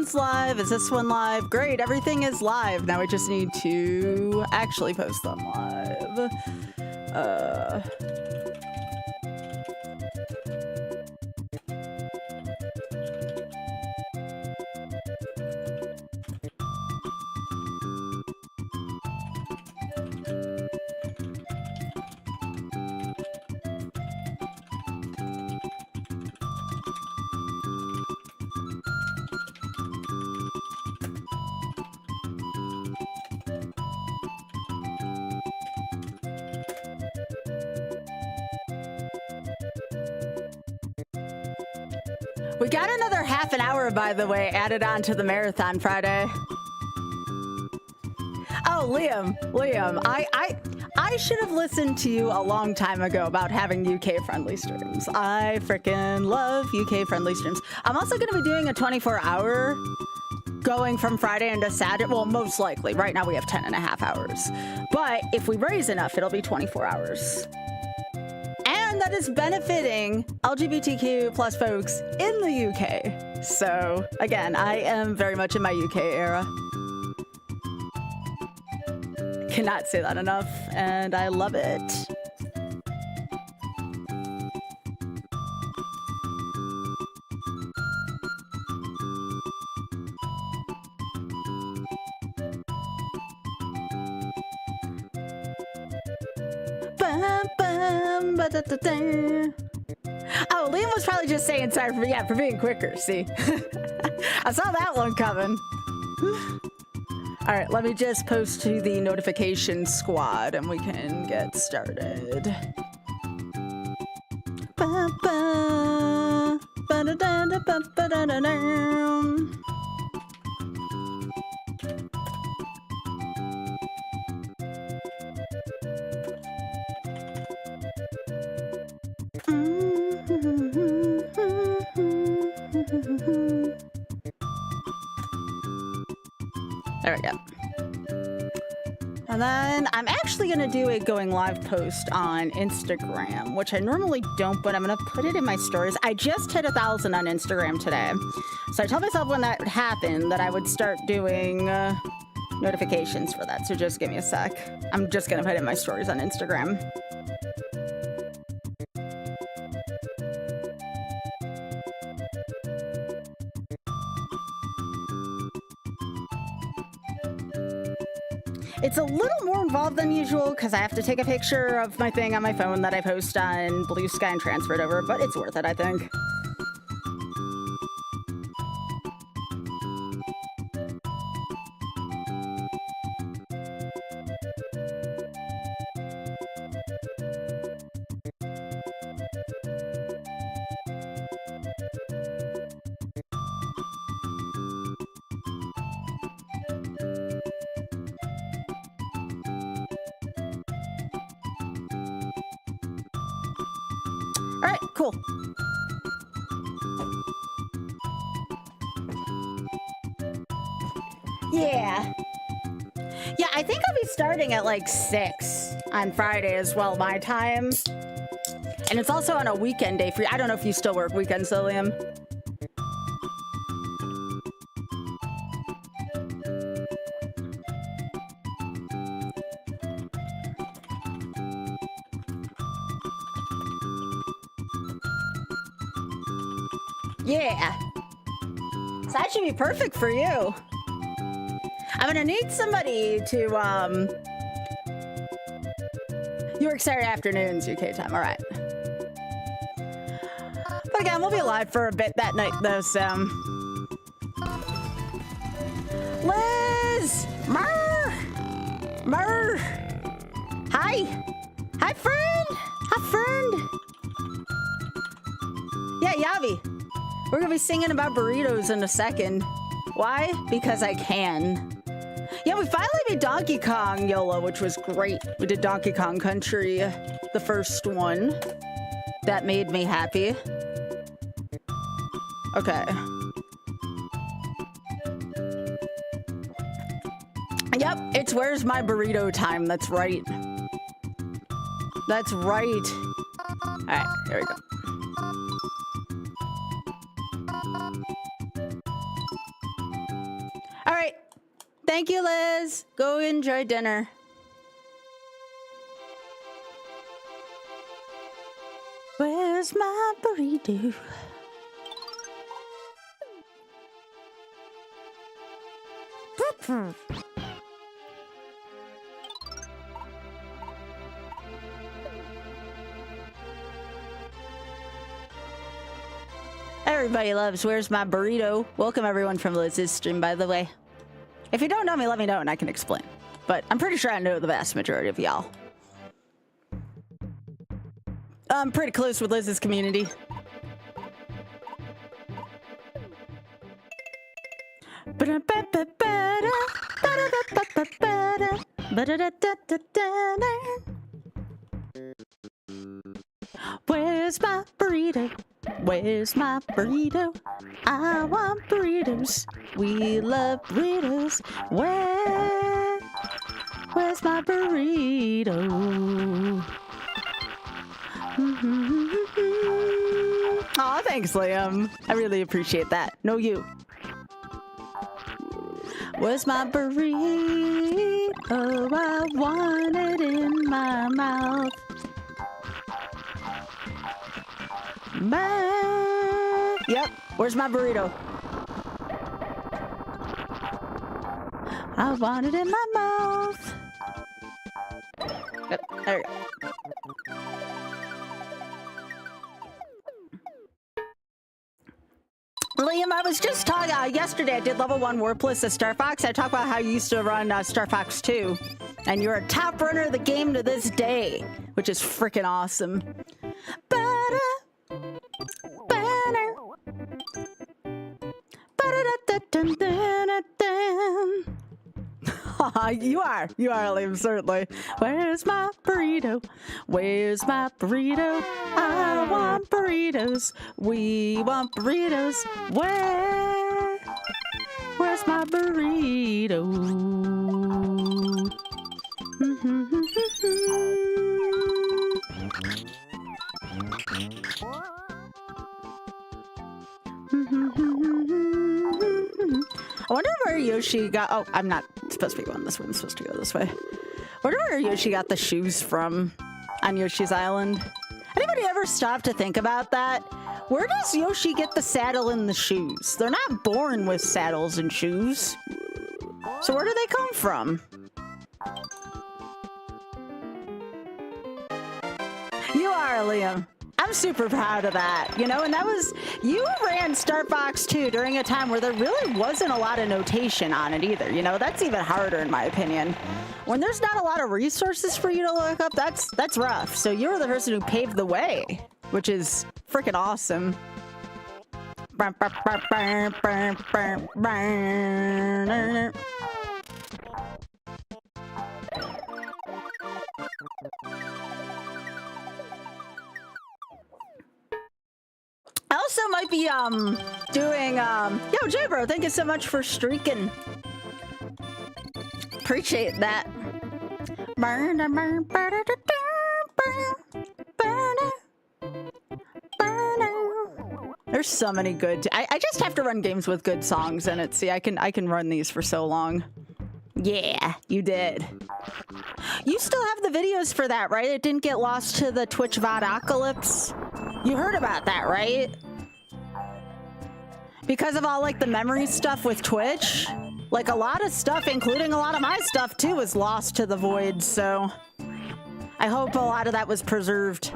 one's live. Is this one live? Great, everything is live. Now we just need to actually post them live. We got another half an hour, by the way, added on to the marathon Friday. Oh, Liam, I should have listened to you a long time ago about having UK-friendly streams. I freaking love UK-friendly streams. I'm also going to be doing a 24-hour going from Friday into Saturday. Well, most likely. Right now we have 10 and a half hours. But if we raise enough, it'll be 24 hours. And that is benefiting LGBTQ plus folks in the UK. So, again, I am very much in my UK era. Cannot say that enough, and I love it. Oh, Liam was probably just saying sorry for being quicker, see? I saw that one coming. All right, let me just post to the notification squad and we can get started. There we go. And then I'm actually going to do a going live post on Instagram, which I normally don't, but I'm going to put it in my stories. I just hit 1,000 on Instagram today. So I told myself when that happened that I would start doing notifications for that. So just give me a sec. I'm just going to put it in my stories on Instagram. It's a little more involved than usual because I have to take a picture of my thing on my phone that I post on Blue Sky and transfer it over, but it's worth it, I think. Cool. Yeah. Yeah, I think I'll be starting at like 6 on Friday as well, my time. And it's also on a weekend day for you. I don't know if you still work weekends, though, Liam. Yeah. So that should be perfect for you. I'm gonna need somebody to, You work Saturday afternoons, UK time, all right. But again, we'll be live for a bit that night, though, so. Liz! Murr! Hi! Hi, friend! Hi, friend! Yeah, Yavi. We're gonna be singing about burritos in a second. Why? Because I can. Yeah, we finally beat Donkey Kong YOLO, which was great. We did Donkey Kong Country, the first one. That made me happy. Okay. Yep, it's where's my burrito time. That's right. That's right. All right, here we go. right. Thank you, Liz. Go enjoy dinner. Where's my burrito? Everybody loves Where's My Burrito. Welcome everyone from Liz's stream, by the way. If you don't know me, let me know and I can explain. But I'm pretty sure I know the vast majority of y'all. I'm pretty close with Liz's community. Where's my burrito? Where's my burrito? I want burritos. We love burritos. Where's my burrito? Aw, thanks, Liam. I really appreciate that. No, you. Where's my burrito? I want it in my mouth. Yep, where's my burrito? I want it in my mouth. Yep, there we go. Liam, I was just talking yesterday. I did level 1 Warpless of Star Fox. I talked about how you used to run Star Fox 2, and you're a top runner of the game to this day, which is freaking awesome. You are, Liam, certainly. Where's my burrito? Where's my burrito? I want burritos. We want burritos. Where's my burrito? I wonder where Yoshi got... Oh, I'm not supposed to be going this way. I'm supposed to go this way. I wonder where Yoshi got the shoes from on Yoshi's Island. Anybody ever stop to think about that? Where does Yoshi get the saddle and the shoes? They're not born with saddles and shoes. So where do they come from? You are, Liam. I'm super proud of that, you know, and that was, you ran Star Fox 2 during a time where there really wasn't a lot of notation on it either, you know, that's even harder in my opinion. When there's not a lot of resources for you to look up, that's rough. So you're the person who paved the way, which is freaking awesome. I also might be doing yo, J-Bro, thank you so much for streaking. Appreciate that. There's so many good I just have to run games with good songs in it. See, I can run these for so long. Yeah, you did. You still have the videos for that, right? It didn't get lost to the Twitch VODocalypse. You heard about that, right? Because of all like the memory stuff with Twitch, like a lot of stuff, including a lot of my stuff too, is lost to the void. So I hope a lot of that was preserved.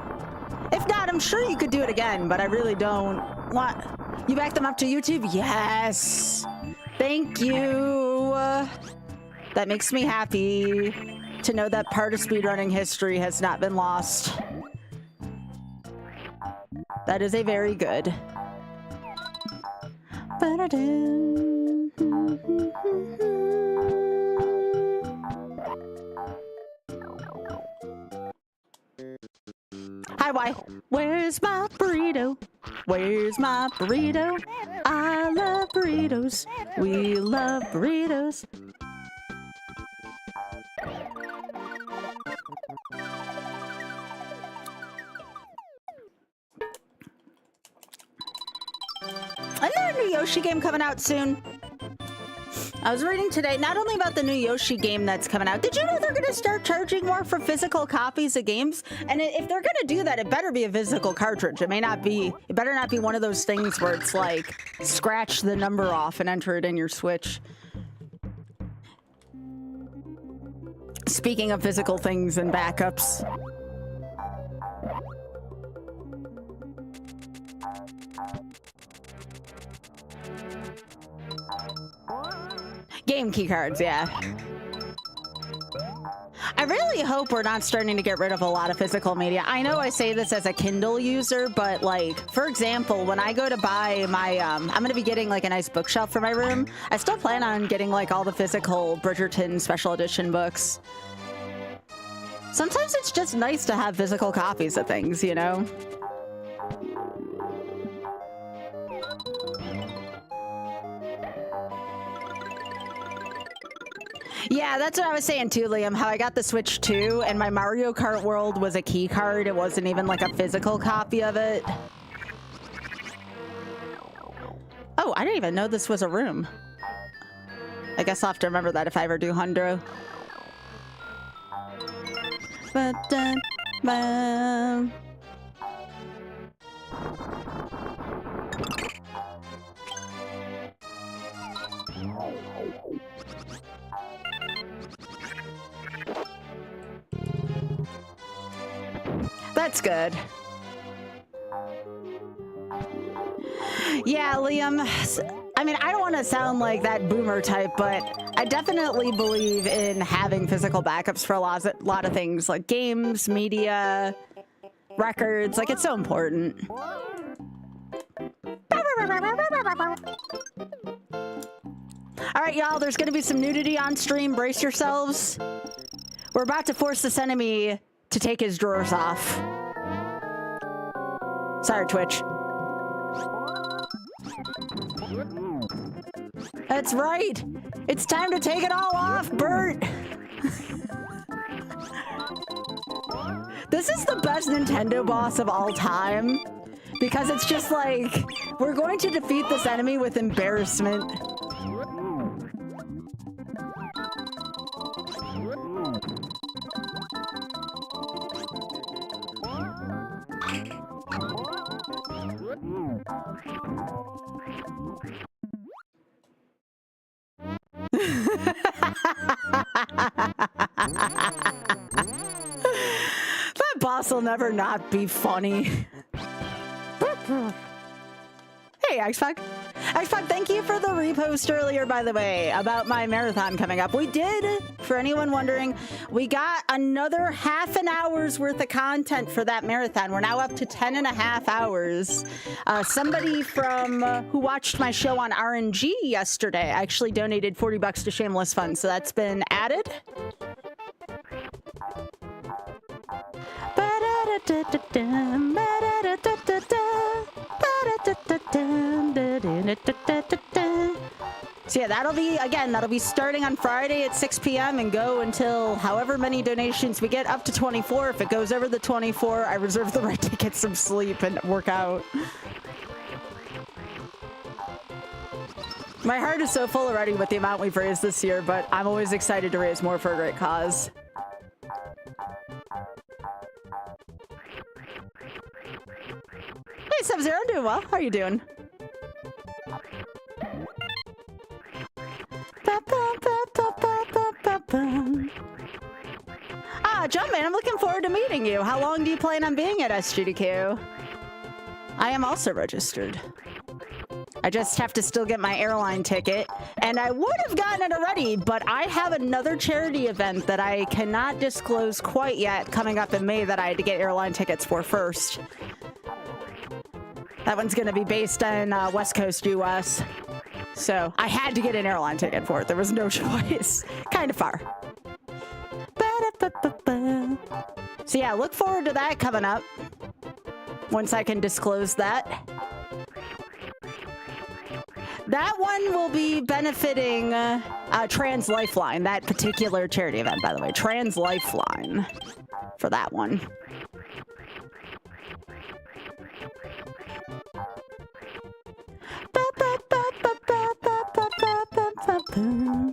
If not, I'm sure you could do it again, but I really don't want... You back them up to YouTube? Yes. Thank you. That makes me happy to know that part of speedrunning history has not been lost. That is a very good. Hi, why? Where's my burrito? Where's my burrito? I love burritos. We love burritos. Isn't there a new Yoshi game coming out soon? I was reading today not only about the new Yoshi game that's coming out. Did you know they're going to start charging more for physical copies of games? And if they're going to do that, it better be a physical cartridge. It better not be one of those things where it's like scratch the number off and enter it in your Switch. Speaking of physical things and backups. Game key cards, yeah. I really hope we're not starting to get rid of a lot of physical media. I know I say this as a Kindle user, but like, for example, when I go to buy my, I'm going to be getting like a nice bookshelf for my room. I still plan on getting like all the physical Bridgerton special edition books. Sometimes it's just nice to have physical copies of things, you know? Yeah, that's what I was saying too, Liam, how I got the Switch 2 and my Mario Kart World was a key card. It wasn't even like a physical copy of it. Oh, I didn't even know this was a room. I guess I'll have to remember that if I ever do Hundro. That's good. Yeah, Liam. I mean, I don't want to sound like that boomer type, but I definitely believe in having physical backups for a lot of things, like games, media, records. Like, it's so important. All right, y'all, there's going to be some nudity on stream. Brace yourselves. We're about to force this enemy to take his drawers off. Sorry, Twitch. That's right. It's time to take it all off, Bert. This is the best Nintendo boss of all time because it's just like, we're going to defeat this enemy with embarrassment. That boss will never not be funny. Hey, Xpac. Xpac, thank you for the repost earlier, by the way, about my marathon coming up. We did, for anyone wondering, we got another half an hour's worth of content for that marathon. We're now up to 10.5 hours. Somebody from who watched my show on RNG yesterday actually donated 40 bucks to Shameless Fun, so that's been added. So yeah, that'll be starting on Friday at 6 p.m. and go until however many donations we get, up to 24. If it goes over the 24, I reserve the right to get some sleep and work out. My heart is so full already with the amount we've raised this year, but I'm always excited to raise more for a great cause. Hey, Sub-Zero, I'm doing well. How are you doing? Ah, Jumpman, I'm looking forward to meeting you. How long do you plan on being at SGDQ? I am also registered. I just have to still get my airline ticket, and I would have gotten it already, but I have another charity event that I cannot disclose quite yet coming up in May that I had to get airline tickets for first. That one's going to be based in West Coast US. So I had to get an airline ticket for it. There was no choice. Kind of far. So yeah, look forward to that coming up. Once I can disclose that. That one will be benefiting Trans Lifeline, that particular charity event, by the way. Trans Lifeline for that one. Yeah,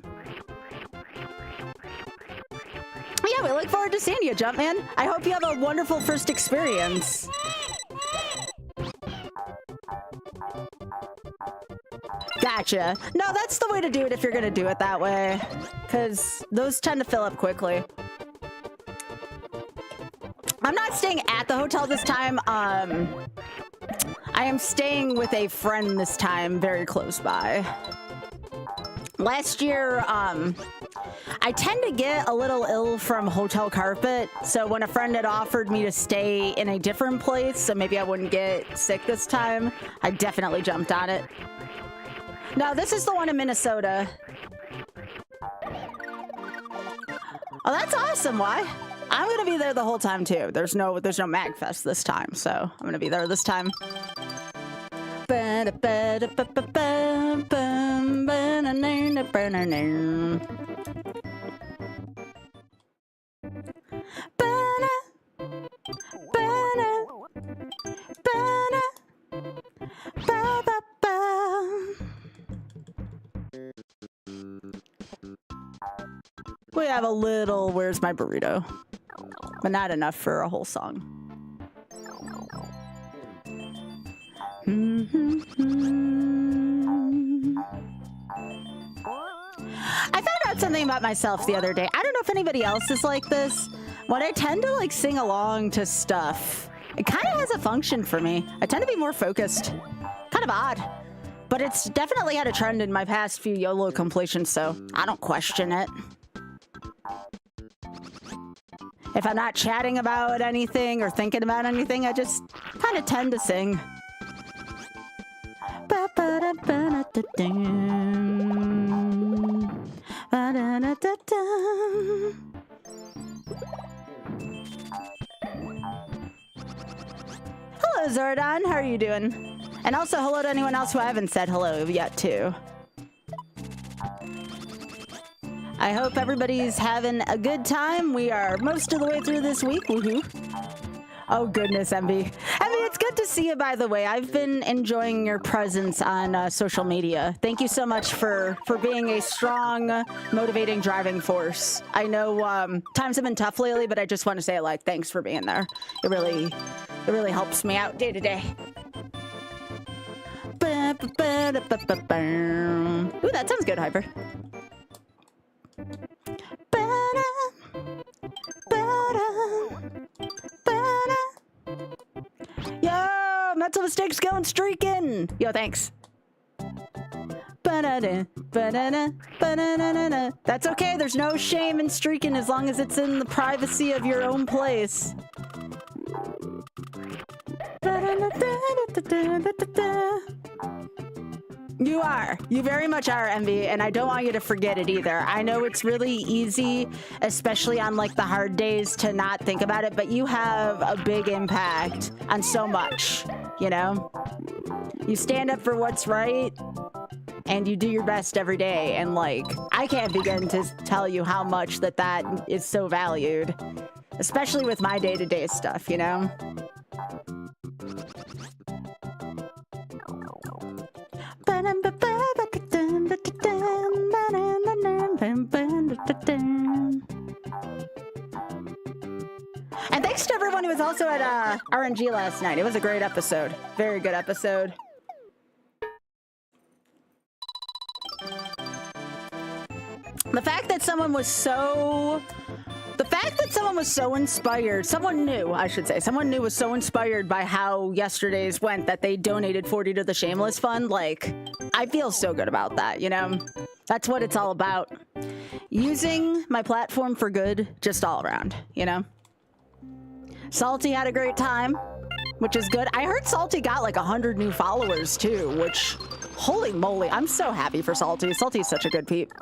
we look forward to seeing you, Jumpman. I hope you have a wonderful first experience. Gotcha. No, that's the way to do it if you're gonna do it that way, because those tend to fill up quickly. I'm not staying at the hotel this time. I am staying with a friend this time, very close by. Last year, I tend to get a little ill from hotel carpet, so when a friend had offered me to stay in a different place so maybe I wouldn't get sick this time, I definitely jumped on it. No, this is the one in Minnesota. Oh, that's awesome. Why? I'm gonna be there the whole time too. There's no MagFest this time, so I'm gonna be there this time. We have a little "Where's My Burrito?" but not enough for a whole song. I found out something about myself the other day. I don't know if anybody else is like this. When I tend to like sing along to stuff, it kind of has a function for me. I tend to be more focused. Kind of odd. But it's definitely had a trend in my past few YOLO completions, so I don't question it. If I'm not chatting about anything or thinking about anything, I just kind of tend to sing. Hello, Zordon. How are you doing? And also hello to anyone else who I haven't said hello yet to. I hope everybody's having a good time. We are most of the way through this week. Woohoo. Oh goodness, Envy. Envy, it's good to see you, by the way. I've been enjoying your presence on social media. Thank you so much for being a strong, motivating driving force. I know times have been tough lately, but I just want to say, like, thanks for being there. It really helps me out day to day. Ooh, that sounds good, Hyper. Yo, mental mistakes going streaking. Yo, thanks. That's okay. There's no shame in streaking as long as it's in the privacy of your own place. You are. You very much are, Envy, and I don't want you to forget it either. I know it's really easy, especially on like the hard days, to not think about it, but you have a big impact on so much, you know? You stand up for what's right, and you do your best every day, and like, I can't begin to tell you how much that is so valued, especially with my day-to-day stuff, you know? And thanks to everyone who was also at RNG last night. It was a great episode. Very good episode. The fact that someone was so inspired, someone new, I should say, someone new was so inspired by how yesterday's went that they donated 40 to the Shameless Fund. Like, I feel so good about that, you know? That's what it's all about. Using my platform for good, just all around, you know? Salty had a great time, which is good. I heard Salty got like 100 new followers too, which, holy moly, I'm so happy for Salty. Salty's such a good peep.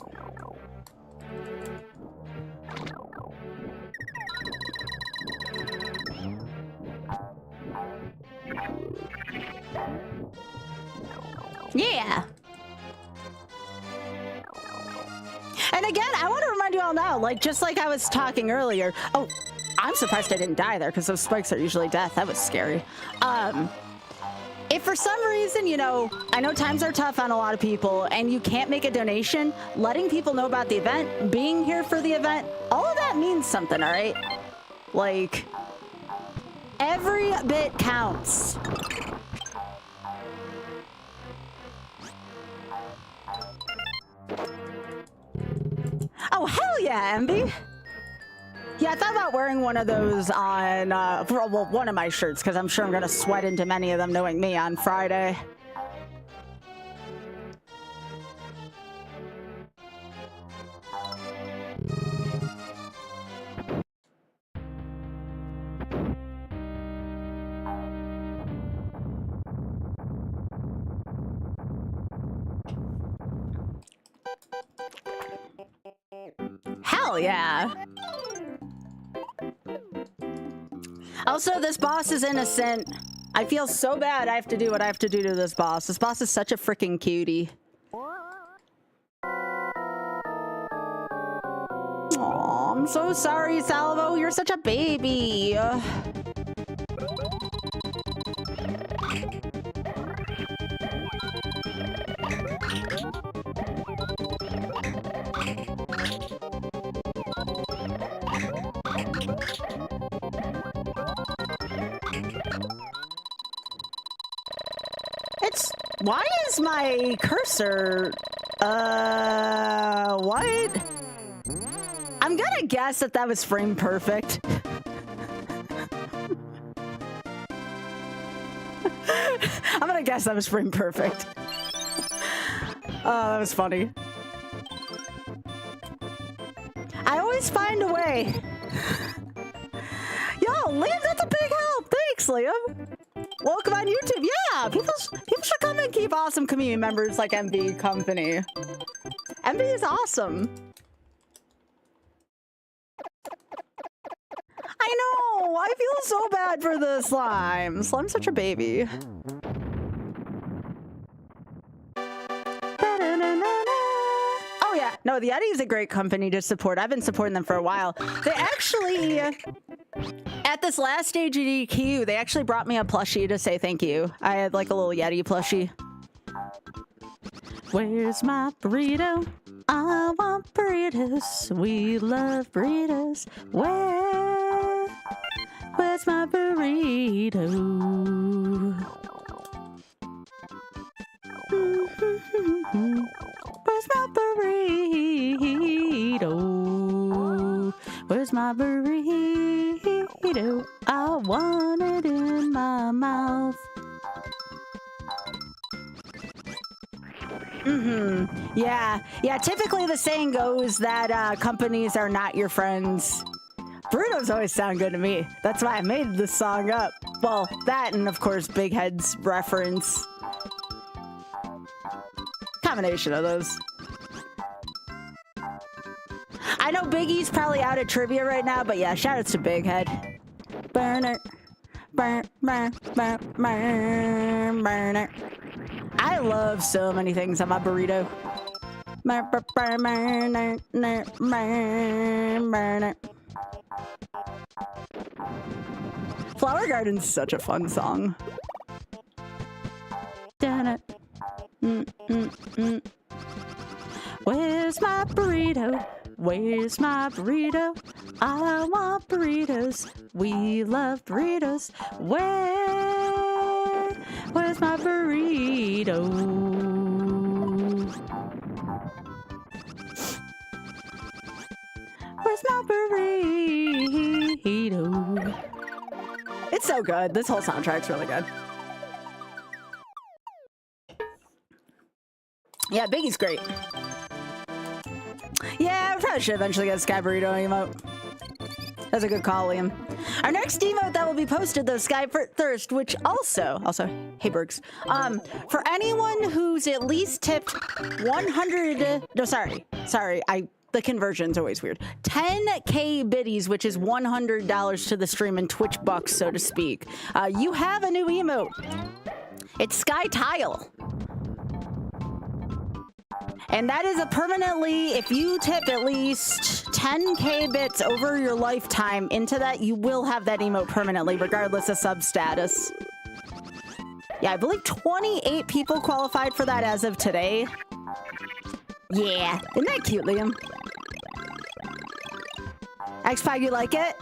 Yeah. And again, I want to remind you all now, like, just like I was talking earlier. Oh, I'm surprised I didn't die there because those spikes are usually death. That was scary. If if for some reason, you know, I know times are tough on a lot of people and you can't make a donation, letting people know about the event, being here for the event, all of that means something, all right? Like, every bit counts. Oh, hell yeah, Envy. Yeah, I thought about wearing one of those on, well, one of my shirts, because I'm sure I'm going to sweat into many of them knowing me on Friday. Hell yeah. Also, this boss is innocent. I feel so bad I have to do what I have to do to this boss. This boss is such a freaking cutie. Aw, I'm so sorry, Salvo. You're such a baby. Why is my cursor, what? I'm gonna guess that that was frame perfect. I'm gonna guess that was frame perfect. Oh, that was funny. I always find a way. Yo, Liam, that's a big help. Thanks, Liam. Welcome on YouTube. Yeah, people should come and keep awesome community members like MV company. MV is awesome. I know. I feel so bad for the slime. Slime's such a baby. Oh yeah, no, the Yeti is a great company to support. I've been supporting them for a while. They actually, at this last stage of EQ, they actually brought me a plushie to say thank you. I had like a little Yeti plushie. Where's my burrito? I want burritos. We love burritos. Where's my burrito? Where's my burrito? Where's my burrito? I want it in my mouth. Yeah. Typically the saying goes that companies are not your friends. Burritos always sound good to me. That's why I made this song up. Well, that and of course Big Head's reference. Combination of those. I know Biggie's probably out of trivia right now, but yeah, shout outs to Big Head. Burn it. Burn it. I love so many things on my burrito. Burn it. Flower Garden's such a fun song. Dun it. Where's my burrito? Where's my burrito? I want burritos. We love burritos. Where's my burrito? Where's my burrito? It's so good. This whole soundtrack's really good. Yeah, Biggie's great. Yeah, I probably should eventually get a Sky Burrito emote. That's a good call, Liam. Our next emote that will be posted, though, Sky Thirst, which also, hey, Bergs, for anyone who's at least tipped 100, no, sorry, the conversion's always weird. 10K biddies, which is $100 to the stream in Twitch bucks, so to speak. You have a new emote. It's Sky Tile. And that is a permanently, if you tip at least 10K bits over your lifetime into that, you will have that emote permanently, regardless of sub status. Yeah, I believe 28 people qualified for that as of today. Yeah, isn't that cute, Liam? X-Pie, you like it?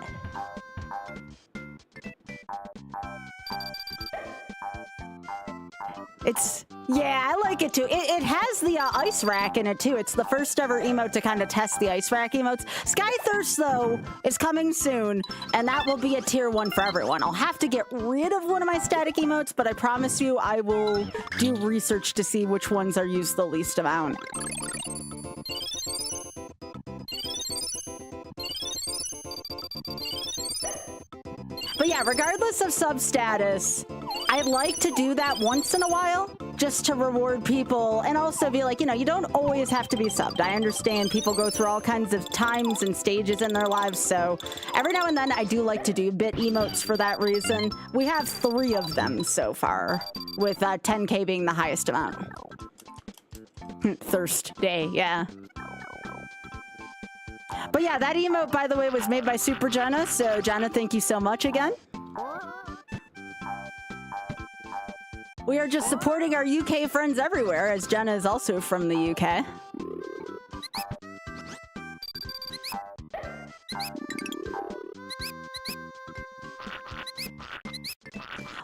Yeah, I like it too. It has the ice rack in it too. It's the first ever emote to kind of test the ice rack emotes. Skythirst though is coming soon, and that will be a tier 1 for everyone. I'll have to get rid of one of my static emotes, but I promise you I will do research to see which ones are used the least amount. But yeah, regardless of sub status, I like to do that once in a while just to reward people and also be like, you know, you don't always have to be subbed. I understand people go through all kinds of times and stages in their lives, so every now and then I do like to do bit emotes for that reason. We have 3 of them so far, with 10k being the highest amount. Thirst Day, yeah. But yeah, that emote, by the way, was made by Super Jenna, so Jenna, thank you so much again. We are just supporting our UK friends everywhere, as Jenna is also from the UK.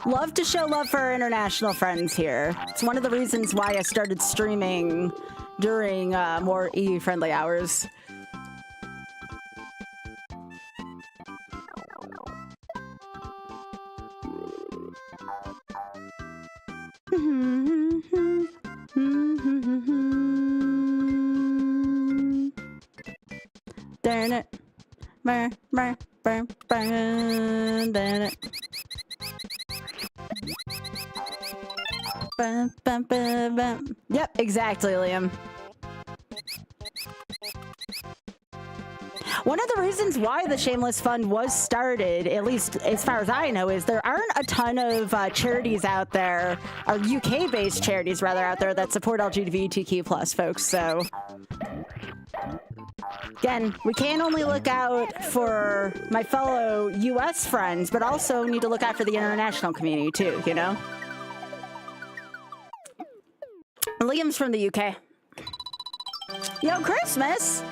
Love to show love for our international friends here. It's one of the reasons why I started streaming during more EU-friendly hours. Darn it. Burn, burn, burn, burn, darn it. Bum, bum, bum, bum. Yep, exactly, Liam. One of the reasons why the Shameless Fund was started, at least as far as I know, is there aren't a ton of charities out there, or UK-based charities rather out there, that support LGBTQ+ folks, so... Again, we can't only look out for my fellow US friends, but also need to look out for the international community too, you know? Liam's from the UK. Yo, Christmas!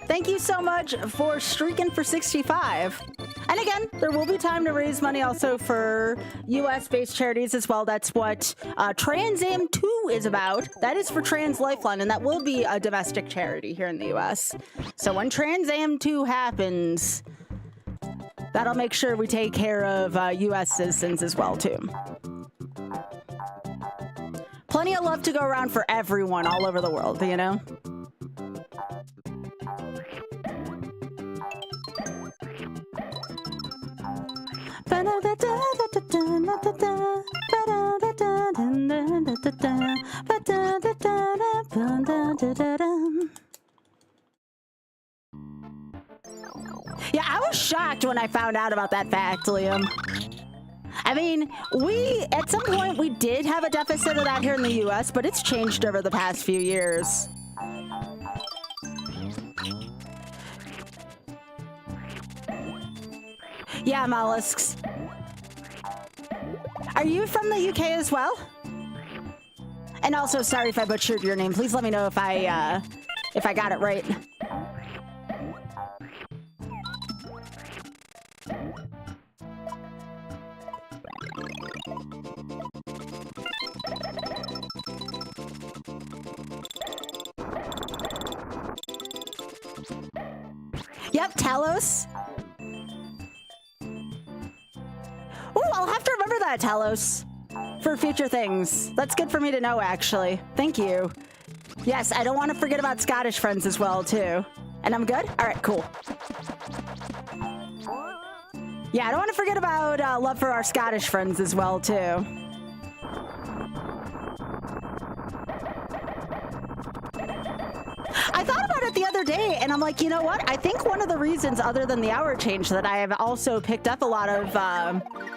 Thank you so much for streaking for 65. And again, there will be time to raise money also for US-based charities as well. That's what Trans Am 2 is about. That is for Trans Lifeline, and that will be a domestic charity here in the US. So when Trans Am 2 happens, that'll make sure we take care of US citizens as well, too. Plenty of love to go around for everyone all over the world, you know? Yeah, I was shocked when I found out about that fact, Liam. I mean, at some point, we did have a deficit of that here in the US, but it's changed over the past few years. Yeah, mollusks. Are you from the UK as well? And also, sorry if I butchered your name. Please let me know if I got it right. Yep, Talos. Ooh, I'll have to remember that, Talos, for future things. That's good for me to know, actually. Thank you. Yes, I don't want to forget about Scottish friends as well, too. And I'm good? All right, cool. Yeah, I don't want to forget about love for our Scottish friends as well, too. I thought about it the other day, and I'm like, you know what? I think one of the reasons, other than the hour change, that I have also picked up a lot of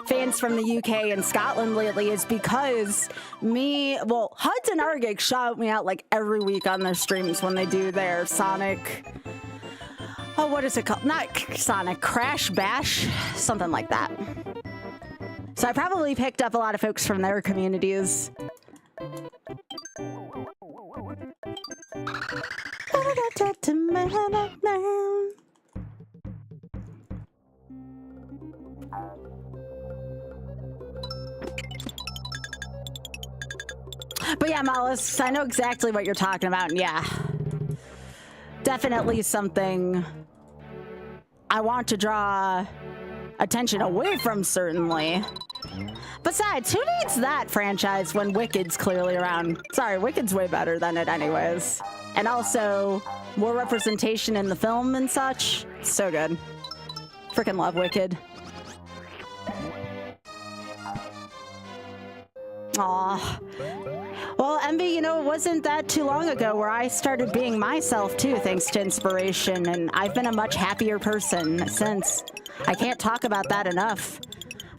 fans from the UK and Scotland lately is because Huds and Argix shout me out like every week on their streams when they do their Sonic... Oh, what is it called? Not Sonic, Crash Bash? Something like that. So I probably picked up a lot of folks from their communities. But yeah, Mollusk, I know exactly what you're talking about, and yeah. Definitely something I want to draw attention away from, certainly. Besides, who needs that franchise when Wicked's clearly around? Sorry, Wicked's way better than it anyways. And also, more representation in the film and such. So good. Freaking love Wicked. Aw. Well, Envy, you know, it wasn't that too long ago where I started being myself too, thanks to inspiration, and I've been a much happier person since. I can't talk about that enough.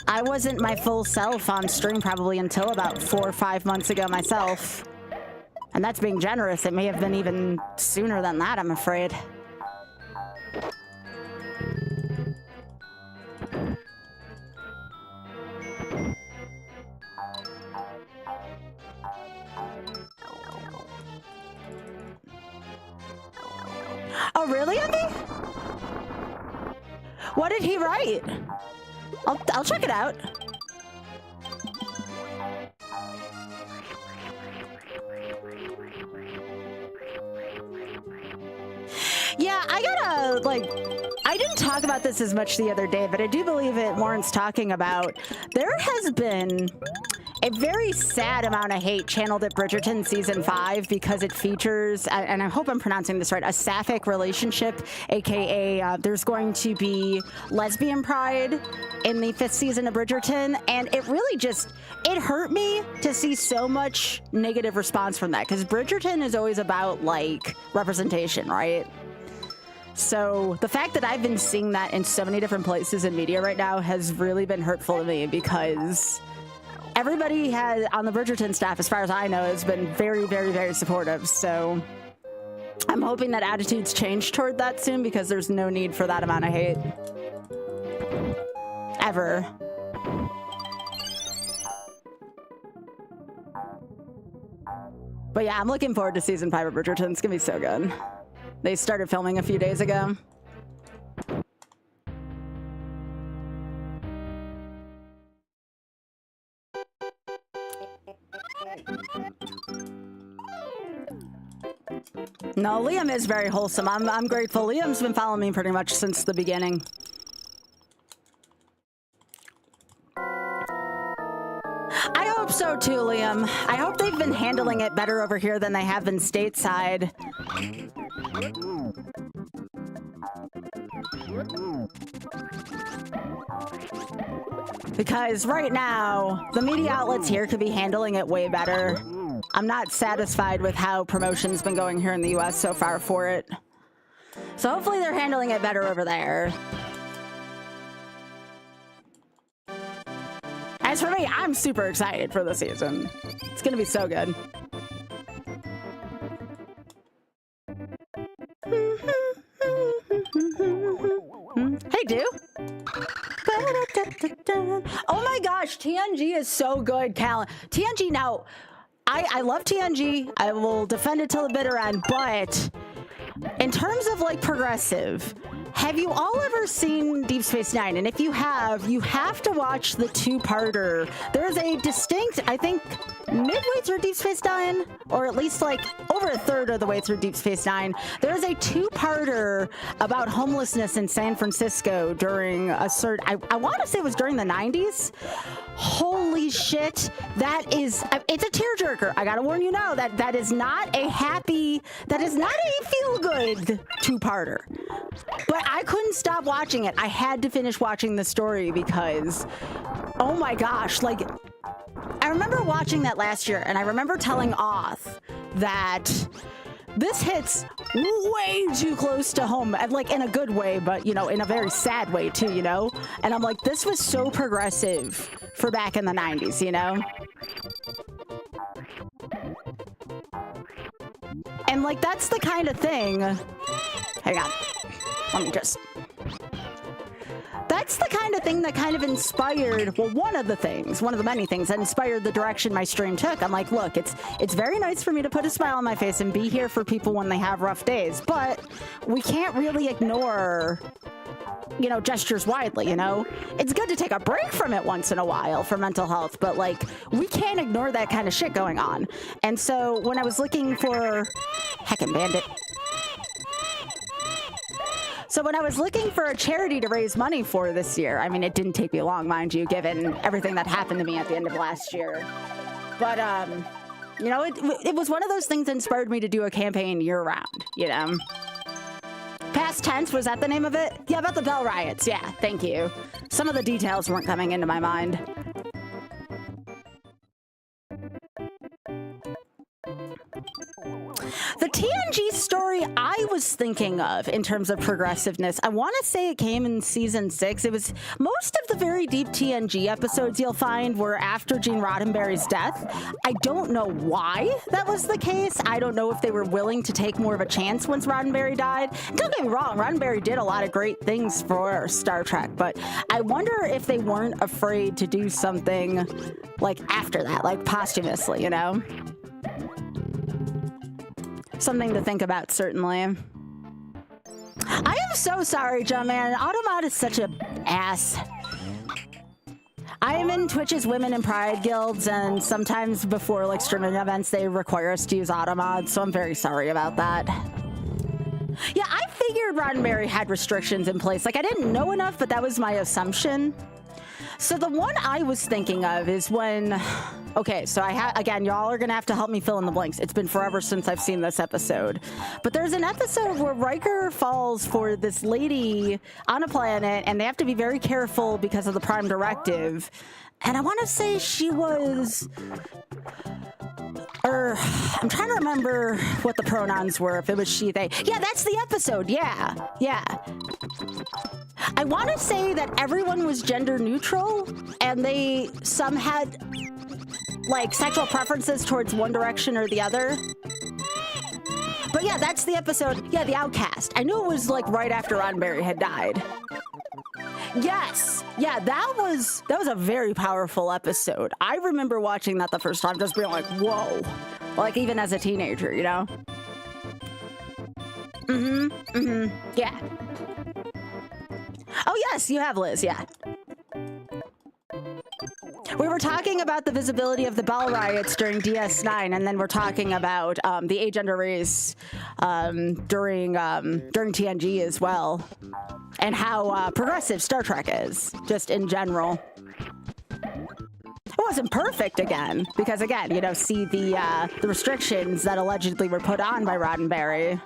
I wasn't my full self on stream probably until about 4 or 5 months ago myself. And that's being generous. It may have been even sooner than that, I'm afraid. Oh, really, Envy? What did he write? I'll check it out. Yeah, I gotta, like, I didn't talk about this as much the other day, but I do believe it warrants talking about. There has been a very sad amount of hate channeled at Bridgerton Season 5 because it features, and I hope I'm pronouncing this right, a sapphic relationship, aka there's going to be lesbian pride in the 5th season of Bridgerton, and it really just, it hurt me to see so much negative response from that, because Bridgerton is always about, like, representation, right? So the fact that I've been seeing that in so many different places in media right now has really been hurtful to me, because everybody has on the Bridgerton staff, as far as I know, has been very, very, very supportive. So I'm hoping that attitudes change toward that soon, because there's no need for that amount of hate. Ever. But yeah, I'm looking forward to Season 5 of Bridgerton. It's gonna be so good. They started filming a few days ago. No, Liam is very wholesome. I'm grateful. Liam's been following me pretty much since the beginning. I hope so too, Liam. I hope they've been handling it better over here than they have been stateside. Because right now, the media outlets here could be handling it way better. I'm not satisfied with how promotion's been going here in the US so far for it. So hopefully they're handling it better over there. As for me, I'm super excited for the season. It's gonna be so good. Hey, dude. Oh my gosh, TNG is so good, Cal. TNG, now, I love TNG. I will defend it till the bitter end, but in terms of like progressive, have you all ever seen Deep Space Nine? And if you have to watch the two-parter. There's a distinct, I think, midway through Deep Space Nine, or at least like over a third of the way through Deep Space Nine, there's a two-parter about homelessness in San Francisco during a certain, I want to say it was during the 90s. Holy shit, that is, it's a tearjerker. I gotta warn you now that that is not a happy, that is not a feel-good two-parter. But I couldn't stop watching it. I had to finish watching the story because, oh my gosh, like, I remember watching that last year, and I remember telling Oth that this hits way too close to home, and like in a good way, but you know, in a very sad way too, you know? And I'm like, this was so progressive for back in the 90s, you know? And like, that's the kind of thing, hang on, let me just, that's the kind of thing that kind of inspired, well, one of the many things that inspired the direction my stream took. I'm like, look, it's very nice for me to put a smile on my face and be here for people when they have rough days, but we can't really ignore, you know, gestures widely, you know? It's good to take a break from it once in a while for mental health, but like, we can't ignore that kind of shit going on. And so when I was looking for, heckin' bandit. So when I was looking for a charity to raise money for this year, I mean, it didn't take me long, mind you, given everything that happened to me at the end of last year. But, you know, it was one of those things that inspired me to do a campaign year round, you know? Past tense, was that the name of it? Yeah, about the Bell riots. Yeah, thank you. Some of the details weren't coming into my mind. The TNG story I was thinking of in terms of progressiveness, I want to say it came in season 6. It was most of the very deep TNG episodes you'll find were after Gene Roddenberry's death. I don't know why that was the case. I don't know if they were willing to take more of a chance once Roddenberry died. Don't get me wrong, Roddenberry did a lot of great things for Star Trek, but I wonder if they weren't afraid to do something like after that, like posthumously, you know? Something to think about, certainly. I am so sorry, John, man. Automod is such an ass. I am in Twitch's Women in Pride guilds, and sometimes before like streaming events, they require us to use Automod, so I'm very sorry about that. Yeah, I figured Roddenberry had restrictions in place. Like, I didn't know enough, but that was my assumption. So the one I was thinking of is when, okay, so again, y'all are gonna have to help me fill in the blanks. It's been forever since I've seen this episode. But there's an episode where Riker falls for this lady on a planet, and they have to be very careful because of the Prime Directive. And I wanna say she was, I'm trying to remember what the pronouns were, if it was she, they. Yeah, that's the episode, yeah. I want to say that everyone was gender neutral, and some had, like, sexual preferences towards one direction or the other. But yeah, that's the episode, yeah, The Outcast. I knew it was, like, right after Roddenberry had died. Yes, yeah, that was a very powerful episode. I remember watching that the first time, just being like, whoa. Like, even as a teenager, you know? Yeah. Oh, yes, you have, Liz, yeah. We were talking about the visibility of the Bell riots during DS9, and then we're talking about the agender race during TNG as well, and how progressive Star Trek is, just in general. It wasn't perfect again, because again, you know, see the restrictions that allegedly were put on by Roddenberry.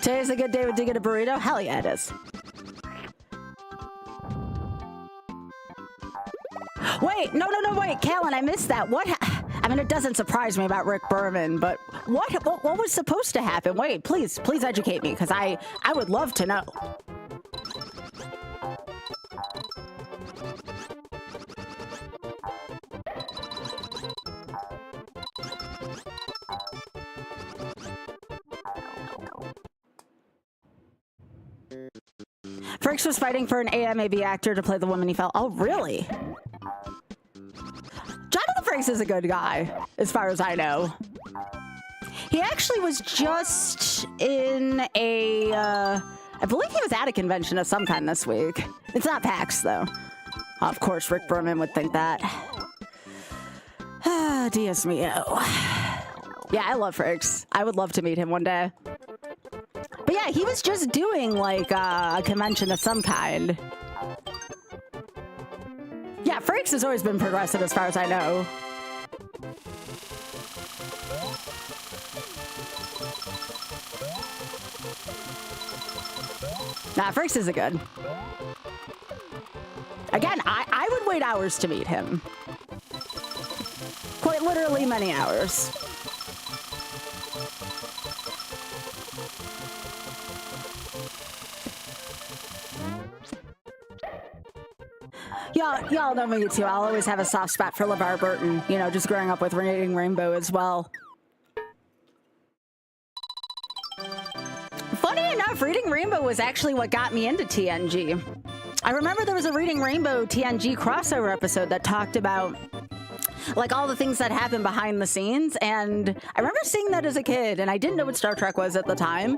Today's a good day to get a burrito? Hell yeah, it is. Wait, no, wait, Callan, I missed that. I mean, it doesn't surprise me about Rick Berman, but what was supposed to happen? Wait, please educate me, because I would love to know. Frakes was fighting for an AMAB actor to play the woman he felt. Oh, really? Jonathan Frakes is a good guy, as far as I know. He actually was just in a, I believe he was at a convention of some kind this week. It's not PAX, though. Of course, Rick Berman would think that. Ah, Dios mio. Yeah, I love Frakes. I would love to meet him one day. But yeah, he was just doing, like, a convention of some kind. Yeah, Frakes has always been progressive as far as I know. Nah, Frakes is a good. Again, I would wait hours to meet him. Quite literally many hours. Y'all know me too. I'll always have a soft spot for LeVar Burton, you know, just growing up with Reading Rainbow as well. Funny enough, Reading Rainbow was actually what got me into TNG. I remember there was a Reading Rainbow TNG crossover episode that talked about like all the things that happened behind the scenes, and I remember seeing that as a kid, and I didn't know what Star Trek was at the time,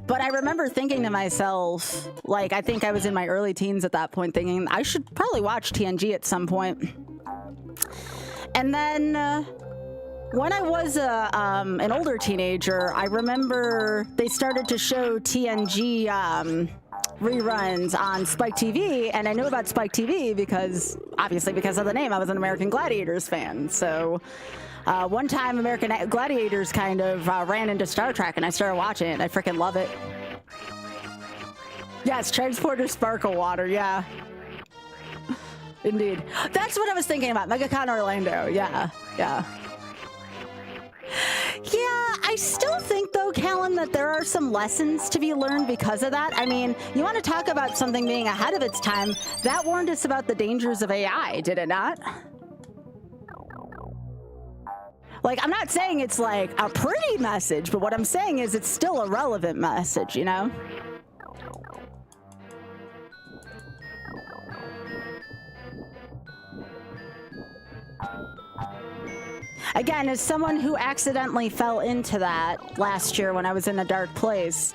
but I remember thinking to myself, like, I think I was in my early teens at that point, thinking I should probably watch TNG at some point. And then when I was an older teenager, I remember they started to show TNG reruns on Spike TV, and I knew about Spike TV because, obviously because of the name, I was an American Gladiators fan. So one time American Gladiators kind of ran into Star Trek, and I started watching it. I freaking love it. Yes, Transporter Sparkle Water, yeah. Indeed. That's what I was thinking about, MegaCon Orlando, yeah, yeah. Yeah, I still think, though, Callum, that there are some lessons to be learned because of that. I mean, you want to talk about something being ahead of its time. That warned us about the dangers of AI, did it not? Like, I'm not saying it's, like, a pretty message, but what I'm saying is it's still a relevant message, you know? Again, as someone who accidentally fell into that last year when I was in a dark place,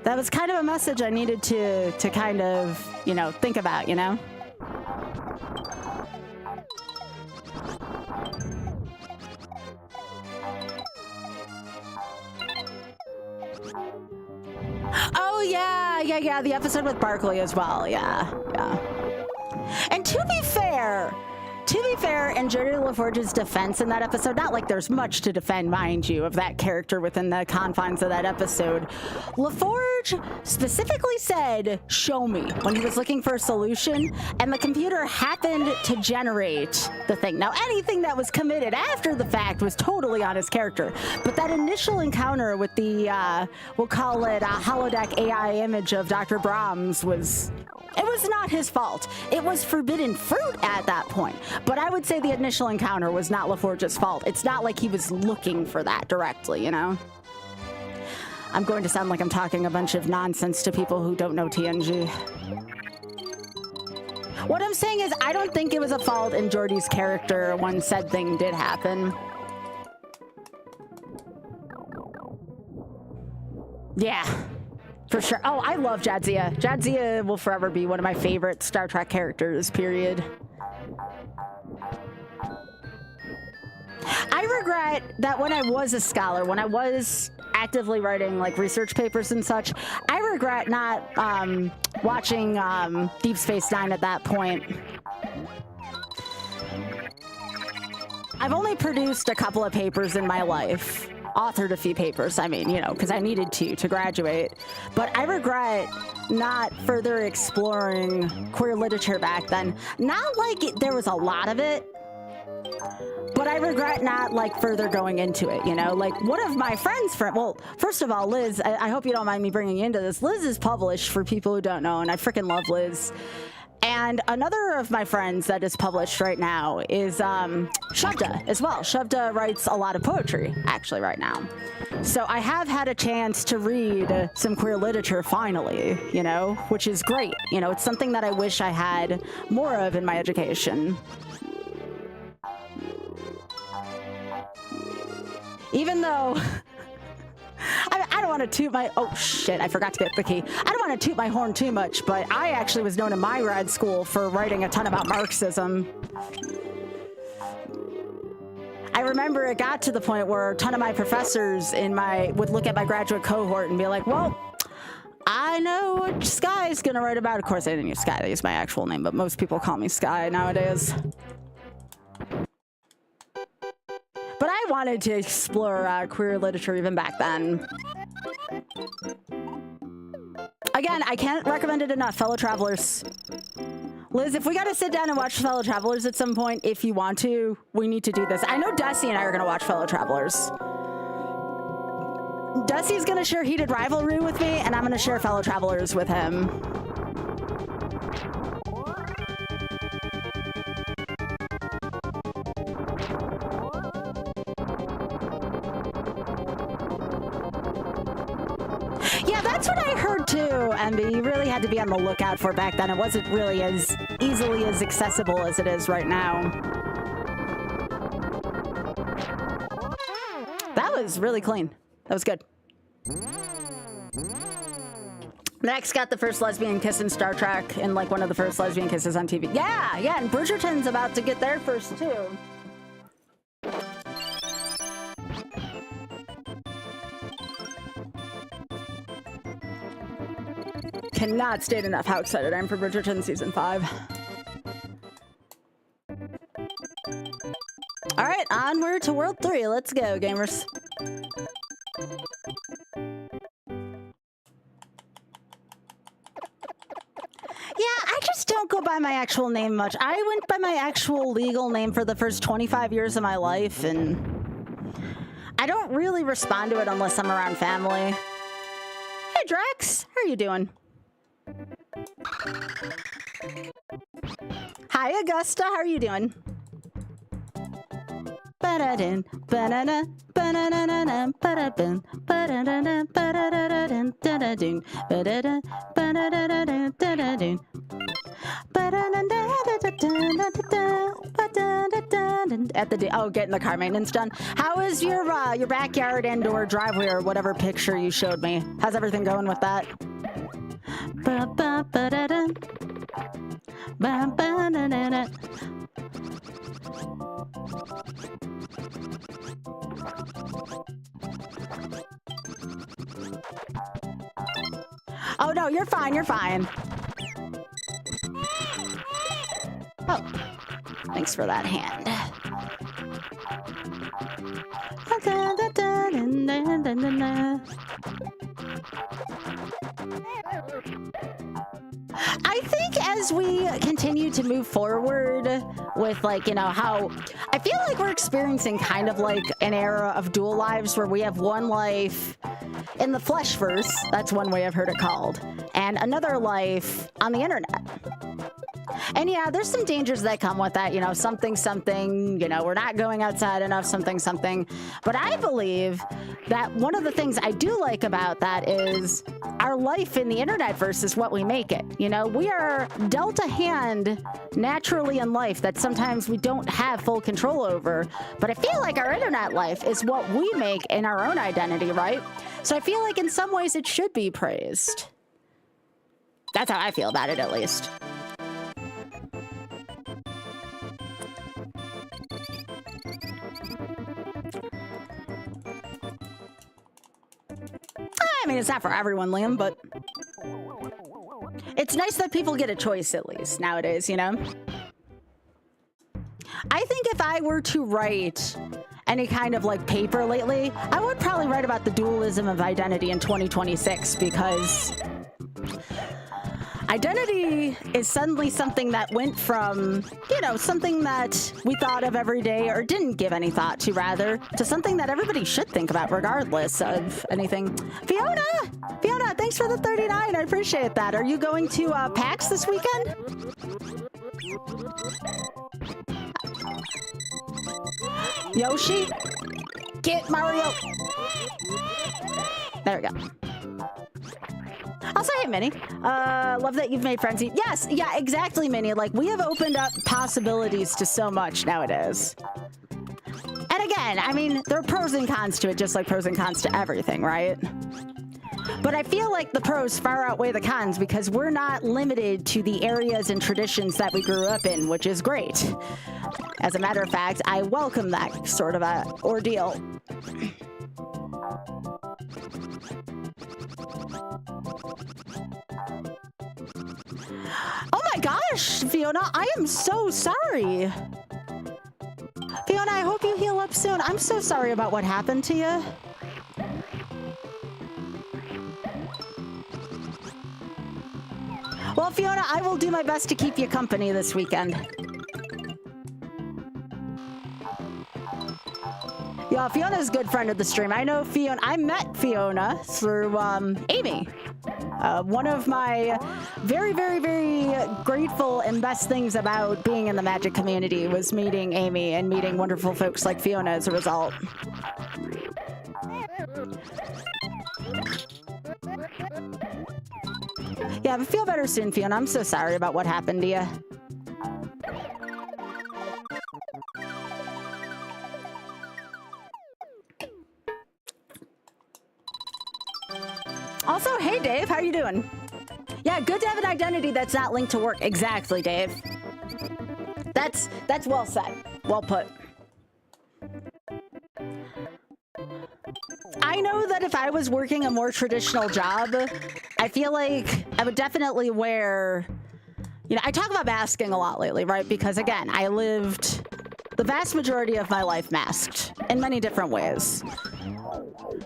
that was kind of a message I needed to kind of, you know, think about, you know? Oh, yeah, the episode with Barkley as well, yeah. And to be fair, in Jodie LaForge's defense in that episode, not like there's much to defend, mind you, of that character within the confines of that episode, LaForge specifically said, "Show me," when he was looking for a solution, and the computer happened to generate the thing. Now, anything that was committed after the fact was totally on his character, but that initial encounter with the, we'll call it a holodeck AI image of Dr. Brahms it was not his fault. It was forbidden fruit at that point. But I would say the initial encounter was not LaForge's fault. It's not like he was looking for that directly, you know? I'm going to sound like I'm talking a bunch of nonsense to people who don't know TNG. What I'm saying is I don't think it was a fault in Geordi's character when said thing did happen. Yeah. For sure. Oh, I love Jadzia. Jadzia will forever be one of my favorite Star Trek characters, period. I regret that when I was a scholar, when I was actively writing like research papers and such, I regret not watching Deep Space Nine at that point. I've only produced a couple of papers in my life. Authored a few papers, I mean, you know, because I needed to graduate. But I regret not further exploring queer literature back then. Not like there was a lot of it, but I regret not like further going into it, you know? Like one of my friends, well, first of all, Liz, I hope you don't mind me bringing you into this. Liz is published, for people who don't know, and I freaking love Liz. And another of my friends that is published right now is Shavda as well. Shavda writes a lot of poetry, actually, right now. So I have had a chance to read some queer literature finally, you know, which is great. You know, it's something that I wish I had more of in my education. Even though... I don't want to toot my... Oh, shit, I forgot to get the key. I don't want to toot my horn too much, but I actually was known in my grad school for writing a ton about Marxism. I remember it got to the point where a ton of my professors would look at my graduate cohort and be like, well, I know what Sky's going to write about. Of course, I didn't use Sky. They used my actual name, but most people call me Sky nowadays. But I wanted to explore queer literature even back then. Again, I can't recommend it enough, fellow travelers. Liz, if we gotta sit down and watch Fellow Travelers at some point, if you want to, we need to do this. I know Dusty and I are gonna watch Fellow Travelers. Dusty's gonna share Heated Rivalry with me, and I'm gonna share Fellow Travelers with him. Yeah, That's what I heard too, Emby. You really had to be on the lookout for it back then. It wasn't really as easily as accessible as it is right now. That was really clean. That was good. Next got the first lesbian kiss in Star Trek and like one of the first lesbian kisses on TV. Yeah, yeah, and Bridgerton's about to get there first too. Cannot state enough how excited I am for Bridgerton Season 5. Alright, onward to World 3. Let's go, gamers. Yeah, I just don't go by my actual name much. I went by my actual legal name for the first 25 years of my life, and I don't really respond to it unless I'm around family. Hey, Drax, how are you doing? Hi, Augusta, how are you doing? Ba-da-dun, ba-da-da, ba-da-da-da-da, ba-da-dun, ba-da-da-da, ba-da-da-da-dun, da-da-dun, ba-da-da, ba-da-da-da-dun, da-da-dun. At the oh, getting the car maintenance done. How is your backyard and/or driveway or whatever picture you showed me? How's everything going with that? Ba-ba-ba-da-dun, ba-ba-da-da-da. Oh no, you're fine, you're fine. Oh, thanks for that hand. I think as we continue to move forward with, like, you know, how I feel like we're experiencing kind of like an era of dual lives where we have one life in the fleshverse, that's one way I've heard it called, and another life on the internet. And yeah, there's some dangers that come with that, you know, something, you know, we're not going outside enough, something. But I believe that one of the things I do like about that is our life in the internet versus what we make it. You know, we are dealt a hand naturally in life that sometimes we don't have full control over. But I feel like our internet life is what we make in our own identity, right? So I feel like in some ways it should be praised. That's how I feel about it, at least. I mean, it's not for everyone, Liam, but it's nice that people get a choice, at least, nowadays, you know? I think if I were to write any kind of, like, paper lately, I would probably write about the dualism of identity in 2026, because identity is suddenly something that went from, you know, something that we thought of every day or didn't give any thought to, rather, to something that everybody should think about regardless of anything. Fiona, thanks for the 39. I appreciate that. Are you going to PAX this weekend? Yoshi, get Mario. There we go. Also, hey, Minnie. Love that you've made friends. Yes, yeah, exactly, Minnie. Like, we have opened up possibilities to so much nowadays. And again, I mean, there are pros and cons to it, just like pros and cons to everything, right? But I feel like the pros far outweigh the cons because we're not limited to the areas and traditions that we grew up in, which is great. As a matter of fact, I welcome that sort of a ordeal. Oh my gosh, Fiona, I am so sorry. Fiona, I hope you heal up soon. I'm so sorry about what happened to you. Well, Fiona, I will do my best to keep you company this weekend. Yeah, Fiona's a good friend of the stream. I know Fiona. I met Fiona through Amy. One of my very, very, very grateful and best things about being in the Magic community was meeting Amy and meeting wonderful folks like Fiona as a result. Yeah, but feel better soon, Fiona. I'm so sorry about what happened to you. Also, hey, Dave, how you doing? Yeah, good to have an identity that's not linked to work. Exactly, Dave. That's well said. Well put. I know that if I was working a more traditional job, I feel like I would definitely wear... You know, I talk about masking a lot lately, right? Because, again, I lived the vast majority of my life masked in many different ways.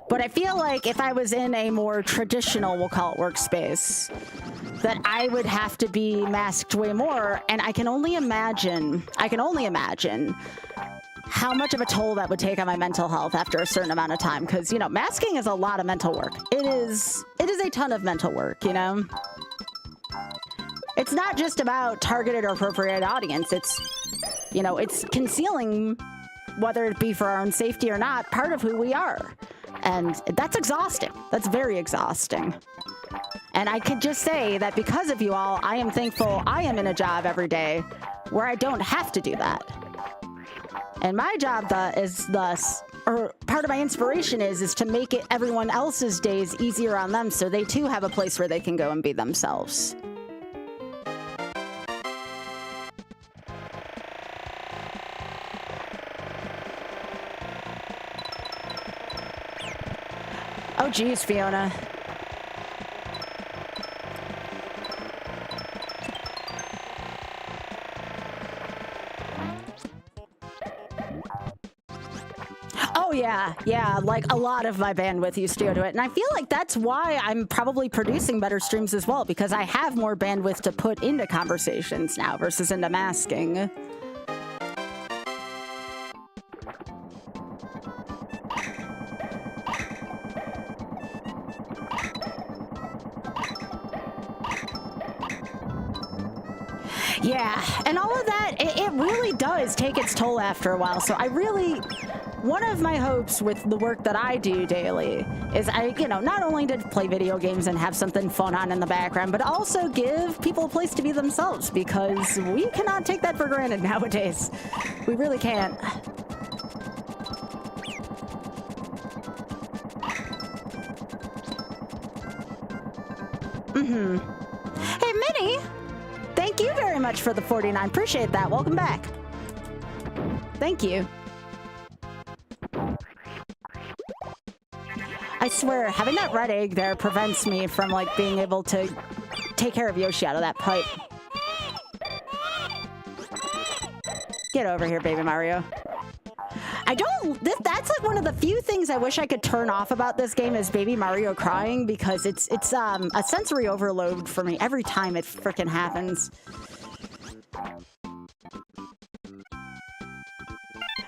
But I feel like if I was in a more traditional, we'll call it workspace, that I would have to be masked way more. And I can only imagine how much of a toll that would take on my mental health after a certain amount of time. Because, you know, masking is a lot of mental work. It is a ton of mental work, you know? It's not just about targeted or appropriate audience. It's, you know, it's concealing, whether it be for our own safety or not, part of who we are. And that's exhausting. That's very exhausting. And I could just say that because of you all, I am thankful I am in a job every day where I don't have to do that. And my job is thus, or part of my inspiration is to make it everyone else's days easier on them so they too have a place where they can go and be themselves. Oh, geez, Fiona. Oh, yeah, like a lot of my bandwidth used to go to it. And I feel like that's why I'm probably producing better streams as well, because I have more bandwidth to put into conversations now versus into masking. Yeah, and all of that, it really does take its toll after a while. So I really, one of my hopes with the work that I do daily is not only to play video games and have something fun on in the background, but also give people a place to be themselves, because we cannot take that for granted nowadays. We really can't. Hey, Minnie! Thank you very much for the 49. Appreciate that. Welcome back. Thank you. I swear, having that red egg there prevents me from, like, being able to take care of Yoshi out of that pipe. Get over here, baby Mario. That's like one of the few things I wish I could turn off about this game is baby Mario crying, because it's a sensory overload for me every time it frickin' happens.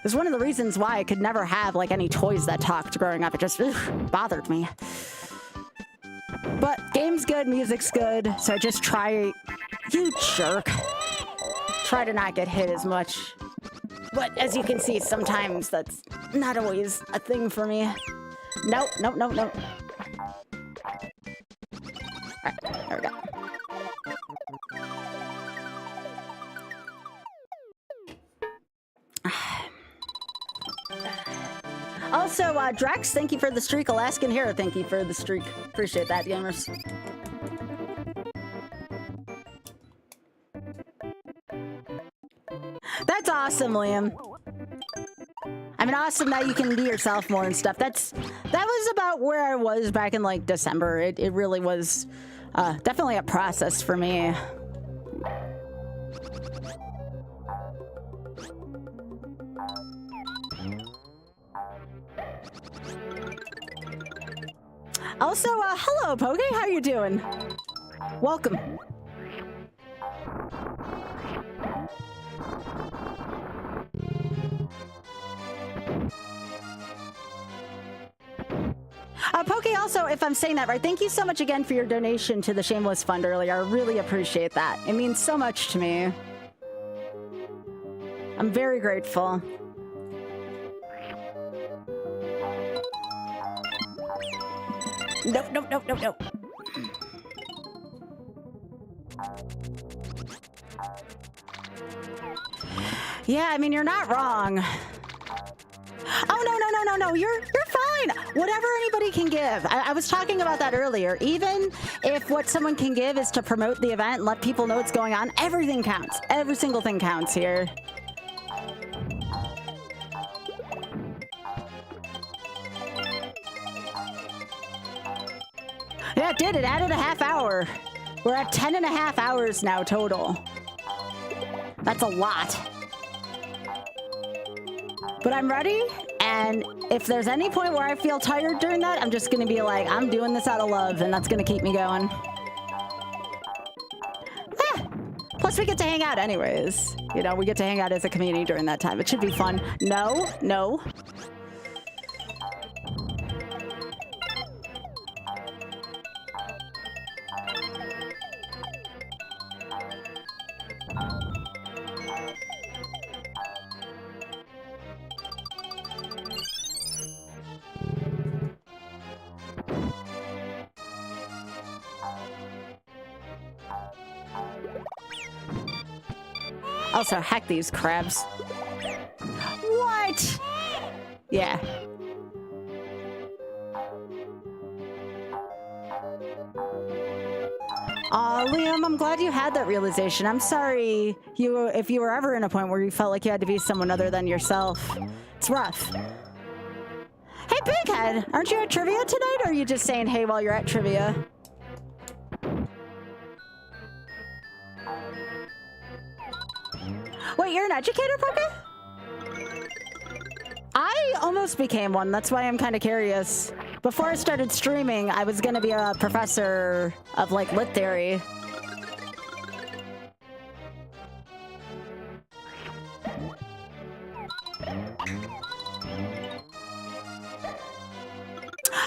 It's one of the reasons why I could never have like any toys that talked growing up. It just bothered me. But game's good, music's good, so I just try, you jerk. Try to not get hit as much. But as you can see, sometimes that's not always a thing for me. Nope. Alright, there we go. Also, Drax, thank you for the streak. Alaskan Hero, thank you for the streak. Appreciate that, gamers. That's awesome, Liam. I mean, awesome that you can be yourself more and stuff. That was about where I was back in, like, December. It really was definitely a process for me. Also, hello, Poke. How you doing? Welcome. Poke, also, if I'm saying that right, thank you so much again for your donation to the Shameless Fund earlier. I really appreciate that. It means so much to me. I'm very grateful. Nope. Yeah, I mean, you're not wrong. Oh, no, you're fine. Whatever anybody can give. I was talking about that earlier. Even if what someone can give is to promote the event and let people know what's going on, everything counts. Every single thing counts here. Yeah, it did. It added a half hour. We're at 10.5 hours now total. That's a lot. But I'm ready, and if there's any point where I feel tired during that, I'm just gonna be like, I'm doing this out of love, and that's gonna keep me going. Plus, we get to hang out anyways. You know, we get to hang out as a community during that time. It should be fun. No. Also, heck these crabs. What? Yeah. Aw, Liam, I'm glad you had that realization. I'm sorry if you were ever in a point where you felt like you had to be someone other than yourself. It's rough. Hey, Bighead, aren't you at trivia tonight, or are you just saying hey while you're at trivia? Wait, you're an educator, Poke? I almost became one. That's why I'm kind of curious. Before I started streaming, I was going to be a professor of, like, lit theory.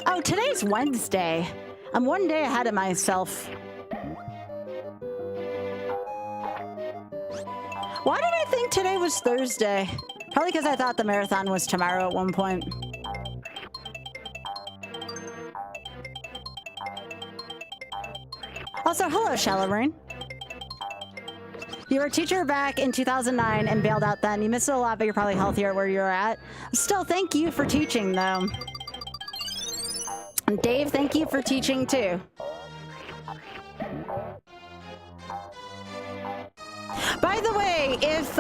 Oh, today's Wednesday. I'm one day ahead of myself. Why did I think today was Thursday? Probably because I thought the marathon was tomorrow at one point. Also, hello, Shallow Rain. You were a teacher back in 2009 and bailed out then. You missed it a lot, but you're probably healthier where you're at. Still, thank you for teaching, though. And Dave, thank you for teaching, too. By the way, if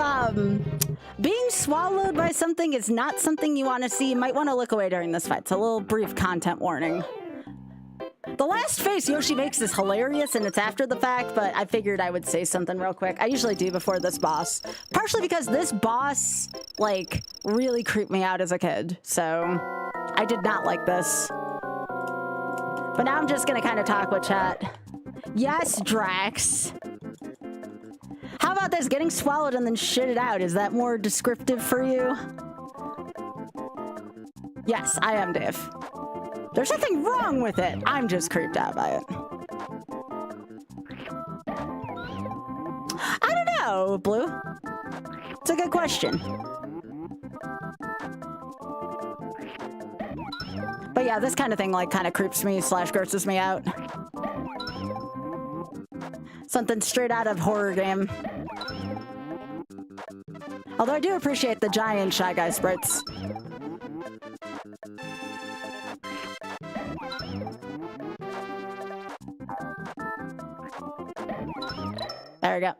being swallowed by something is not something you want to see, you might want to look away during this fight. It's a little brief content warning. The last face Yoshi makes is hilarious, and it's after the fact, but I figured I would say something real quick. I usually do before this boss. Partially because this boss, like, really creeped me out as a kid. So, I did not like this. But now I'm just gonna kind of talk with chat. Yes, Drax. How about this? Getting swallowed and then shit it out. Is that more descriptive for you? Yes, I am, Dave. There's nothing wrong with it. I'm just creeped out by it. I don't know, Blue. It's a good question. But yeah, this kind of thing, like, kind of creeps me / grosses me out. Something straight out of horror game. Although I do appreciate the giant Shy Guy sprites. There we go.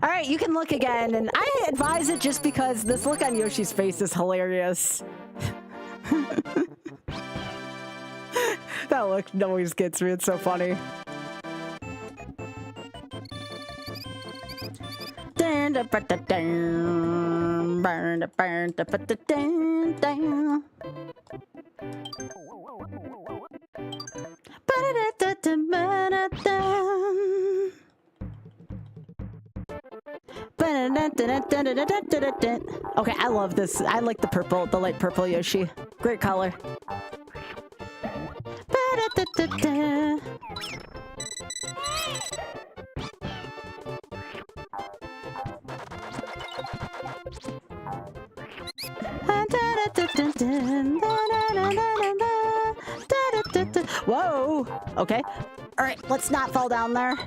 All right, you can look again, and I advise it just because this look on Yoshi's face is hilarious. That look always gets me. It's so funny. Okay, I love this. I like the purple, the light purple Yoshi. Great color. Whoa. Okay. All right, let's not fall down there.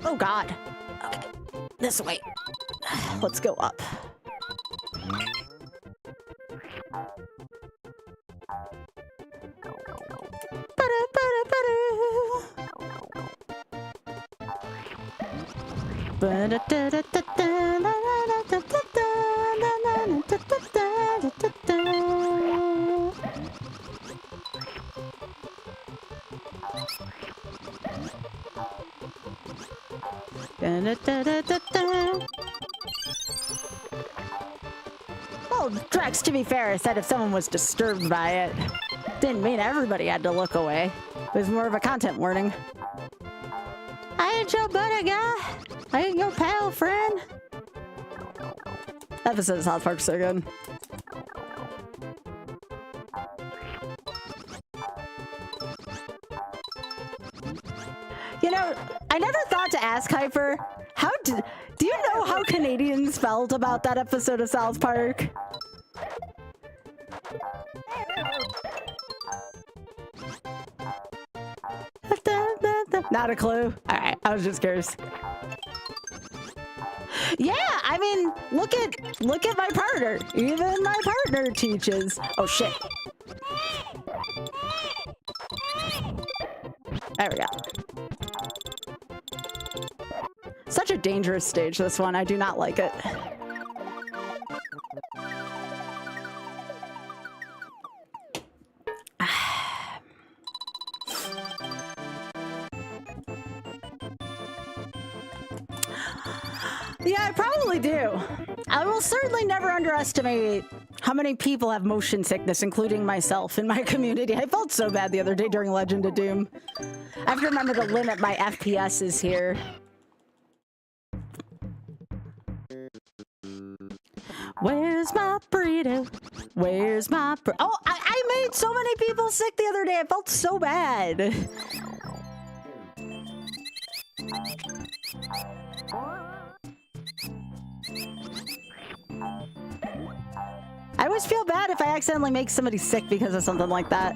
Oh, God. Okay. This way. Let's go up. Well, Drex, to be fair, said if someone was disturbed by it, didn't mean everybody had to look away. It was more of a content warning. I ain't your buddy guy. I ain't your pal friend. That episode of South Park's so good. You know, I never thought to ask Hyper, do you know how Canadians felt about that episode of South Park? Not a clue. All right, I was just curious. Yeah, I mean, look at my partner. Even my partner teaches. Oh shit. There we go. Such a dangerous stage, this one. I do not like it. Yeah, I probably do. I will certainly never underestimate how many people have motion sickness, including myself, in my community. I felt so bad the other day during Legend of Doom. I have to remember to limit my FPSs here. Where's my burrito? Where's my Oh, I made so many people sick the other day. I felt so bad. I always feel bad if I accidentally make somebody sick because of something like that.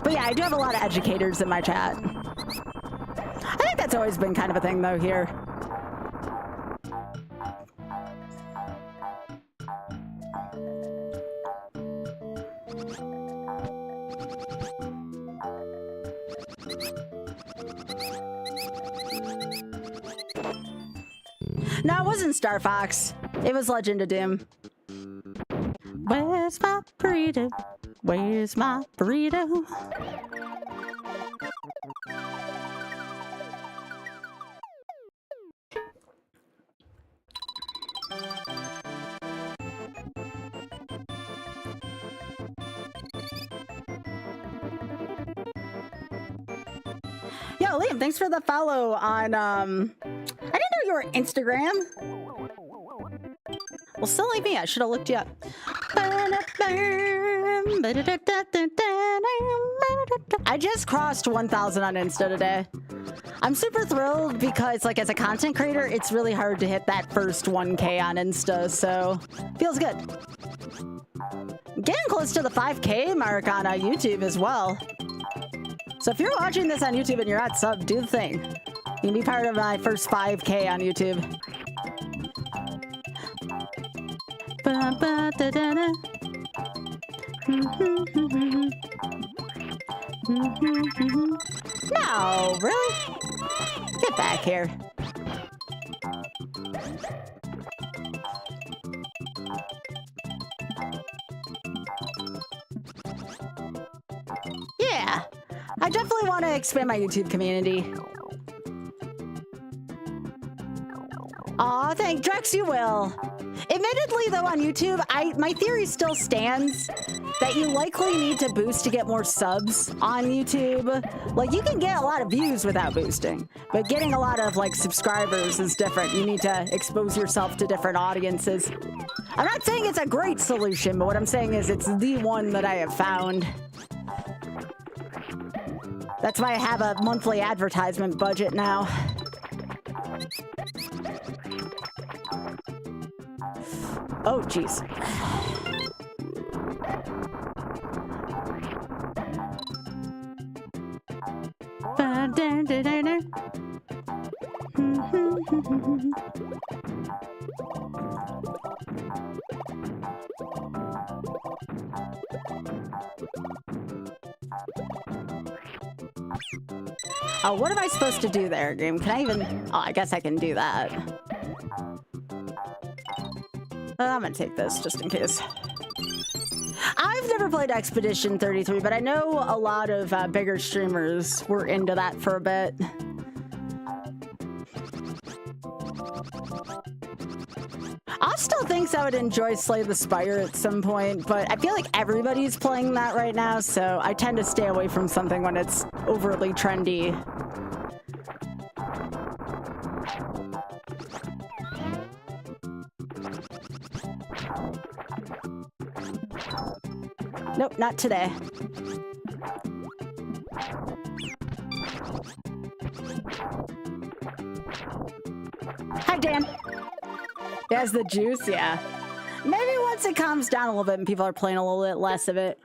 But yeah, I do have a lot of educators in my chat. I think that's always been kind of a thing though here. No, it wasn't Star Fox. It was Legend of Doom. Where's my burrito? Where's my burrito? Yo, Liam, thanks for the follow on, I didn't know you were Instagram. Well, silly me, I should have looked you up. I just crossed 1,000 on Insta today. I'm super thrilled because, like, as a content creator, it's really hard to hit that first 1K on Insta, so feels good. Getting close to the 5K mark on YouTube as well. So if you're watching this on YouTube and you're not subbed, do the thing. You can be part of my first 5K on YouTube. No, really? Get back here. Yeah, I definitely want to expand my YouTube community. Aw, thank Drex, you will. Admittedly, though, on YouTube, my theory still stands that you likely need to boost to get more subs on YouTube. Like, you can get a lot of views without boosting, but getting a lot of, like, subscribers is different. You need to expose yourself to different audiences. I'm not saying it's a great solution, but what I'm saying is it's the one that I have found. That's why I have a monthly advertisement budget now. Oh, jeez. Oh, what am I supposed to do there, game? Can I even... Oh, I guess I can do that. I'm gonna take this just in case. I've never played Expedition 33, but I know a lot of bigger streamers were into that for a bit. I still think I would enjoy Slay the Spire at some point, but I feel like everybody's playing that right now, so I tend to stay away from something when it's overly trendy. Nope, not today. Hi, Dan. He has the juice, yeah. Maybe once it calms down a little bit and people are playing a little bit less of it.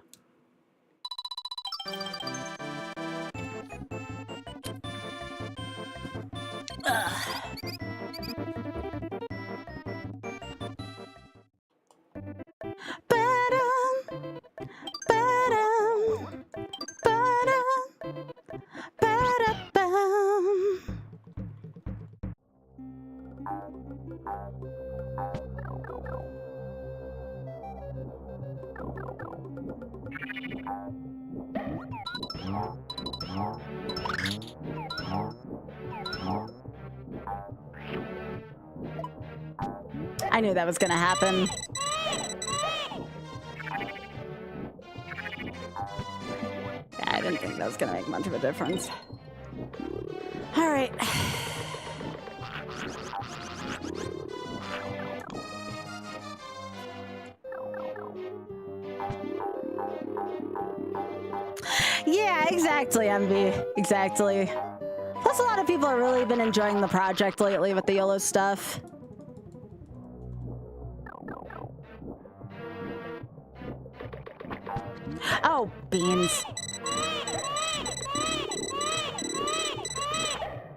I knew that was gonna happen. Yeah, I didn't think that was gonna make much of a difference. All right. Yeah, exactly, MV. Exactly. Plus, a lot of people have really been enjoying the project lately with the YOLO stuff. Oh, beans.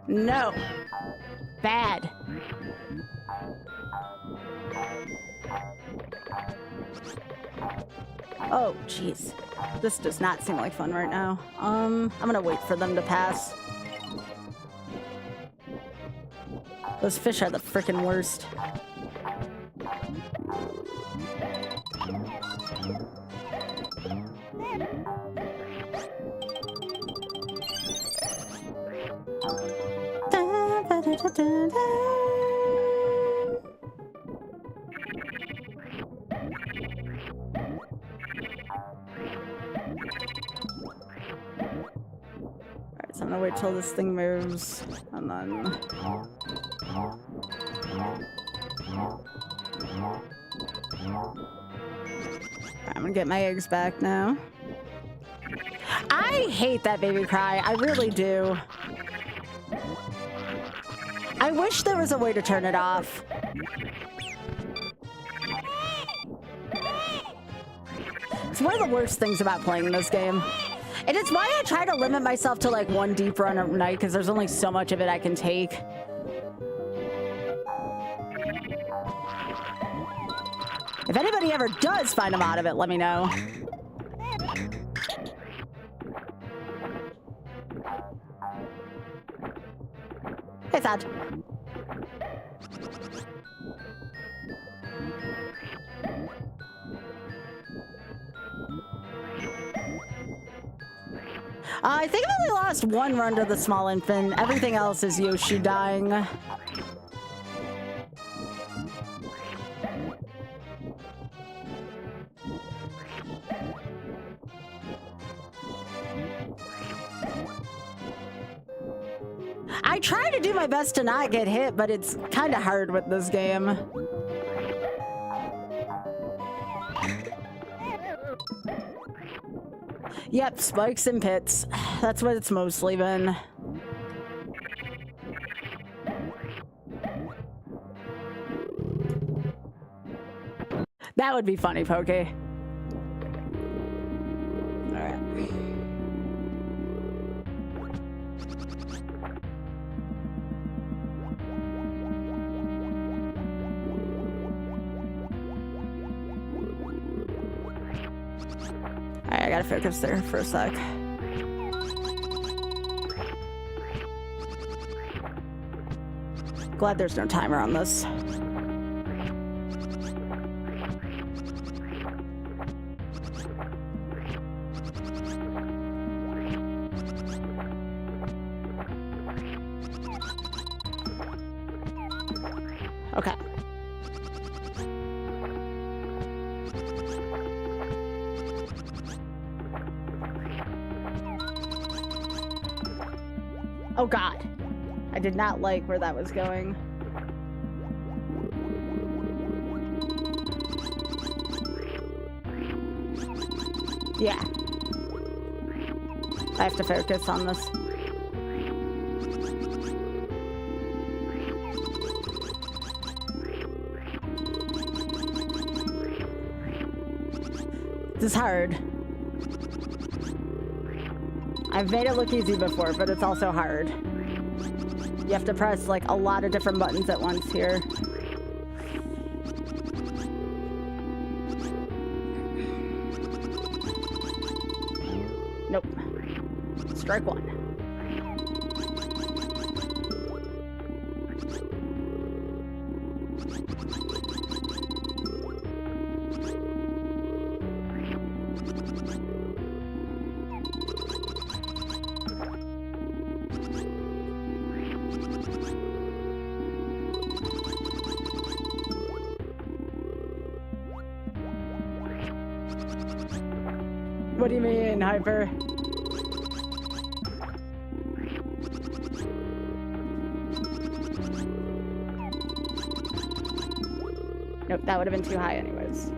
No. Bad. Oh, jeez. This does not seem like fun right now. I'm gonna wait for them to pass. Those fish are the frickin' worst. Alright, so I'm gonna wait till this thing moves, and then... I'm gonna get my eggs back now. I hate that baby cry, I really do. I wish there was a way to turn it off. It's one of the worst things about playing this game. And it's why I try to limit myself to like one deep run a night, because there's only so much of it I can take. If anybody ever does find a mod of it, let me know. Hey, Thad. I think I've only lost one run to the small infant. Everything else is Yoshi dying. I try to do my best to not get hit, but it's kind of hard with this game. Yep, spikes and pits. That's what it's mostly been. That would be funny, Pokey. Alright. Alright, I gotta focus there for a sec. Glad there's no timer on this. Okay. Oh God. I did not like where that was going. Yeah. I have to focus on this. This is hard. I've made it look easy before, but it's also hard. You have to press like a lot of different buttons at once here. Nope. Strike one. What do you mean, Hyper? Nope, that would have been too high anyways.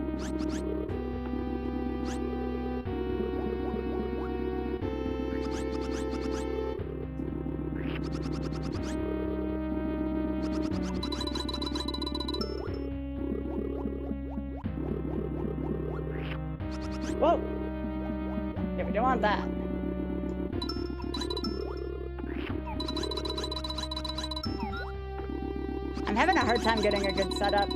Whoa! Yeah, we don't want that. I'm having a hard time getting a good setup.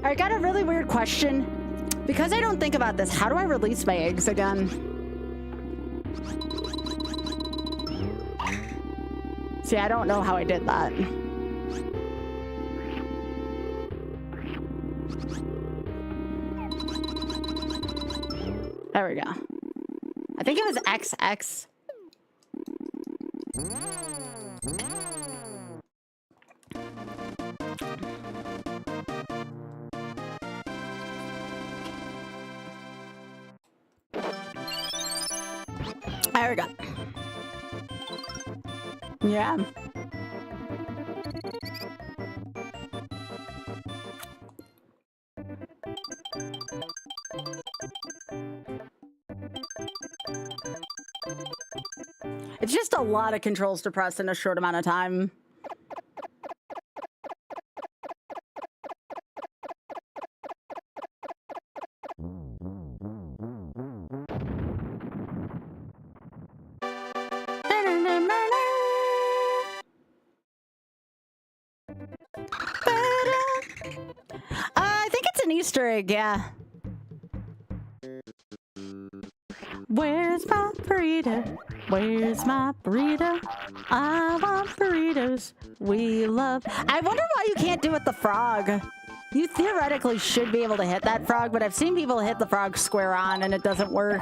I got a really weird question. Because I don't think about this, how do I release my eggs again? See, I don't know how I did that. There we go. I think it was XX. There we go. Yeah. It's just a lot of controls to press in a short amount of time. I think it's an Easter egg, yeah. Where's my burrito? Where's my burrito? I want burritos. We love... I wonder why you can't do it the frog. You theoretically should be able to hit that frog, but I've seen people hit the frog square on and it doesn't work.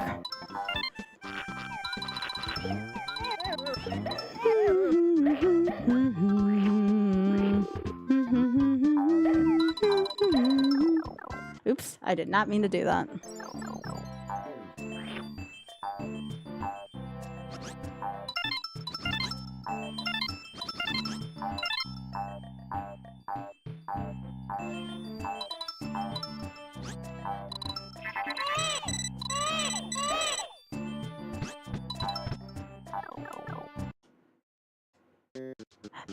Oops, I did not mean to do that.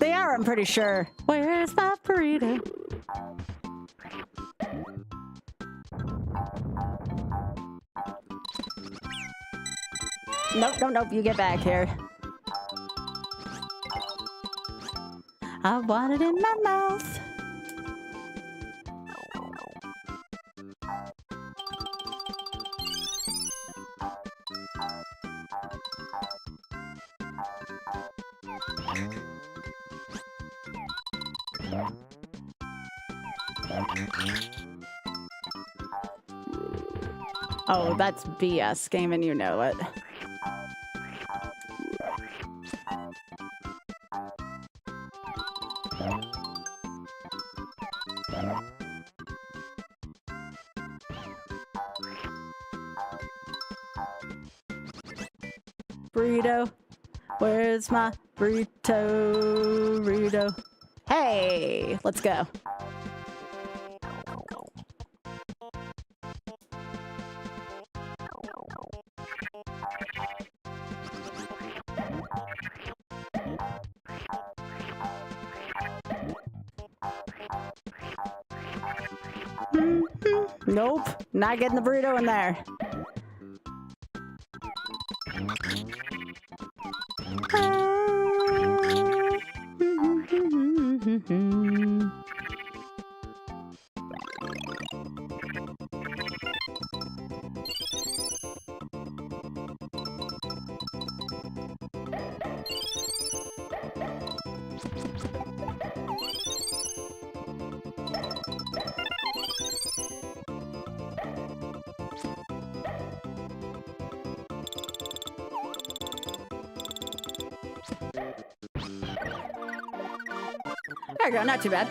They are, I'm pretty sure. Where's my burrito? Nope, nope, nope, you get back here. I want it in my mouth. Oh, that's BS game and you know it. Burrito, where's my burrito? Hey, let's go. Nope, not getting the burrito in there. There you go, not too bad.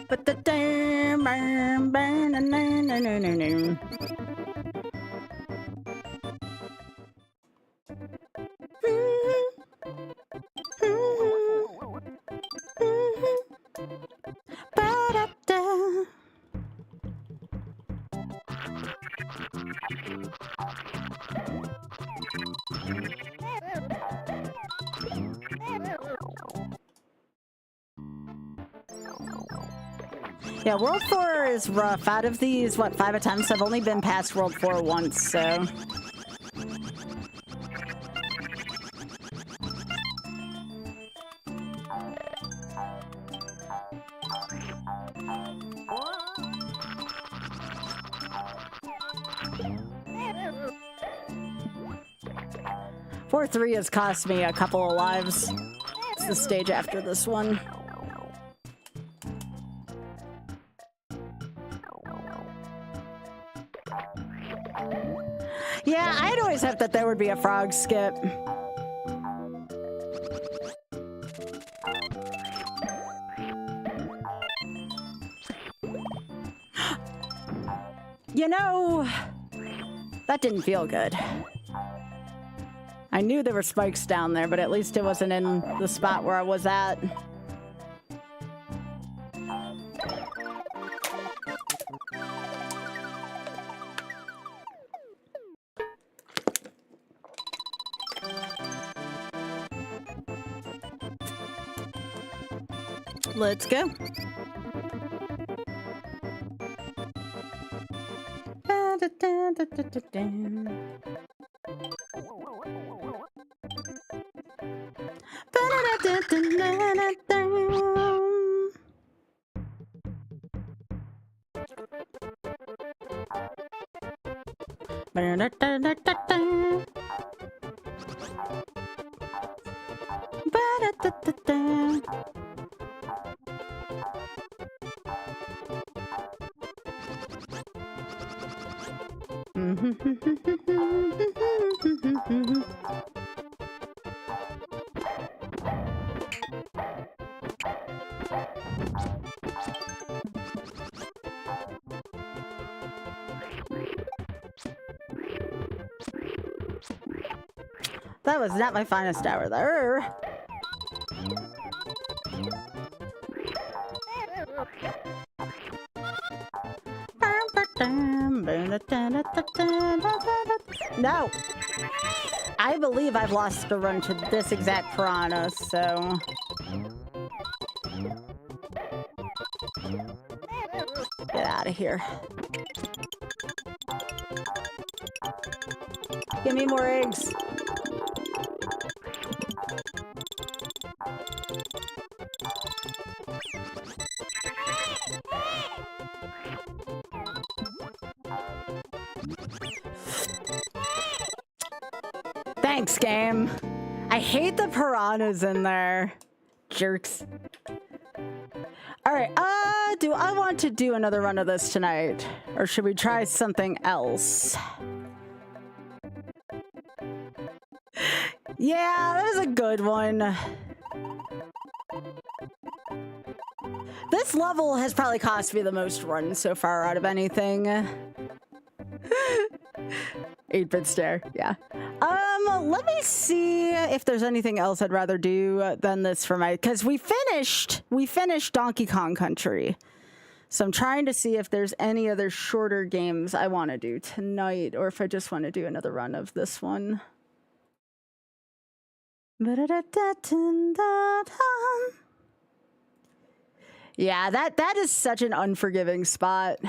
But the yeah, World 4 is rough. Out of these, what, 5 attempts, I've only been past World 4 once, so... Four 3 has cost me a couple of lives. It's the stage after this one. Yeah, I'd always hoped that there would be a frog skip. You know, that didn't feel good. I knew there were spikes down there, but at least it wasn't in the spot where I was at. Let's go. That was not my finest hour there. No! I believe I've lost a run to this exact piranha, so... Get out of here. Give me more eggs. Thanks, game. I hate the piranhas in there. Jerks. All right, do I want to do another run of this tonight? Or should we try something else? Yeah, that was a good one. This level has probably cost me the most runs so far out of anything. 8-bit stare, yeah. Let me see if there's anything else I'd rather do than this for my, because we finished Donkey Kong Country. So I'm trying to see if there's any other shorter games I want to do tonight, or if I just want to do another run of this one. Yeah, that is such an unforgiving spot.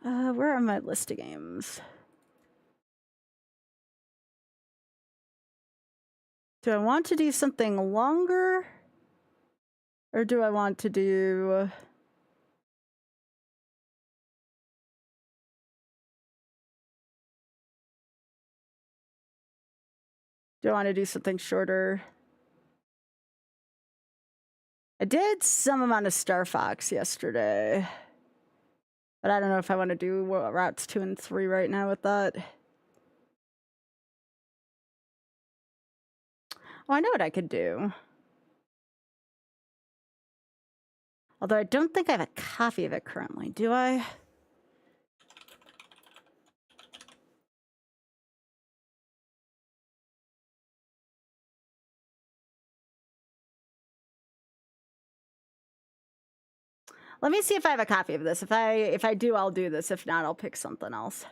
Where are my list of games? Do I want to do something longer? Or do I want to do... Do I want to do something shorter? I did some amount of Star Fox yesterday. But I don't know if I want to do routes 2 and 3 right now with that. Oh, I know what I could do. Although I don't think I have a copy of it currently, do I? Let me see if I have a copy of this. If I do, I'll do this. If not, I'll pick something else.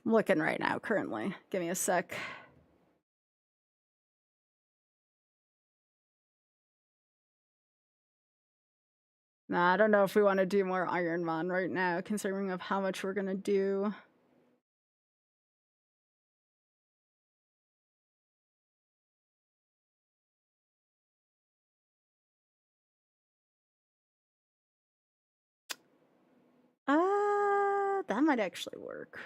I'm looking right now, currently. Give me a sec. Nah, I don't know if we want to do more Iron Man right now, considering of how much we're gonna do. That might actually work.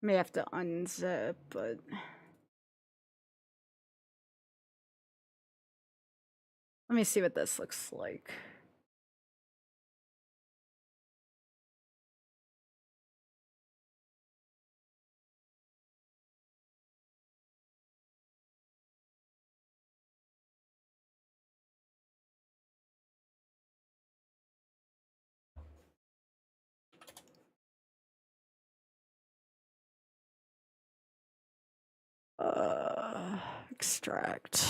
May have to unzip, but... Let me see what this looks like. Extract.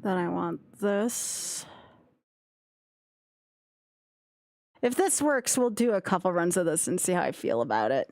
Then I want this. If this works, we'll do a couple runs of this and see how I feel about it.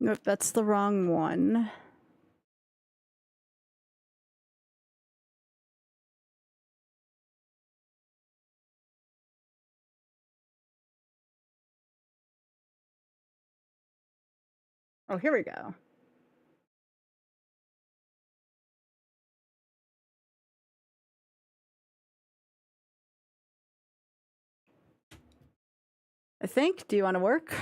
Nope, that's the wrong one. Oh, here we go. I think. Do you want to work?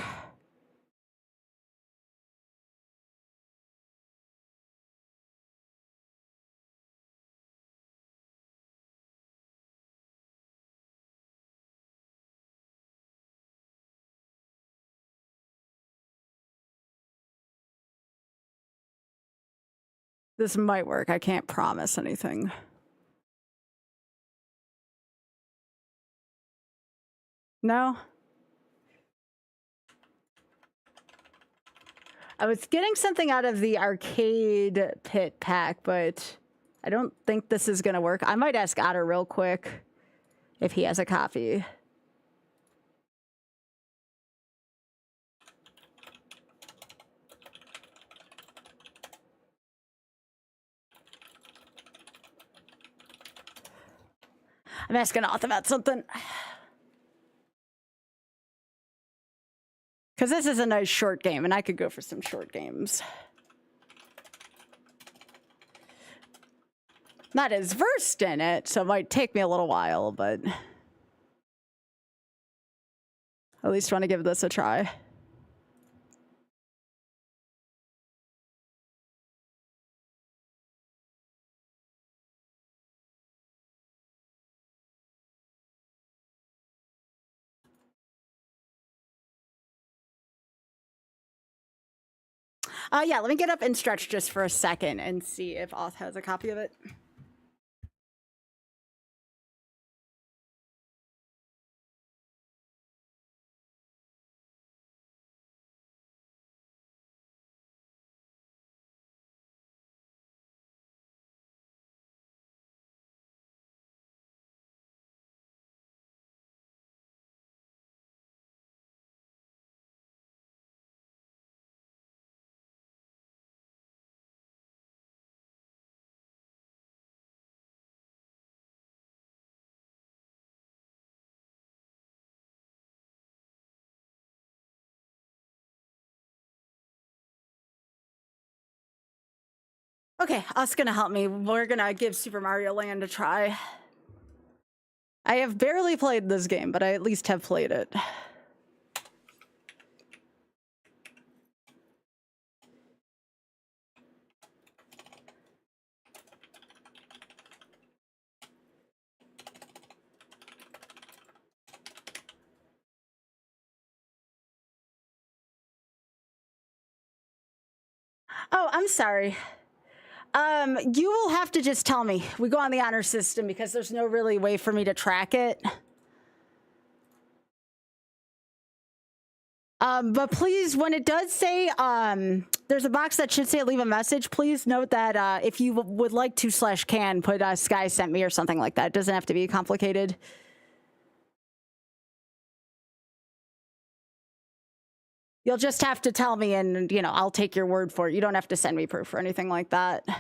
This might work. I can't promise anything. No? I was getting something out of the arcade pit pack, but I don't think this is going to work. I might ask Otter real quick if he has a copy. I'm asking Oth about something. Because this is a nice short game, and I could go for some short games. Not as versed in it, so it might take me a little while, but at least want to give this a try. Yeah, let me get up and stretch just for a second and see if Oth has a copy of it. Okay, Oth's gonna help me. We're gonna give Super Mario Land a try. I have barely played this game, but I at least have played it. Oh, I'm sorry. You will have to just tell me. We go on the honor system because there's no really way for me to track it. But please, when it does say, there's a box that should say leave a message, please note that if you would like to /can, put Sky sent me or something like that. It doesn't have to be complicated. You'll just have to tell me and, you know, I'll take your word for it. You don't have to send me proof or anything like that. All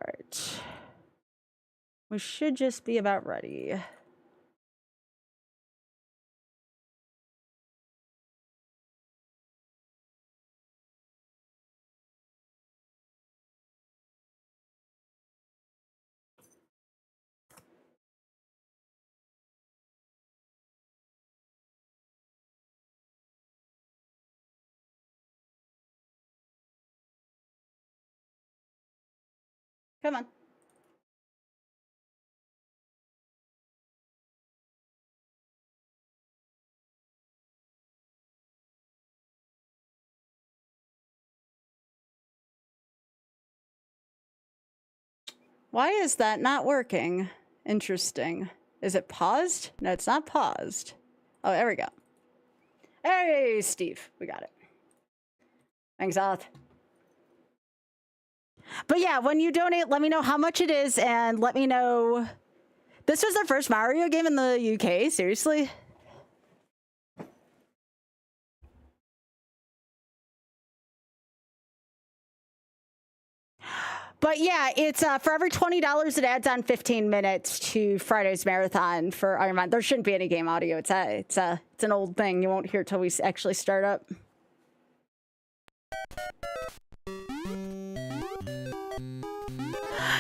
right. We should just be about ready. Come on. Why is that not working? Interesting. Is it paused? No, it's not paused. Oh, there we go. Hey, Steve. We got it. Thanks, Oth. But yeah, when you donate, let me know how much it is and let me know. This was their first Mario game in the UK? Seriously? But yeah, it's for every $20, it adds on 15 minutes to Friday's marathon for Iron Man. There shouldn't be any game audio. It's an old thing. You won't hear it till we actually start up.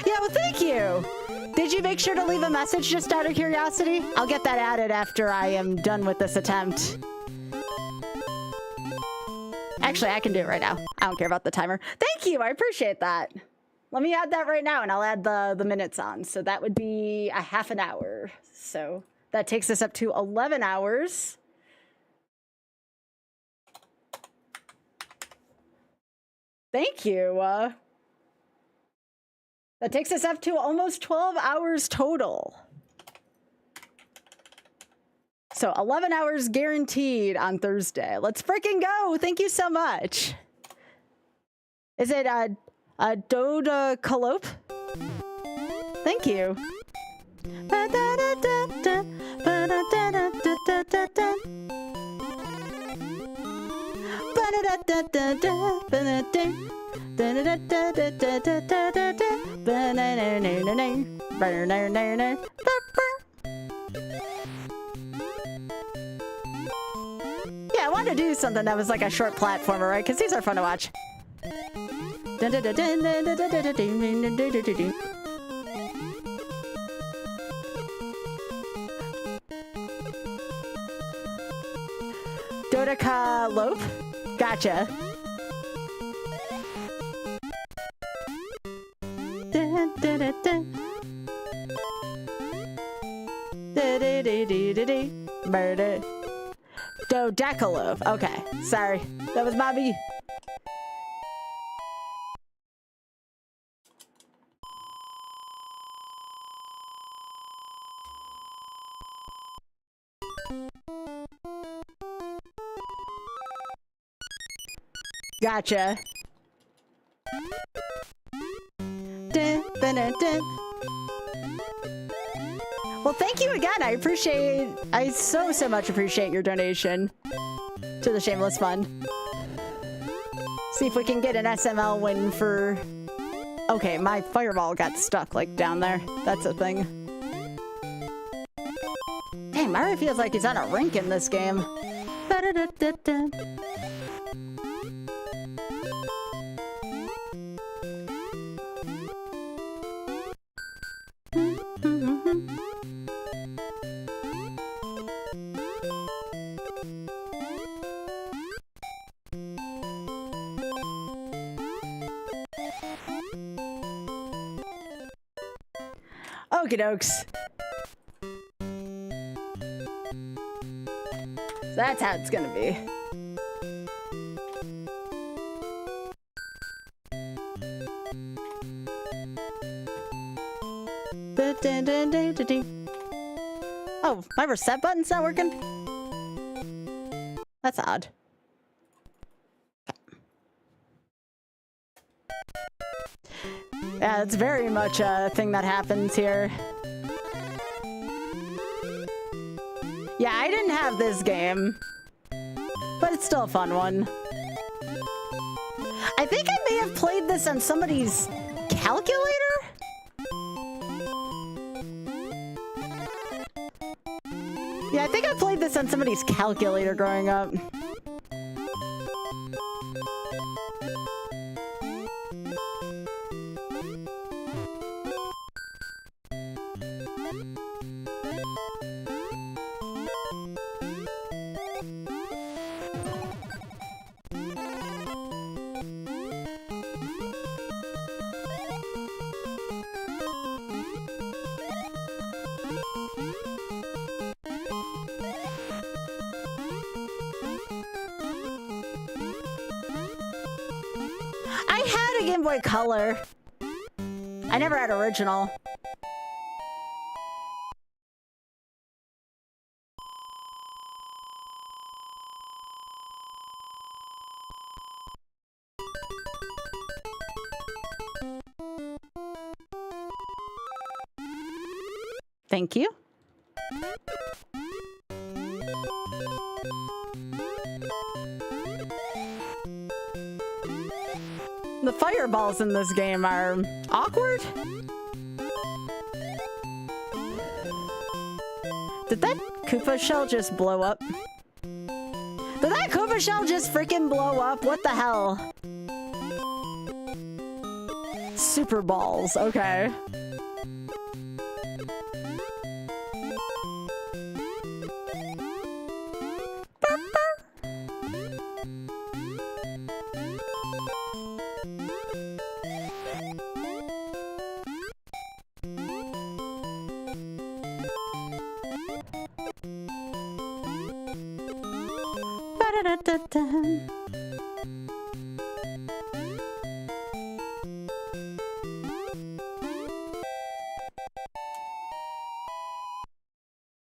Yeah, well, thank you. Did you make sure to leave a message just out of curiosity? I'll get that added after I am done with this attempt. Actually, I can do it right now. I don't care about the timer. Thank you. I appreciate that. Let me add that right now, and I'll add the minutes on. So that would be a half an hour. So that takes us up to 11 hours. Thank you. That takes us up to almost 12 hours total. So 11 hours guaranteed on Thursday. Let's freaking go. Thank you so much. Is it Doda Calope? Thank you. Yeah, I wanted to do something that was like a short platformer, right? Because these are fun to watch. Dodeka Lope? Gotcha. Murder. Dodecalope. Okay, sorry. That was Bobby. Gotcha. Well, thank you again. I so much appreciate your donation to the Shameless Fund. See if we can get an SML win for... Okay, my fireball got stuck, like, down there. That's a thing. Dang, Mario feels like he's on a rink in this game. Okie dokes. So that's how it's gonna be. Oh, my reset button's not working? That's odd. Yeah, it's very much a thing that happens here. Yeah, I didn't have this game, but it's still a fun one. I think I may have played this on somebody's calculator? Yeah, I think I played this on somebody's calculator growing up. Game Boy Color. I never had original. Thank you. The fireballs in this game are awkward. Did that Koopa shell just blow up? Did that Koopa shell just freaking blow up? What the hell? Super balls, okay.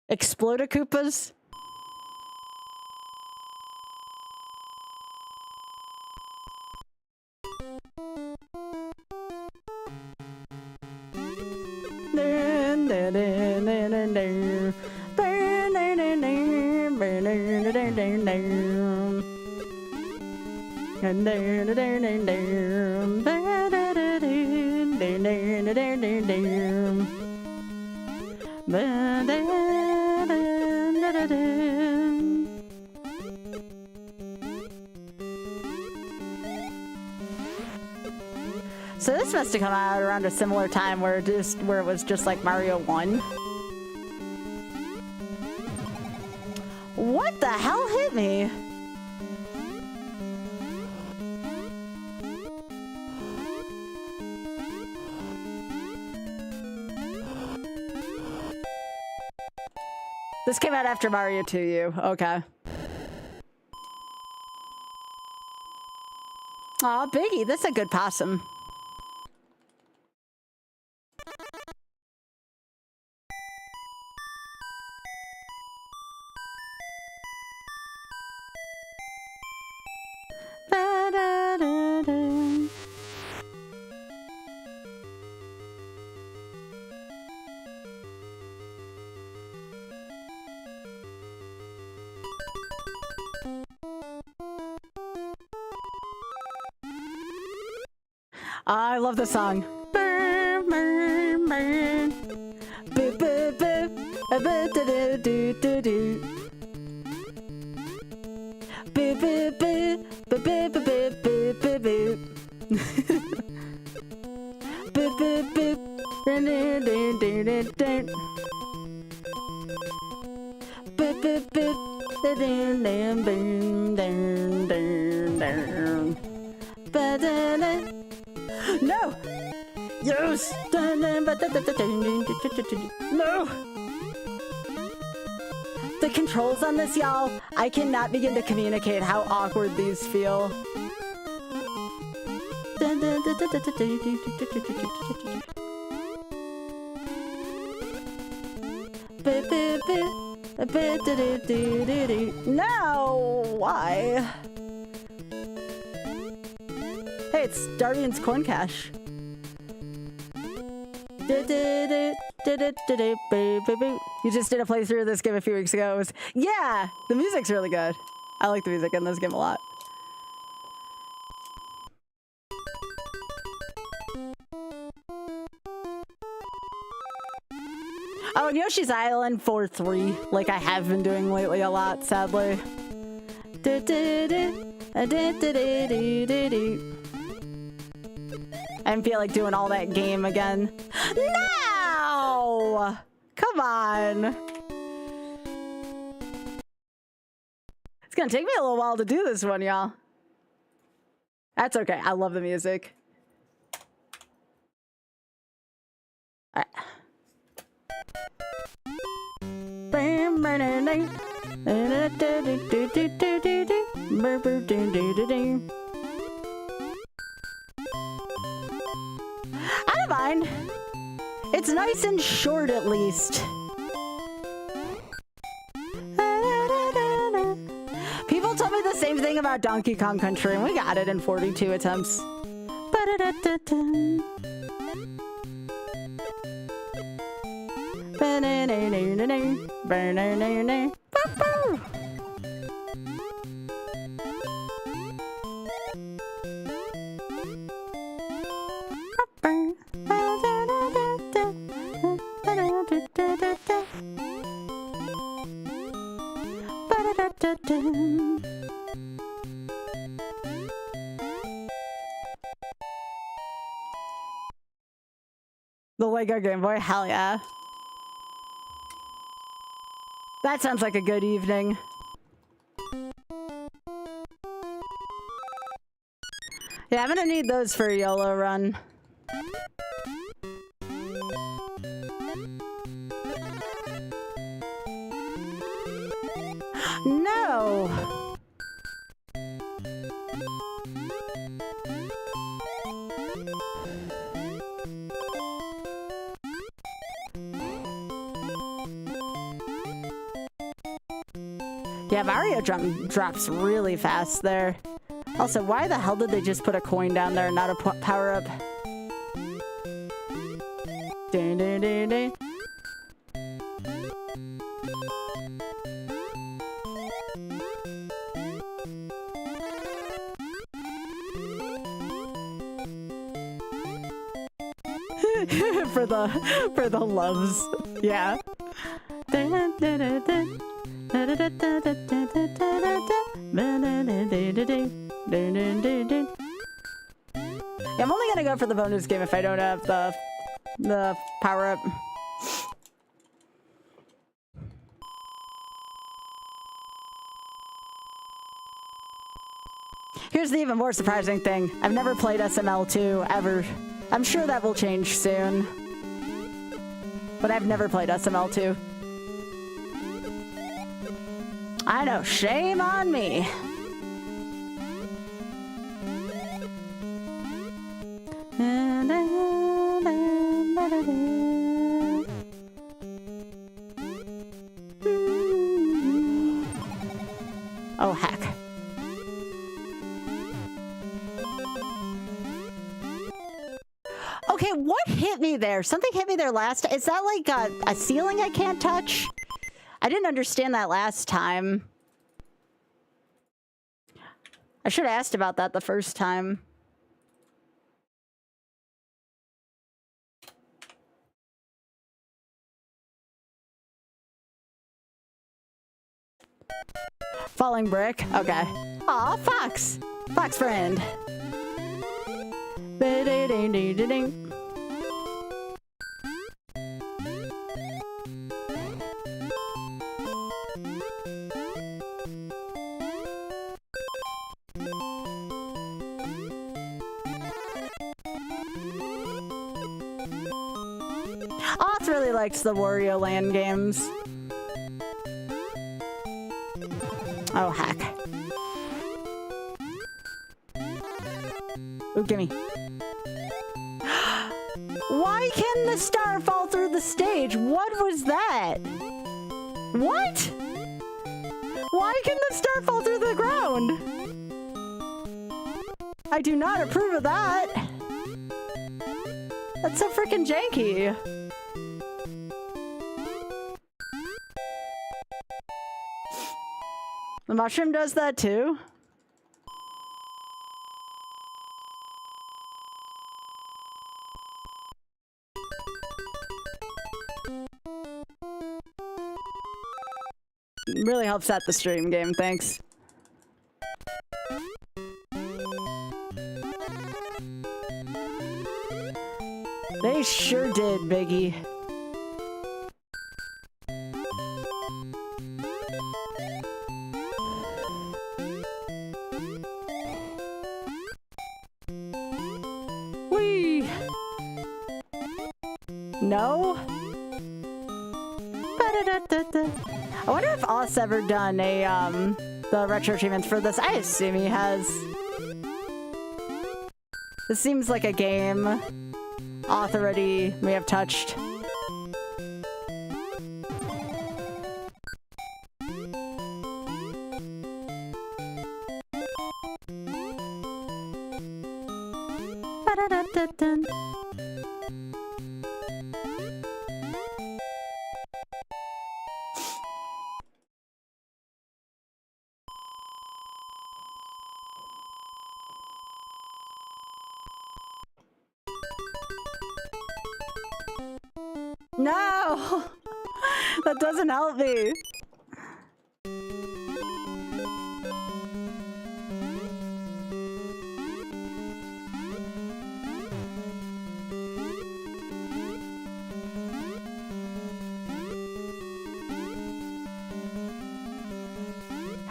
Explode Koopas? So this must have come out around a similar time where it was just like Mario 1. What the hell hit me? This came out after Mario 2U. Okay. Aw, Biggie, that's a good possum. I love the song. No! Yes! No! The controls on this, y'all, I cannot begin to communicate how awkward these feel. No! Why? Hey, it's Darbian's Corn Cash. You just did a playthrough of this game a few weeks ago. It was, yeah, the music's really good. I like the music in this game a lot. Oh, and Yoshi's Island 4-3, like I have been doing lately a lot, sadly. I didn't feel like doing all that game again. No! Come on. It's gonna take me a little while to do this one, y'all. That's okay. I love the music. All right. I don't mind. It's nice and short, at least. People told me the same thing about Donkey Kong Country, and we got it in 42 attempts. The Lego Game Boy, hell yeah. That sounds like a good evening. Yeah, I'm gonna need those for a YOLO run. No! Yeah, Mario drops really fast there. Also, why the hell did they just put a coin down there and not a power-up? Dun, dun, dun, dun. for the loves, yeah. I'm only gonna go for the bonus game if I don't have the power up. Here's the even more surprising thing. I've never played SML2 ever. I'm sure that will change soon. But I've never played SML2. I know, shame on me. Oh, heck. Okay, what hit me there? Something hit me there last. Is that like a ceiling I can't touch? I didn't understand that last time. I should have asked about that the first time. Falling brick? Okay. Aw, Fox! Fox friend. Ba-da-ding-ding-ding-ding. Oth really likes the Wario Land games. Oh, heck. Ooh, gimme. Why can the star fall through the stage? What was that? What? Why can the star fall through the ground? I do not approve of that. That's so freaking janky. The mushroom does that too? Really helps out the stream game, thanks. They sure did, Biggie. Whee! No? Ba-da-da-da-da. I wonder if Oz ever done a, the retro achievements for this. I assume he has. This seems like a game Oz already may have touched. Ba-da-da-da-da. No! That doesn't help me.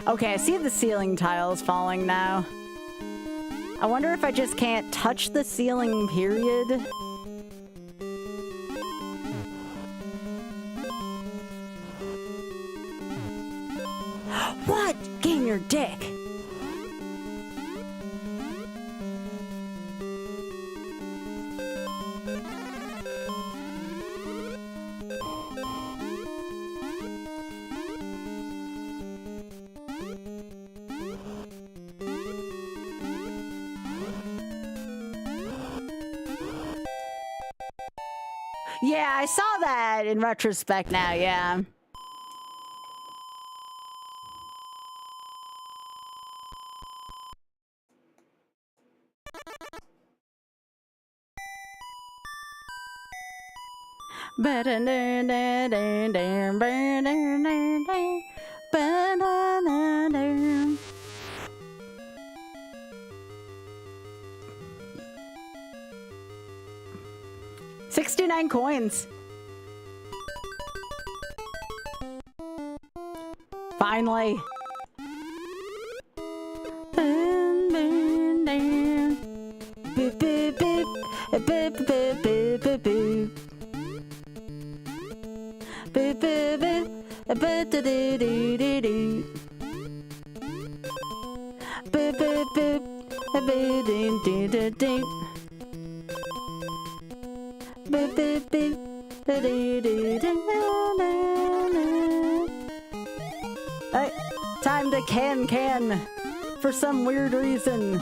Okay, I see the ceiling tiles falling now. I wonder if I just can't touch the ceiling, period. What? Game your dick. Yeah, I saw that in retrospect now, yeah. $69 coins. Finally. Beep, beep, beep. Beep, beep, beep, beep, beep. Beep, beep, beep. Beep, do, do, do, do, do. Beep, beep, beep. Beep, do, do, do, do. Beep, beep, beep. Do, do, do, do. Hey, time to can for some weird reason.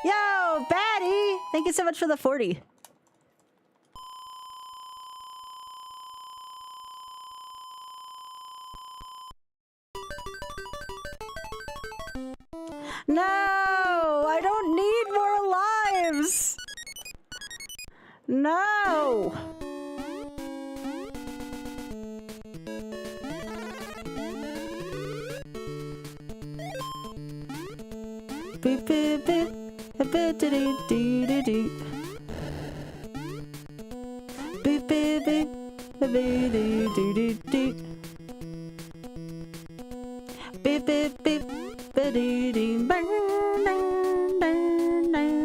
Yo, Batty! Thank you so much for the 40. No! I don't need more lives! No! Beep, beep, beep. Beep, do, do, do, do, do. Beep, beep, beep. Beep, do, do, do, do. Beep, beep, beep. Beep, do, do. Burn, burn, burn, burn.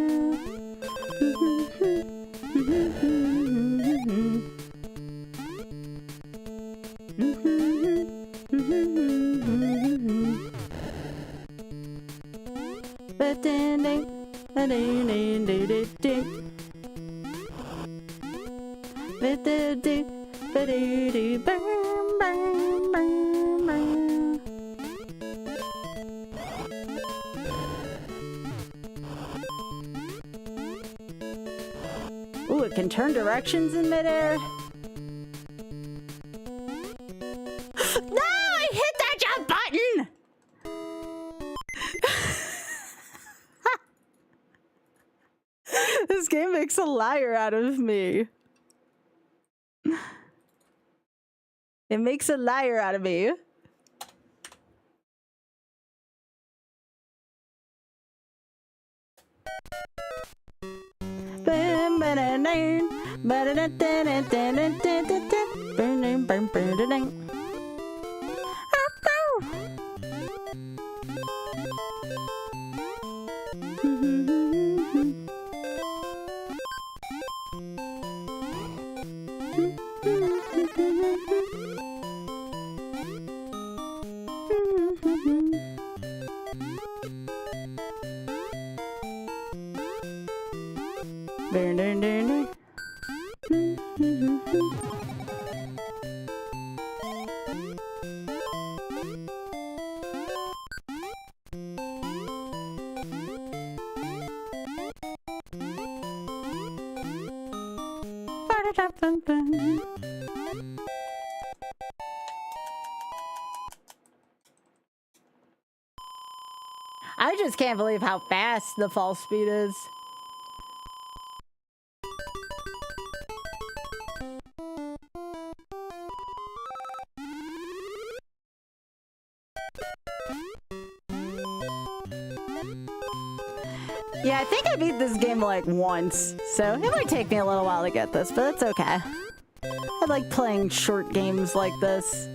Ooh, it can turn directions in midair. No, I hit that jump button! This game makes a liar out of me. It makes a liar out of me. I just can't believe how fast the fall speed is. Yeah, I think I beat this game like once, so it might take me a little while to get this, but that's okay. I like playing short games like this.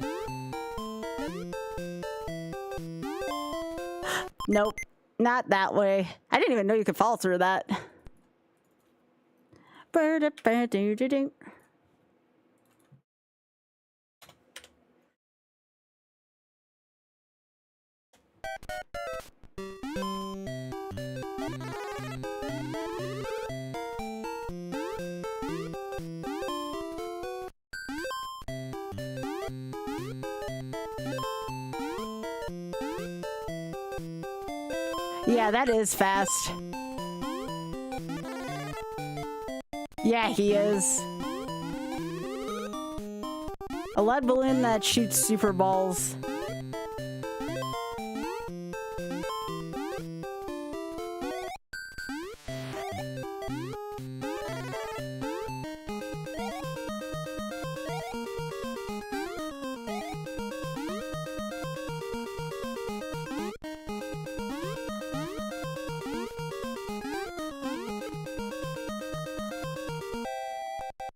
Nope, not that way. I didn't even know you could fall through that. Yeah, that is fast. Yeah, he is. A lead balloon that shoots super balls.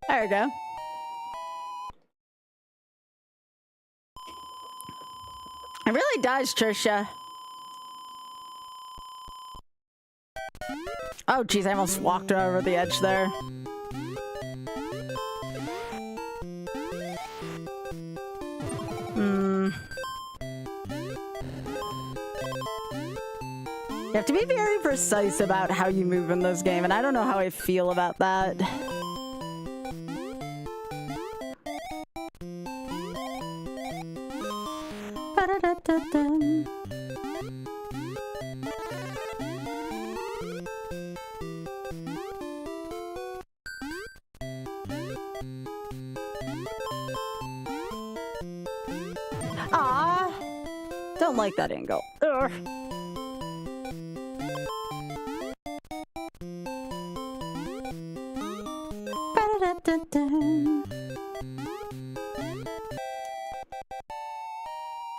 There we go. It really does, Trisha. Oh, geez, I almost walked over the edge there. You have to be very precise about how you move in this game, and I don't know how I feel about that. Ah, don't like that angle. Ugh.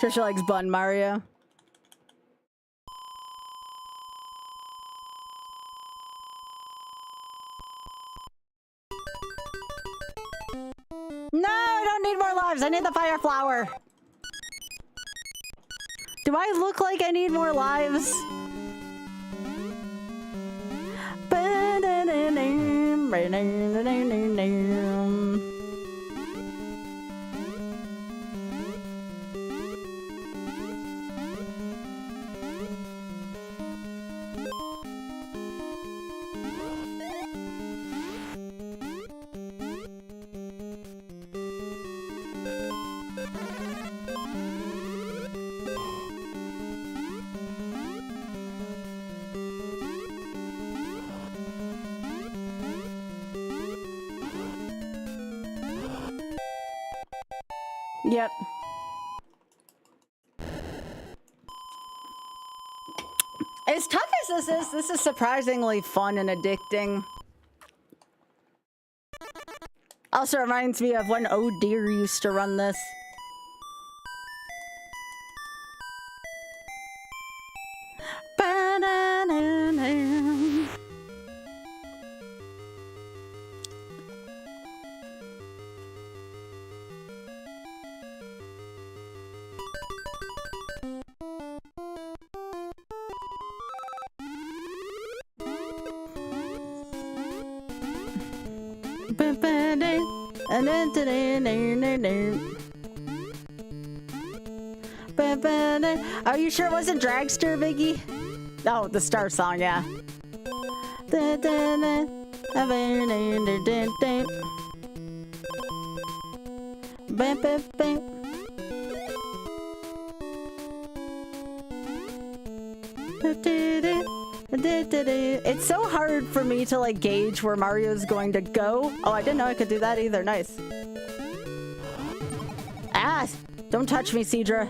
Trisha likes Bun Mario. No, I don't need more lives. I need the fire flower. Do I look like I need more lives? Yep. As tough as this is surprisingly fun and addicting. Also reminds me of when Oh Dear used to run this. Are you sure it wasn't Dragster, Biggie? Oh, the Star Song, yeah. It's so hard for me to like gauge where Mario's going to go. Oh, I didn't know I could do that either. Nice. Ah, don't touch me, Cedra.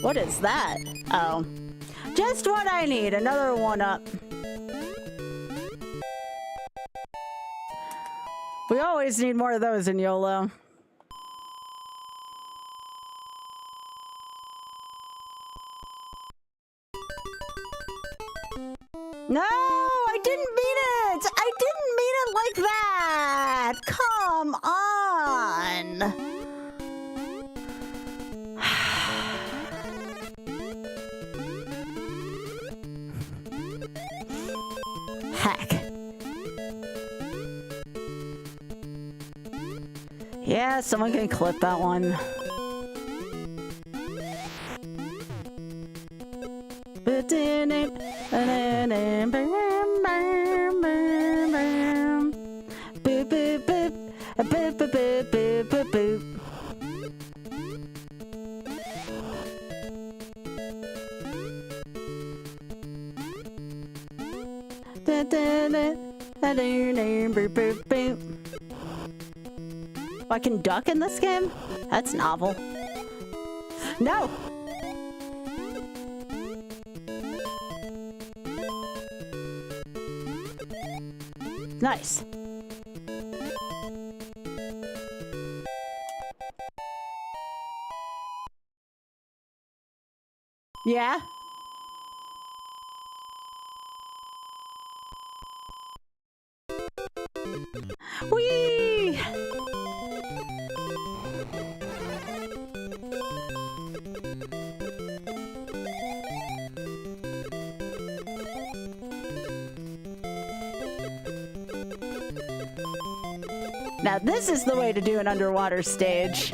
What is that? Oh. Just what I need. Another one up. We always need more of those in YOLO. No, I didn't mean it. I didn't mean it like that. Come on. Heck. Yeah, someone can clip that one. I can duck in this game? That's novel. No! Nice. Yeah? Whee! Now this is the way to do an underwater stage.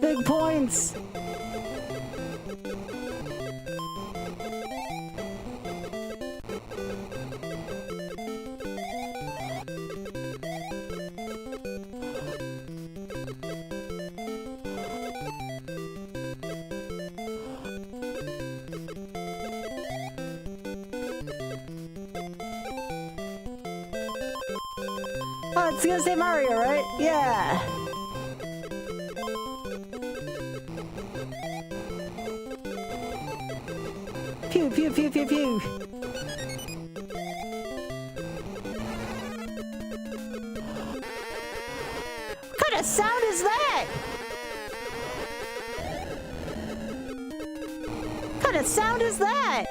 Big points. Oh, it's gonna say Mario, right? Yeah. Pew, pew, pew, pew, pew. What kind of sound is that? What kind of sound is that?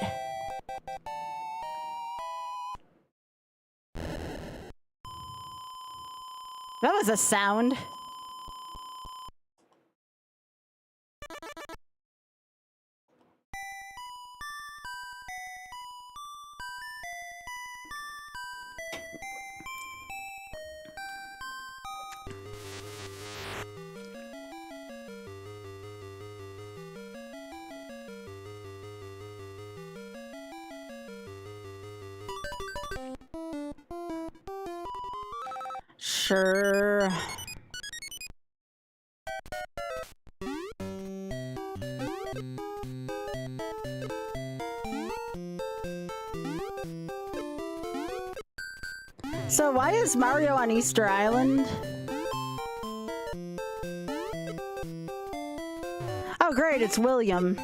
That was a sound. Sure. So why is Mario on Easter Island? Oh great, it's William.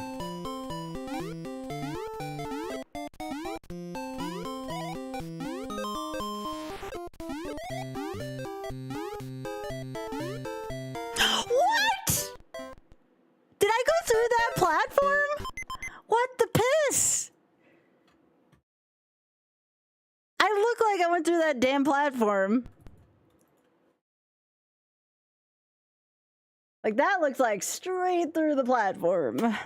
What? Did I go through that platform? What the piss? I look like I went through that damn platform. Like, that looks like straight through the platform.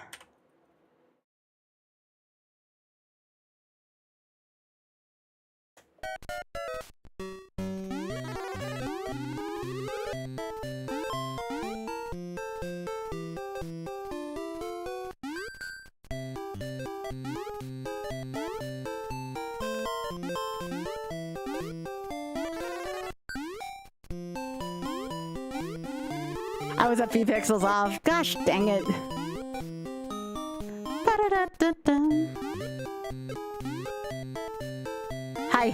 I was a few pixels off. Gosh dang it. Hi.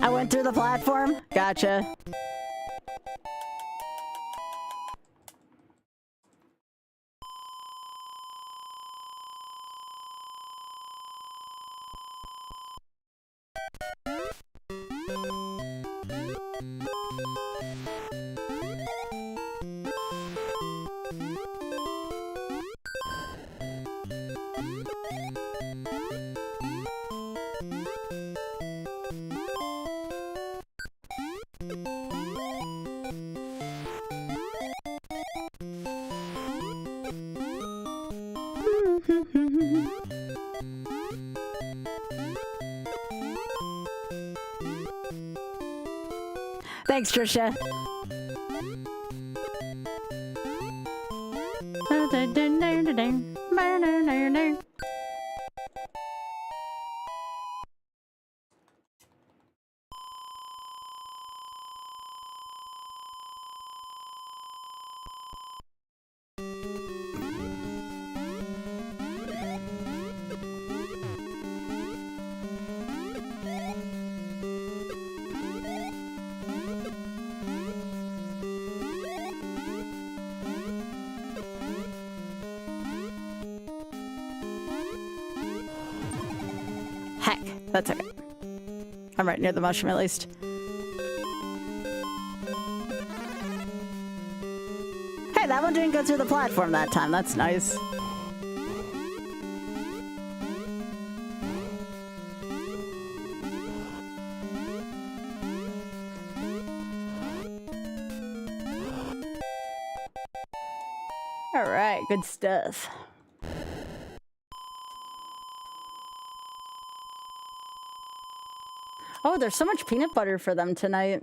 I went through the platform. Gotcha. Thanks, Trisha. Heck, that's okay. I'm right near the mushroom at least. Hey, that one didn't go through the platform that time. That's nice. All right, good stuff. Oh, there's so much peanut butter for them tonight.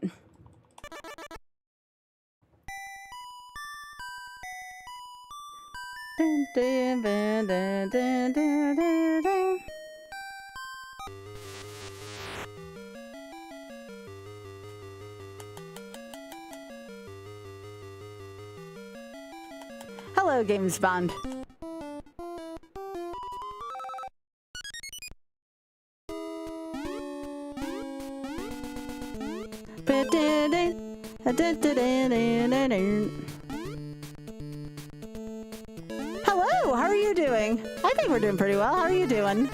Hello, Games Bond. Hello, how are you doing? I think we're doing pretty well. How are you doing?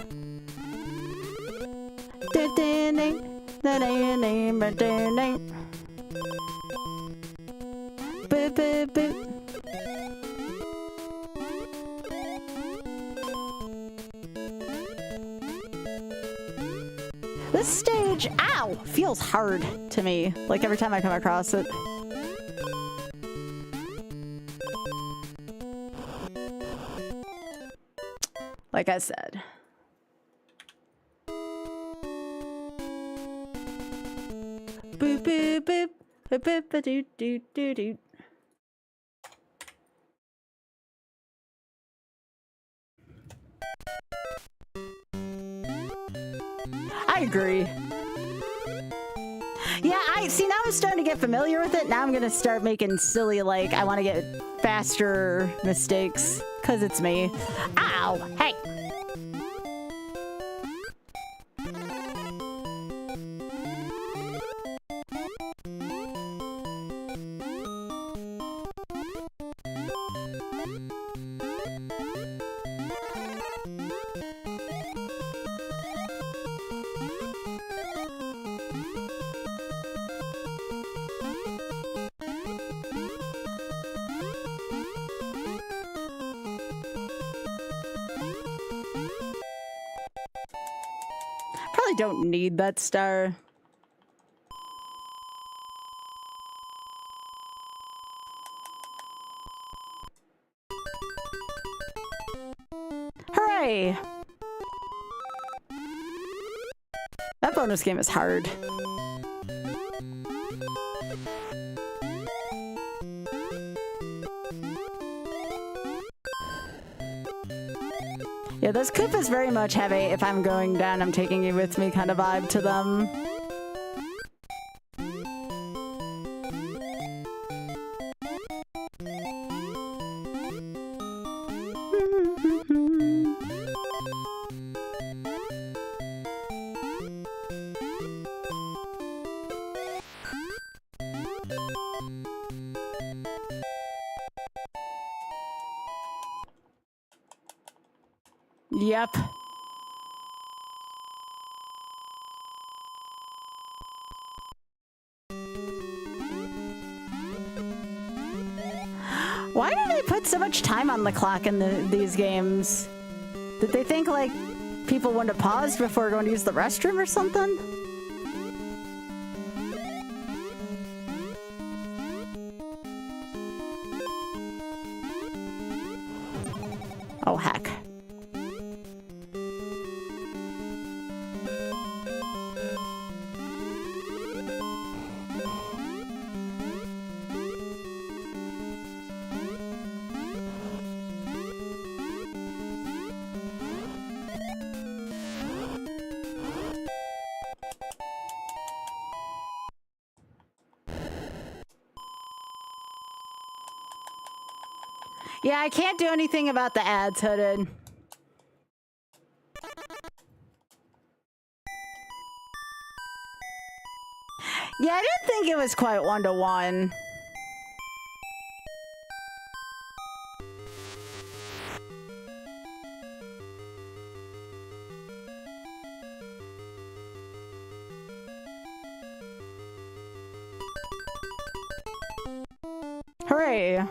This stage, ow, feels hard to me. Like every time I come across it. Like I said. Boop boop boop boop boop boop doo doo doo doo. I agree. Yeah, I see now I'm starting to get familiar with it. Now I'm gonna start making silly, like, I want to get faster mistakes, cause it's me. Ow! Hey! really don't need that star. Hooray! That bonus game is hard. Yeah, those Koopas very much have a "if I'm going down, I'm taking you with me" kind of vibe to them. Yep. Why do they put so much time on the clock in these games? Did they think, like, people want to pause before going to use the restroom or something? Oh, heck. Yeah, I can't do anything about the ads, Hooded. Yeah, I didn't think it was quite 1-to-1. Hooray.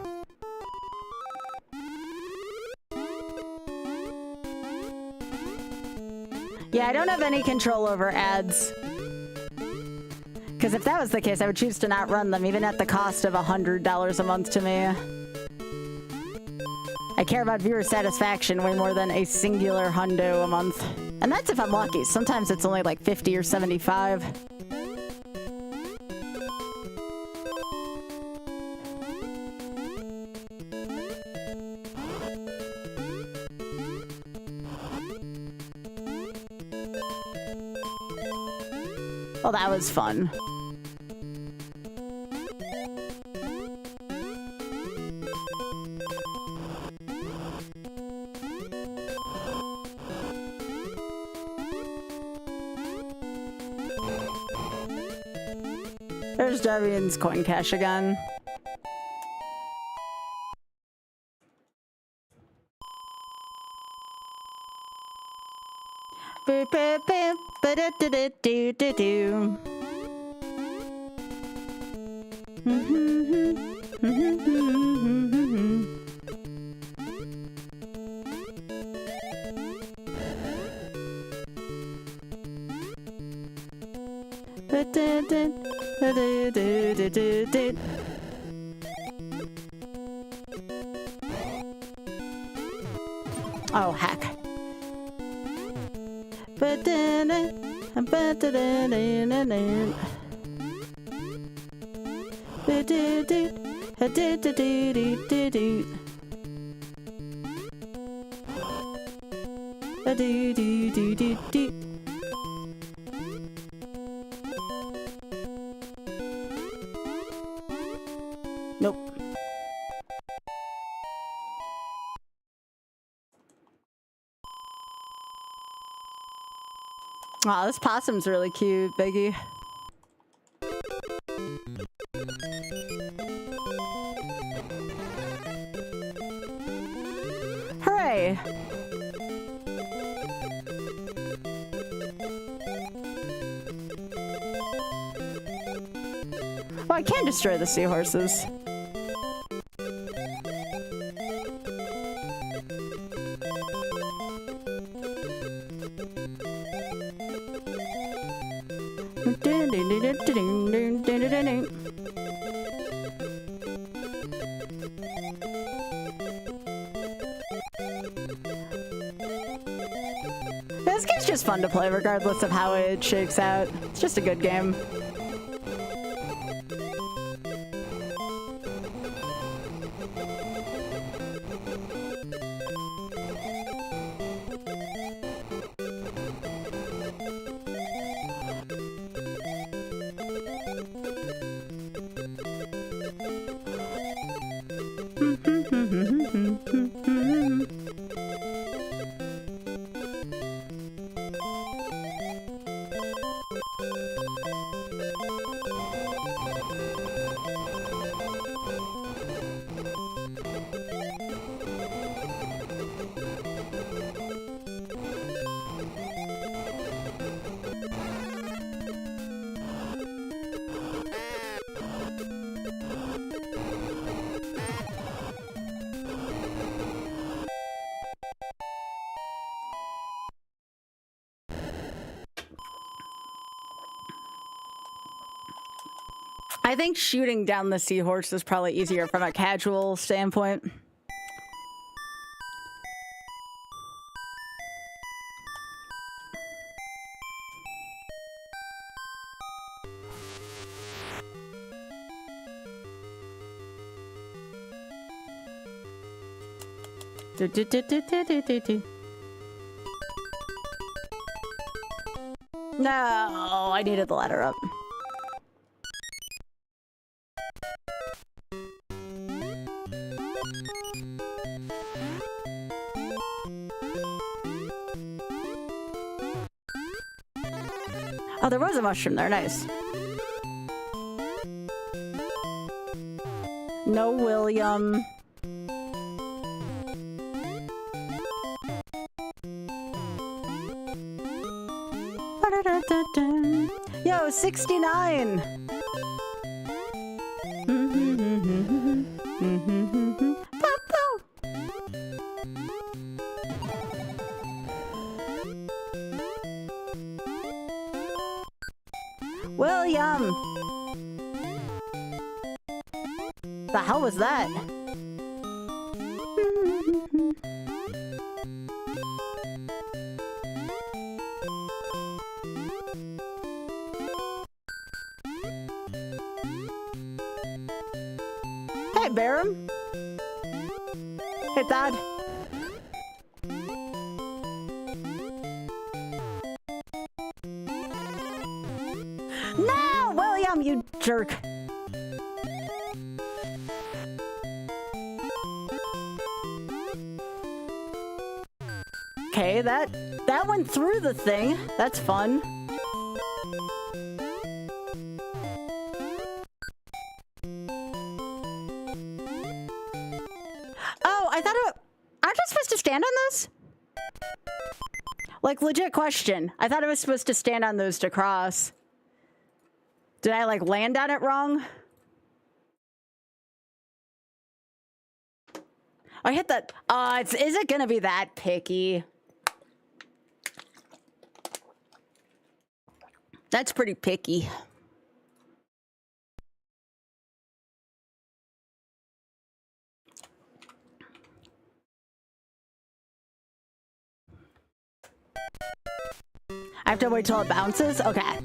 Yeah, I don't have any control over ads. Because if that was the case, I would choose to not run them, even at the cost of $100 a month to me. I care about viewer satisfaction way more than a singular hundo a month. And that's if I'm lucky. Sometimes it's only like 50 or 75. Well, that was fun. There's Jarvian's coin cache again. Boop, boop, boop, ba-da-da-da-do-do-do. Ba-da-da-da-da-do-do-do-do. Oh, heck. Nope. Wow, this possum's really cute, Biggie. Hooray! Well, I can destroy the seahorses. This game's just fun to play regardless of how it shakes out. It's just a good game. I think shooting down the seahorse is probably easier from a casual standpoint. No, I needed the ladder up. Oh, there was a mushroom there. Nice. No, William. Yo, 69. William! The hell was that? Hey, Barum. Hey, Dad. No, William, you jerk. Okay, that went through the thing. That's fun. Oh, I thought aren't I supposed to stand on those? Like, legit question. I thought I was supposed to stand on those to cross. Did I, like, land on it wrong? I hit that. Is it gonna be that picky? That's pretty picky. I have to wait till it bounces? Okay.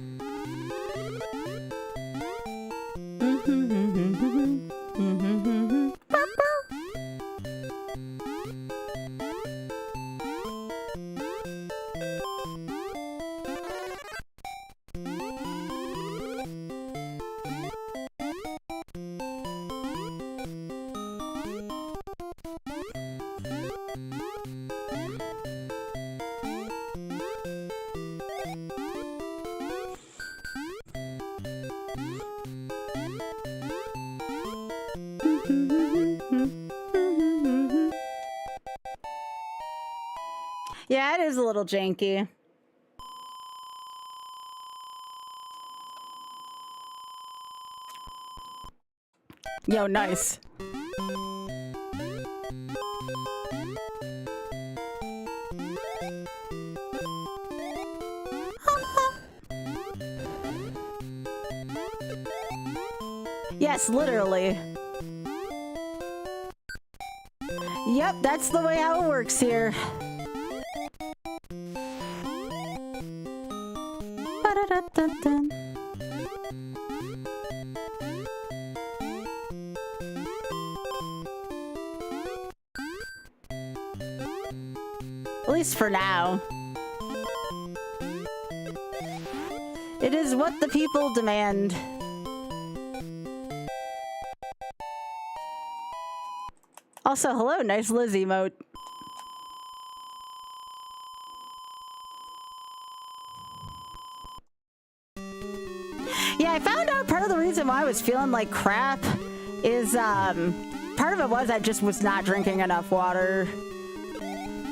Yeah, it is a little janky. Yo, nice. Yes, literally. Yep, that's the way how it works here. Ba-da-da-dun-dun. At least for now. It is what the people demand. Also, hello, nice Liz emote. Yeah, I found out part of the reason why I was feeling like crap is, part of it was I just was not drinking enough water.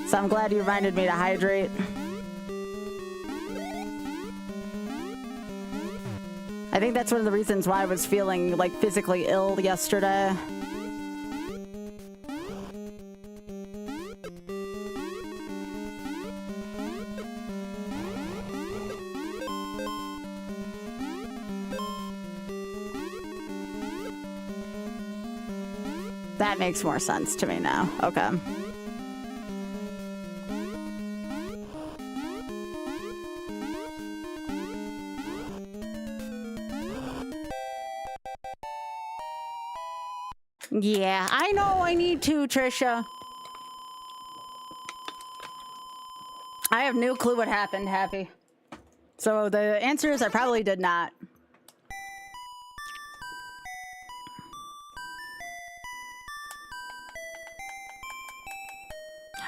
So I'm glad you reminded me to hydrate. I think that's one of the reasons why I was feeling like physically ill yesterday. That makes more sense to me now. Okay. Yeah, I know I need to, Trisha. I have no clue what happened, Happy. So the answer is I probably did not.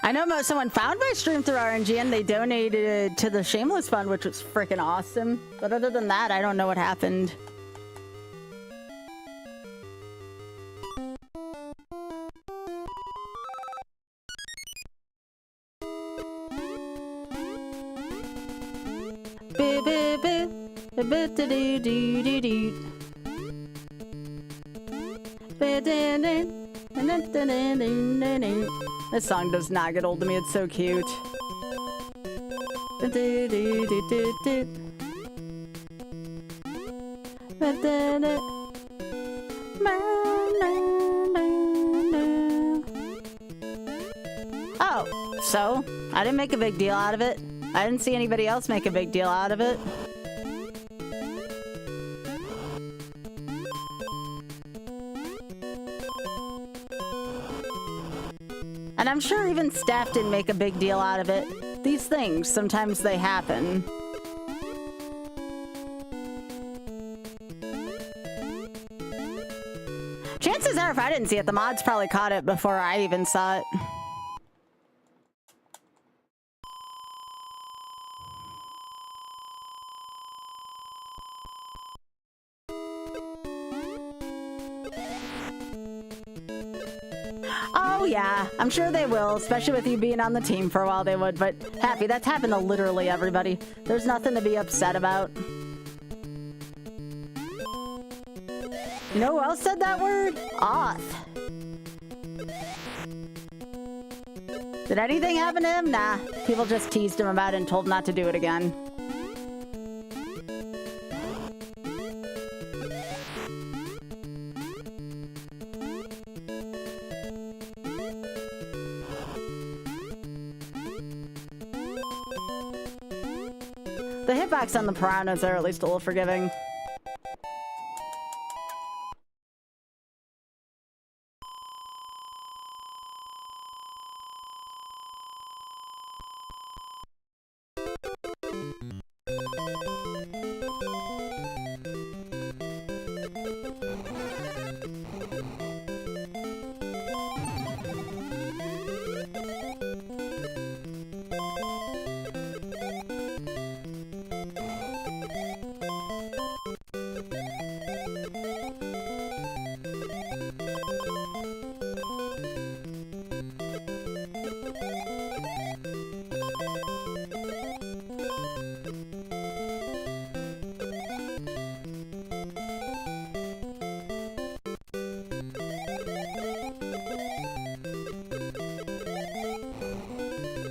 I know someone found my stream through RNG and they donated it to the Shameless Fund, which was freaking awesome. But other than that, I don't know what happened. This song does not get old to me, it's so cute. Oh, so I didn't make a big deal out of it. I didn't see anybody else make a big deal out of it. And I'm sure even staff didn't make a big deal out of it. These things, sometimes they happen. Chances are if I didn't see it, the mods probably caught it before I even saw it. Oh yeah, I'm sure they will, especially with you being on the team for a while they would, but Happy, that's happened to literally everybody. There's nothing to be upset about. You know who else said that word? Oth. Did anything happen to him? Nah, people just teased him about it and told him not to do it again. The hitbox on the piranhas are at least a little forgiving.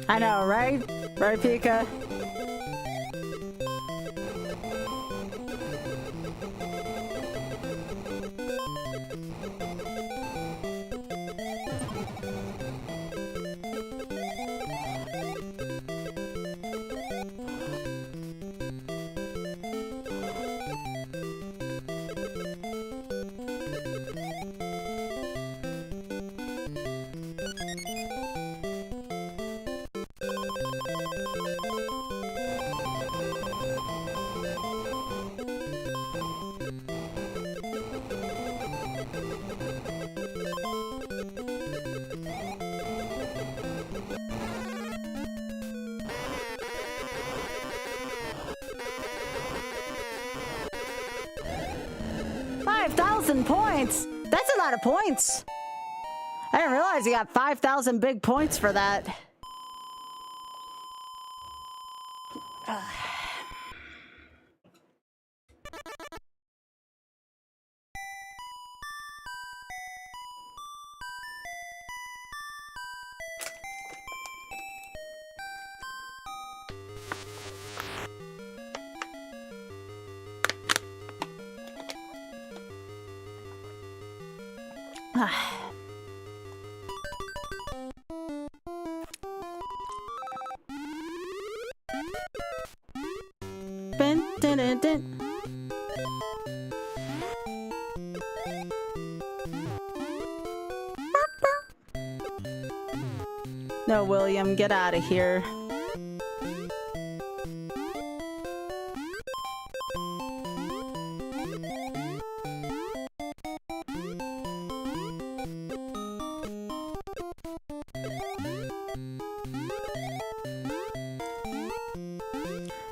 I know, right? Right, Pika? 5,000 points! That's a lot of points! I didn't realize you got 5,000 big points for that. No, William, get out of here.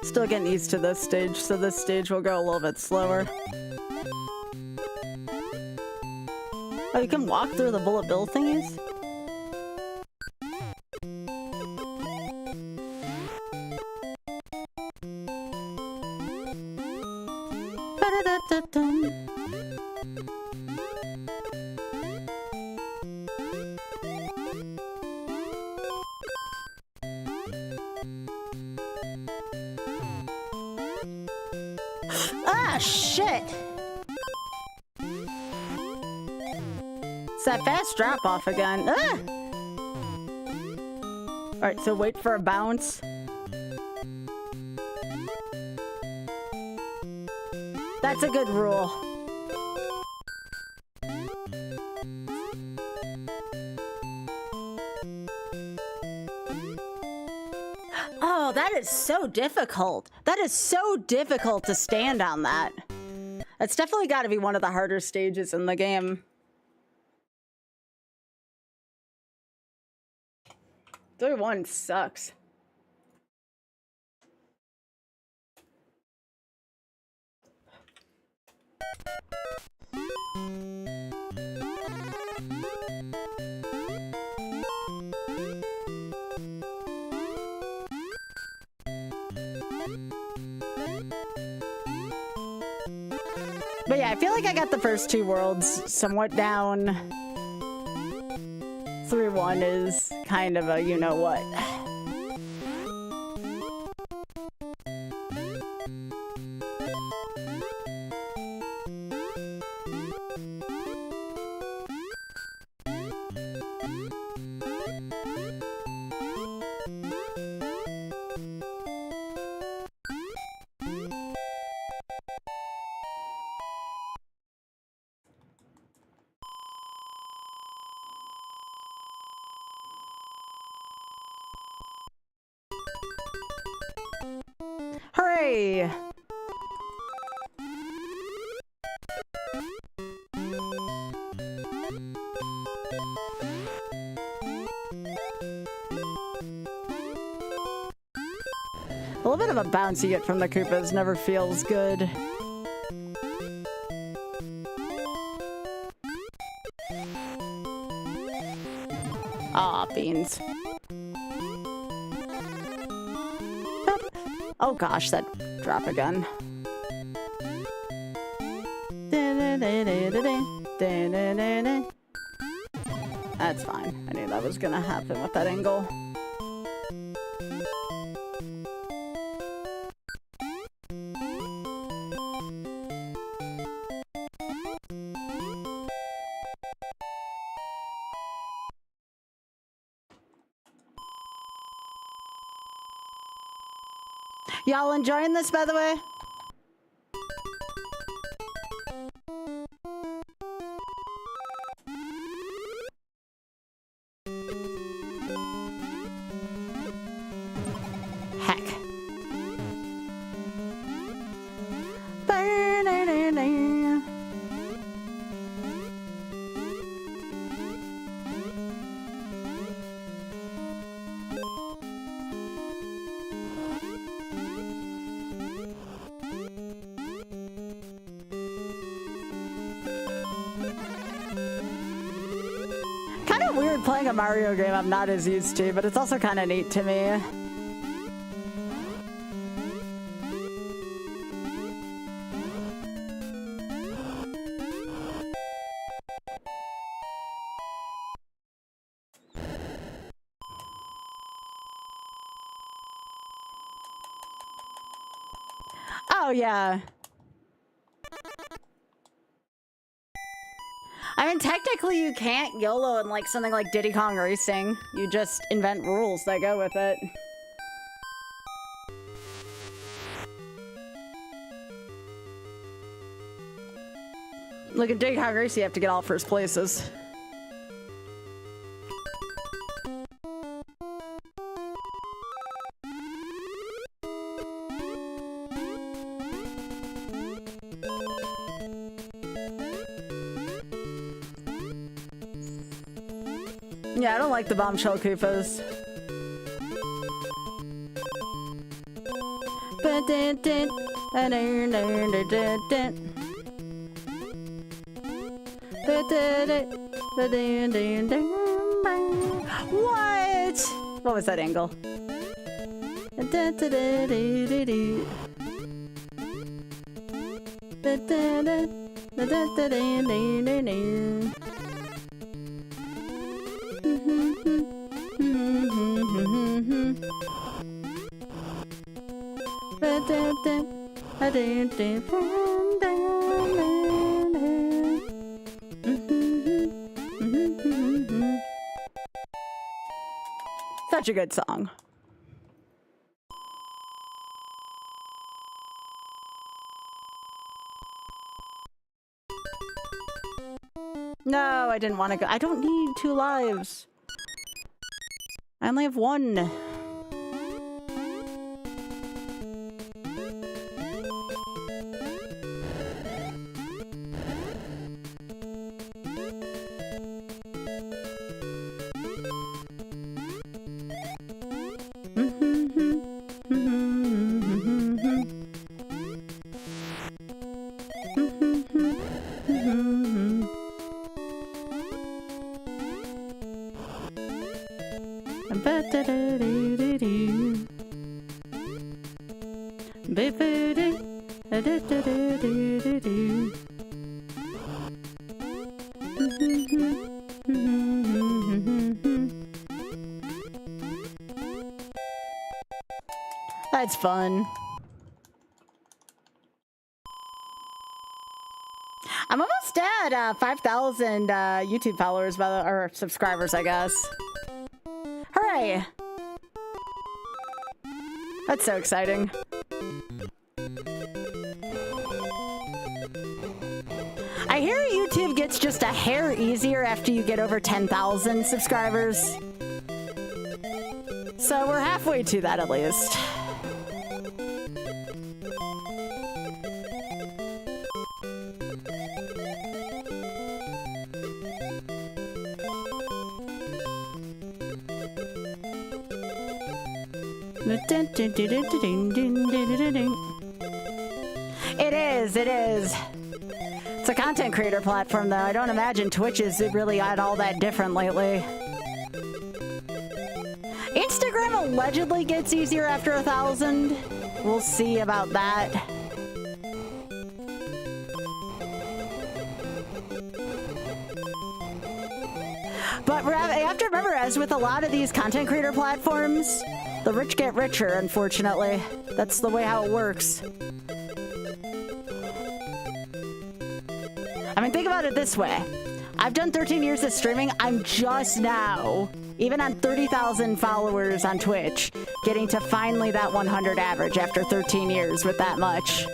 Still getting used to this stage, so this stage will go a little bit slower. Oh, you can walk through the bullet bill thingies? Ah, shit! It's that fast drop off again. Ah! Alright, so wait for a bounce. That's a good rule. Oh, that is so difficult. That is so difficult to stand on that. That's definitely got to be one of the harder stages in the game. 3-1 sucks. But yeah, I feel like I got the first two worlds somewhat down. 3-1 is kind of a you-know-what. Hooray! A little bit of a bounce you get from the Koopas never feels good. Aw, beans. Oh gosh, that drop again. That's fine. I knew that was gonna happen with that angle. Y'all enjoying this, by the way? Heck. Kind of weird playing a Mario game I'm not as used to, but it's also kind of neat to me. Oh, yeah. I mean, technically you can't YOLO in like something like Diddy Kong Racing. You just invent rules that go with it. Look at Diddy Kong Racing, you have to get all first places. Yeah, I don't like the bombshell Koopas. What? What was that angle? Such a good song. No, I didn't want to go. I don't need 2 lives. I only have 1. That's fun. I'm almost at 5,000 YouTube followers, or subscribers, I guess. Hooray! That's so exciting. I hear YouTube gets just a hair easier after you get over 10,000 subscribers. So we're halfway to that at least. It is. It's a content creator platform, though. I don't imagine Twitch is really all that different lately. Instagram allegedly gets easier after 1,000. We'll see about that. But you have to remember, as with a lot of these content creator platforms, the rich get richer, unfortunately. That's the way how it works. I mean, think about it this way. I've done 13 years of streaming. I'm just now Even on 30,000 followers on Twitch, getting to finally that 100 average after 13 years with that much.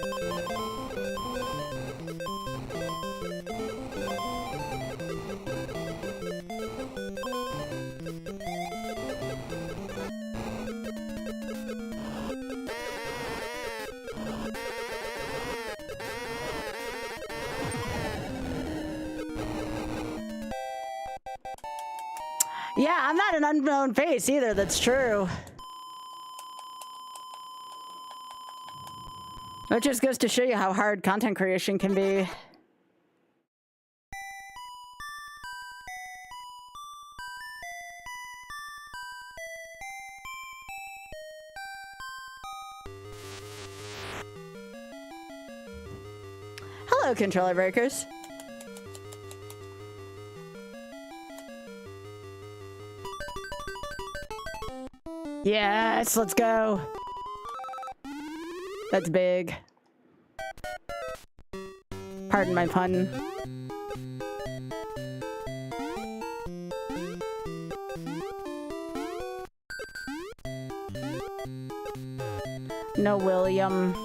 Yeah, I'm not an unknown face either, that's true. That just goes to show you how hard content creation can be. Hello, controller breakers. Yes, let's go. That's big. Pardon my pun. No William.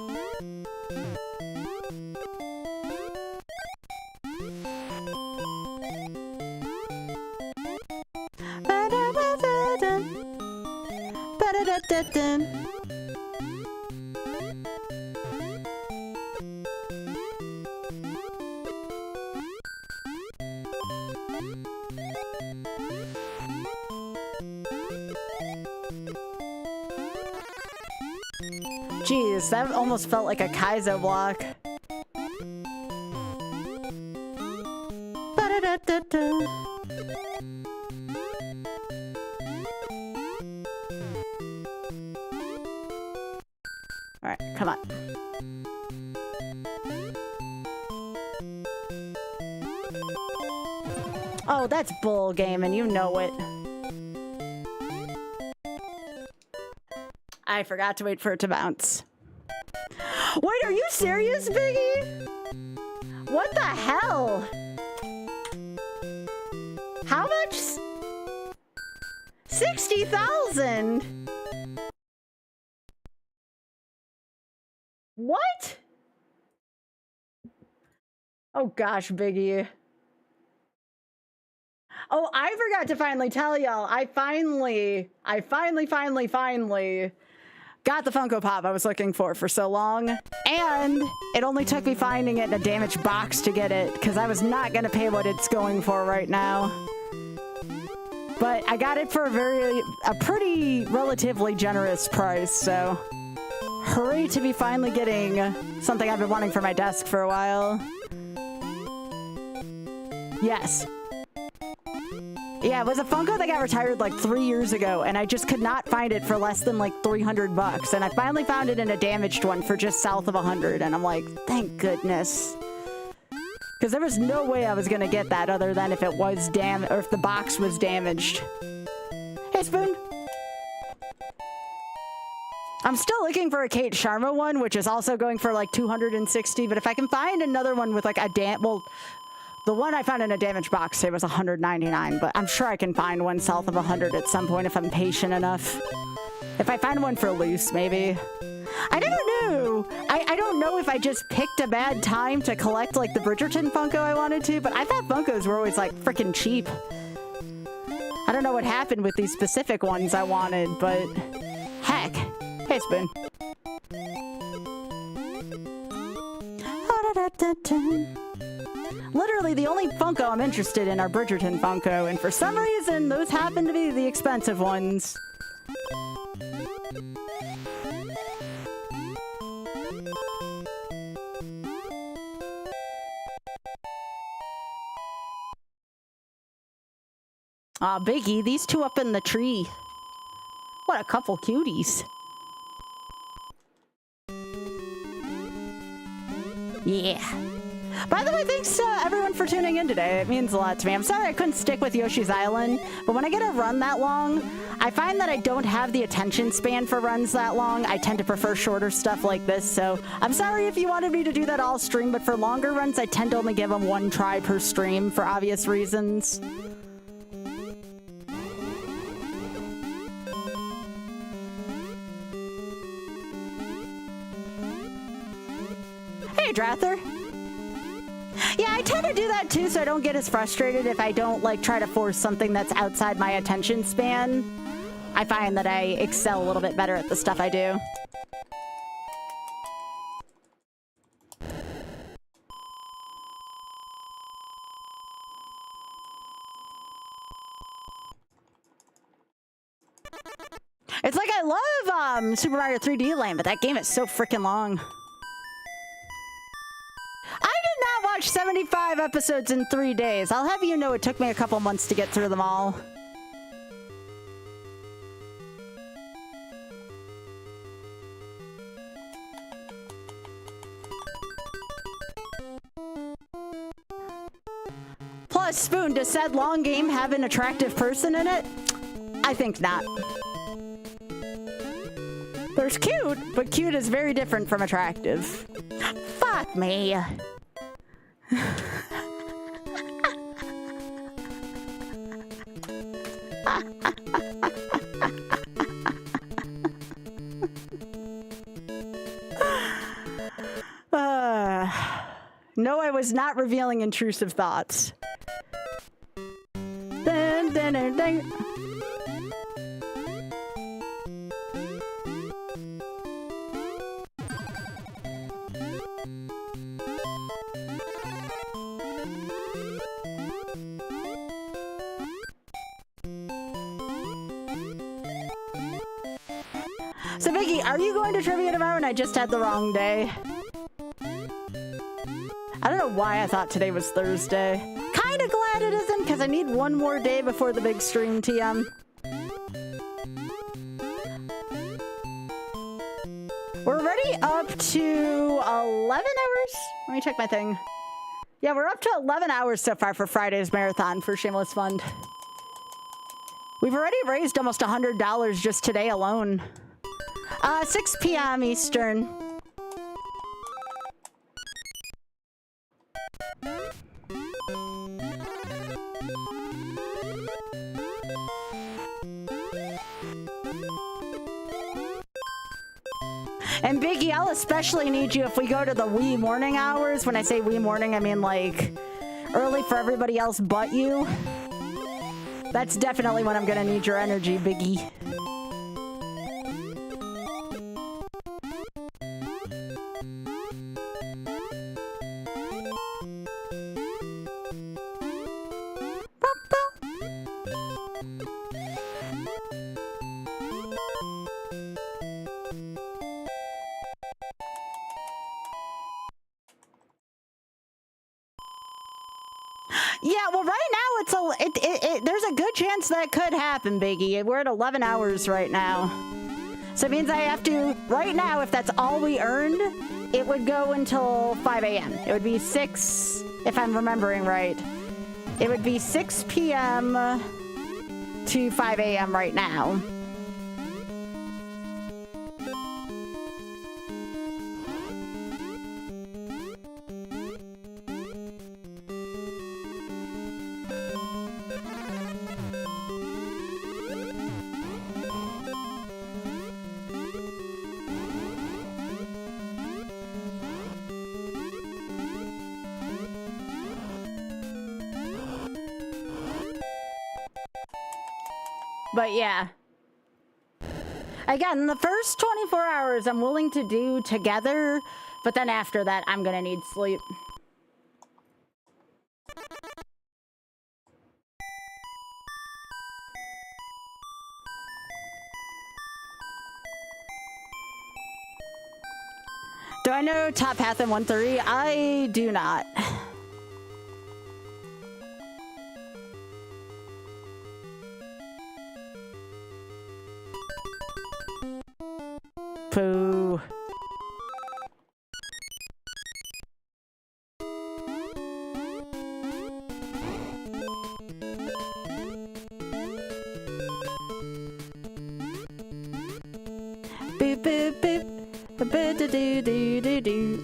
Jeez, that almost felt like a Kaizo block. Alright, come on. Oh, that's bull game, and you know it. I forgot to wait for it to bounce. Wait, are you serious, Biggie? What the hell? How much? 60,000? What? Oh gosh, Biggie. Oh, I forgot to finally tell y'all. I finally got the Funko Pop I was looking for so long. And it only took me finding it in a damaged box to get it, because I was not going to pay what it's going for right now. But I got it for a pretty relatively generous price, so hooray to be finally getting something I've been wanting for my desk for a while. Yes. Yeah, it was a Funko that got retired like 3 years ago, and I just could not find it for less than like 300 bucks. And I finally found it in a damaged one for just south of 100, and I'm like, thank goodness. Because there was no way I was gonna get that other than if it was or if the box was damaged. Hey, Spoon. I'm still looking for a Kate Sharma one, which is also going for like 260, but if I can find another one with like a the one I found in a damaged box, it was 199, but I'm sure I can find one south of 100 at some point if I'm patient enough. If I find one for loose, maybe. I never knew. I don't know if I just picked a bad time to collect like the Bridgerton Funko I wanted to, but I thought Funkos were always like freaking cheap. I don't know what happened with these specific ones I wanted, but heck. Hey, Spoon. Literally, the only Funko I'm interested in are Bridgerton Funko, and for some reason, those happen to be the expensive ones. Aw, Biggie, these two up in the tree. What a couple cuties. Yeah. By the way, thanks to everyone for tuning in today. It means a lot to me. I'm sorry I couldn't stick with Yoshi's Island, but when I get a run that long, I find that I don't have the attention span for runs that long. I tend to prefer shorter stuff like this, so I'm sorry if you wanted me to do that all stream, but for longer runs, I tend to only give them one try per stream for obvious reasons. Drather? Yeah, I tend to do that too, so I don't get as frustrated if I don't like try to force something that's outside my attention span. I find that I excel a little bit better at the stuff I do. It's like I love Super Mario 3D Land, but that game is so freaking long. I did not watch 75 episodes in 3 days. I'll have you know it took me a couple months to get through them all. Plus, Spoon, does said long game have an attractive person in it? I think not. There's cute, but cute is very different from attractive. Fuck me. No, I was not revealing intrusive thoughts. Dun, dun, dun, dun. So, Vicky, are you going to trivia tomorrow and I just had the wrong day? I don't know why I thought today was Thursday. Kinda glad it isn't, because I need one more day before the big stream, TM. We're already up to 11 hours? Let me check my thing. Yeah, we're up to 11 hours so far for Friday's marathon for Shameless Fund. We've already raised almost $100 just today alone. 6 p.m. Eastern. And Biggie, I'll especially need you if we go to the wee morning hours. When I say wee morning, I mean like early for everybody else but you. That's definitely when I'm gonna need your energy, Biggie. Yeah, well, right now there's a good chance that could happen, Biggie. We're at 11 hours right now. So it means I have to, right now, if that's all we earned, it would go until 5 a.m. It would be 6, if I'm remembering right. It would be 6 p.m. to 5 a.m. right now. But yeah. Again, the first 24 hours I'm willing to do together, but then after that, I'm gonna need sleep. Do I know Top Path in 130? I do not. Pooh. Boop boop boop. Do do do do do.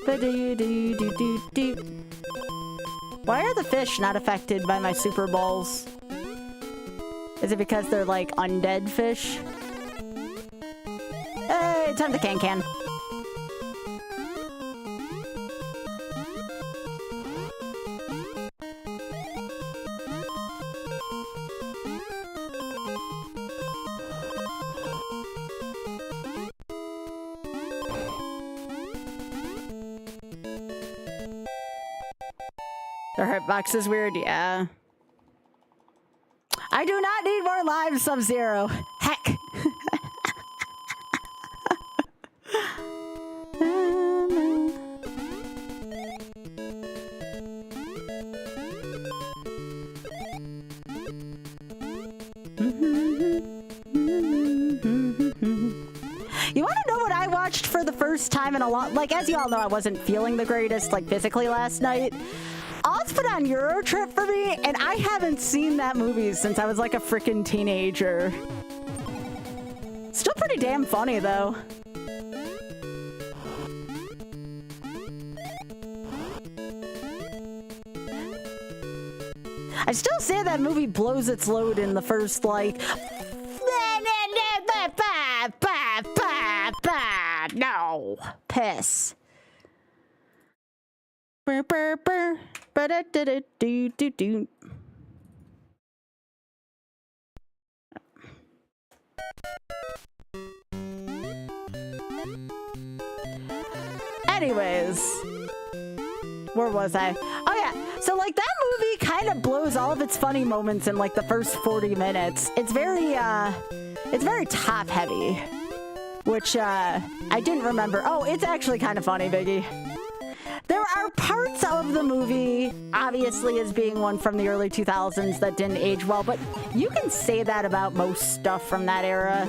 Do do do do do. Why are the fish not affected by my super balls? Is it because they're like undead fish? Hey, good time to can. The hitbox is weird, yeah. I do not need more lives, Sub-Zero. Heck. You want to know what I watched for the first time in a lot? Like, as you all know, I wasn't feeling the greatest, like, physically last night. Oz put on Euro Trip for me, and I haven't seen that movie since I was like a freaking teenager. Still pretty damn funny, though. I still say that movie blows its load in the first, like... No. Piss. Anyways, where was I? Oh yeah, so like that movie kind of blows all of its funny moments in like the first 40 minutes. It's very top heavy, which I didn't remember. Oh, it's actually kind of funny, Biggie. There are parts of the movie, obviously as being one from the early 2000s, that didn't age well, but you can say that about most stuff from that era.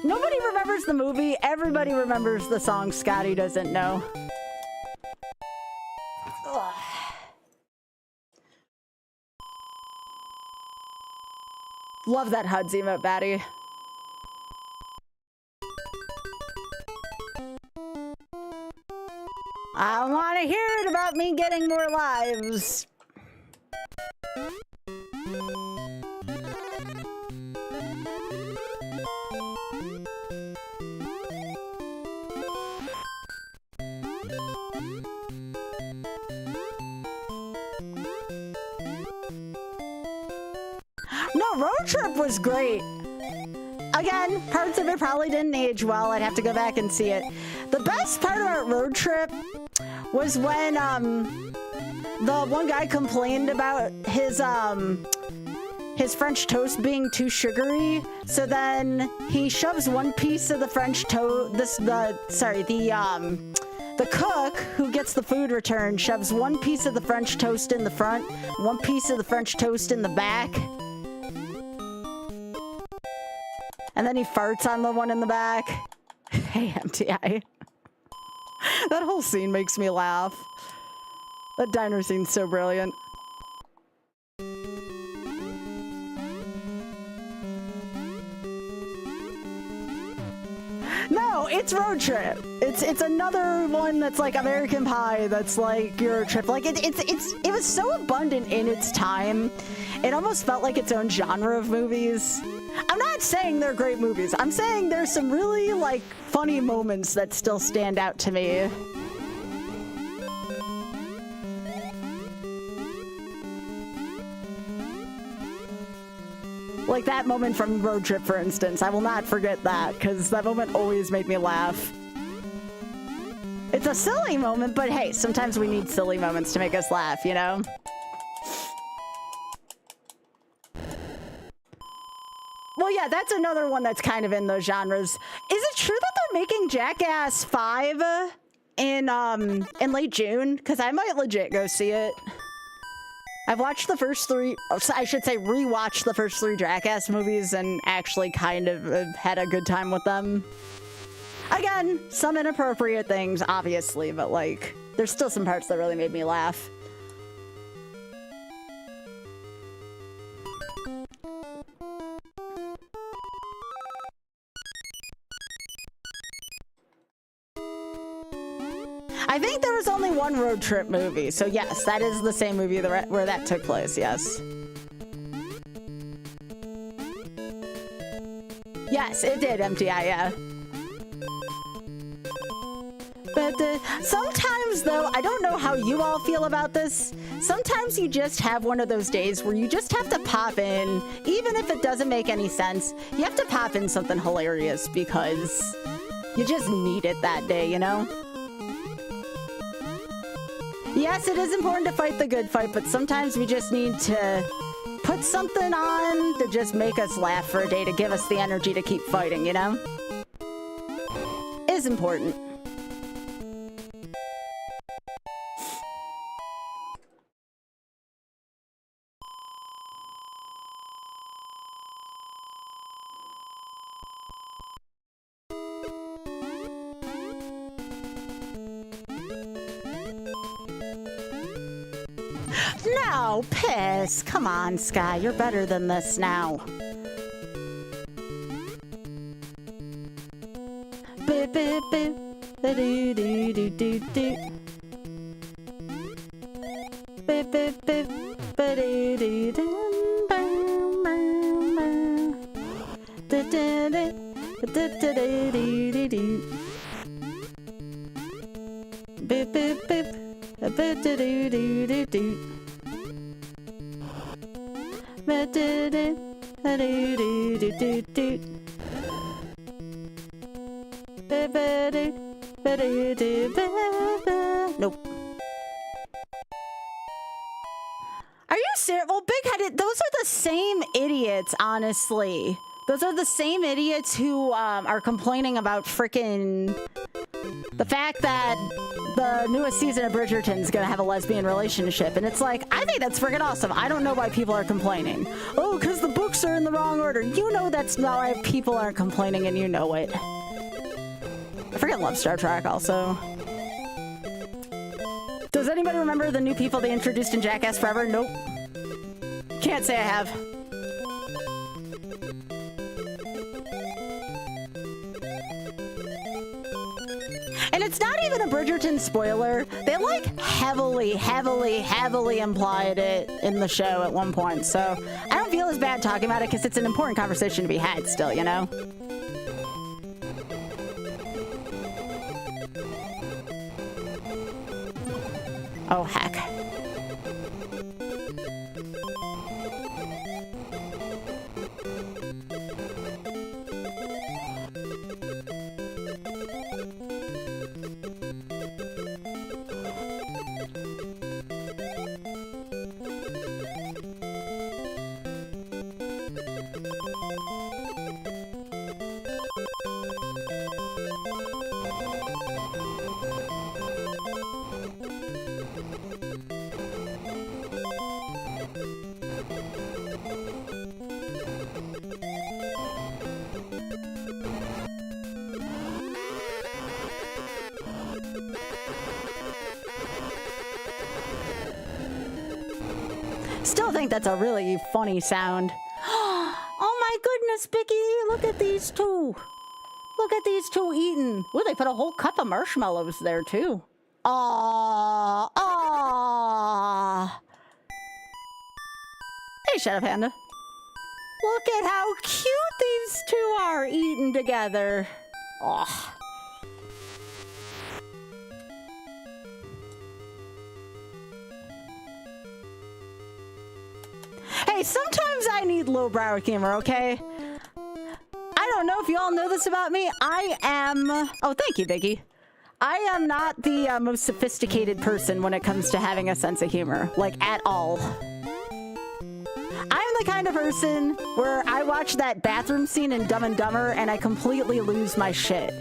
Nobody remembers the movie. Everybody remembers the song Scotty Doesn't Know. Ugh. Love that HUD's emote, Batty. I want to hear it about me getting more lives. No, Road Trip was great. Again, parts of it probably didn't age well. I'd have to go back and see it. The best part about Road Trip was when the one guy complained about his French toast being too sugary. So then he shoves one piece of the French toast. The cook who gets the food returned shoves one piece of the French toast in the front, one piece of the French toast in the back. And then he farts on the one in the back. Hey, MTI. That whole scene makes me laugh. That diner scene's so brilliant. No, it's Road Trip. It's another one that's like American Pie. That's like Euro Trip. Like it was so abundant in its time. It almost felt like its own genre of movies. I'm not saying they're great movies. I'm saying there's some really like funny moments that still stand out to me. Like that moment from Road Trip, for instance. I will not forget that, because that moment always made me laugh. It's a silly moment, but hey, sometimes we need silly moments to make us laugh, you know? Well, yeah, that's another one that's kind of in those genres. Is it true that they're making Jackass 5 in late June? Because I might legit go see it. I've watched the first three, I should say rewatched the first 3 Jackass movies and actually kind of had a good time with them. Again, some inappropriate things, obviously, but like, there's still some parts that really made me laugh. I think there was only one road trip movie, so yes, that is the same movie where that took place, yes. Yes, it did, MTI, yeah. But sometimes, though, I don't know how you all feel about this. Sometimes you just have one of those days where you just have to pop in, even if it doesn't make any sense. You have to pop in something hilarious because you just need it that day, you know? Yes, it is important to fight the good fight, but sometimes we just need to put something on to just make us laugh for a day, to give us the energy to keep fighting, you know? It is important. No, piss. Come on, Sky. You're better than this now. Boop, boop, boop. Ba-doo-doo-doo-doo-doo. Boop, boop, boop. Ba-doo-doo-doo. Boom, boom, boom. Da-da-da. Da-da-da-doo-doo-doo. Boop, boop, boop. Ba-da-doo-doo-doo-doo. Nope. Are you serious? Well, big-headed, those are the same idiots, honestly. Those are the same idiots who are complaining about frickin' the fact that the newest season of Bridgerton's gonna have a lesbian relationship. And it's like, I think that's friggin' awesome. I don't know why people are complaining. Oh, because the books are in the wrong order. You know that's not why people aren't complaining, and you know it. I freaking love Star Trek also. Does anybody remember the new people they introduced in Jackass Forever? Nope. Can't say I have. And it's not even a Bridgerton spoiler. They like heavily implied it in the show at one point. So I don't feel as bad talking about it because it's an important conversation to be had still, you know? Oh, heck. Still think that's a really funny sound. Oh my goodness, Bicky, look at these two. Look at these two eating. Ooh, they put a whole cup of marshmallows there too. Aww, aww. Hey, Shadow Panda. Look at how cute these two are eating together. Aw. Hey, sometimes I need lowbrow humor, okay? I don't know if you all know this about me. I am... Oh, thank you, Biggie. I am not the most sophisticated person when it comes to having a sense of humor. Like, at all. I'm the kind of person where I watch that bathroom scene in Dumb and Dumber and I completely lose my shit.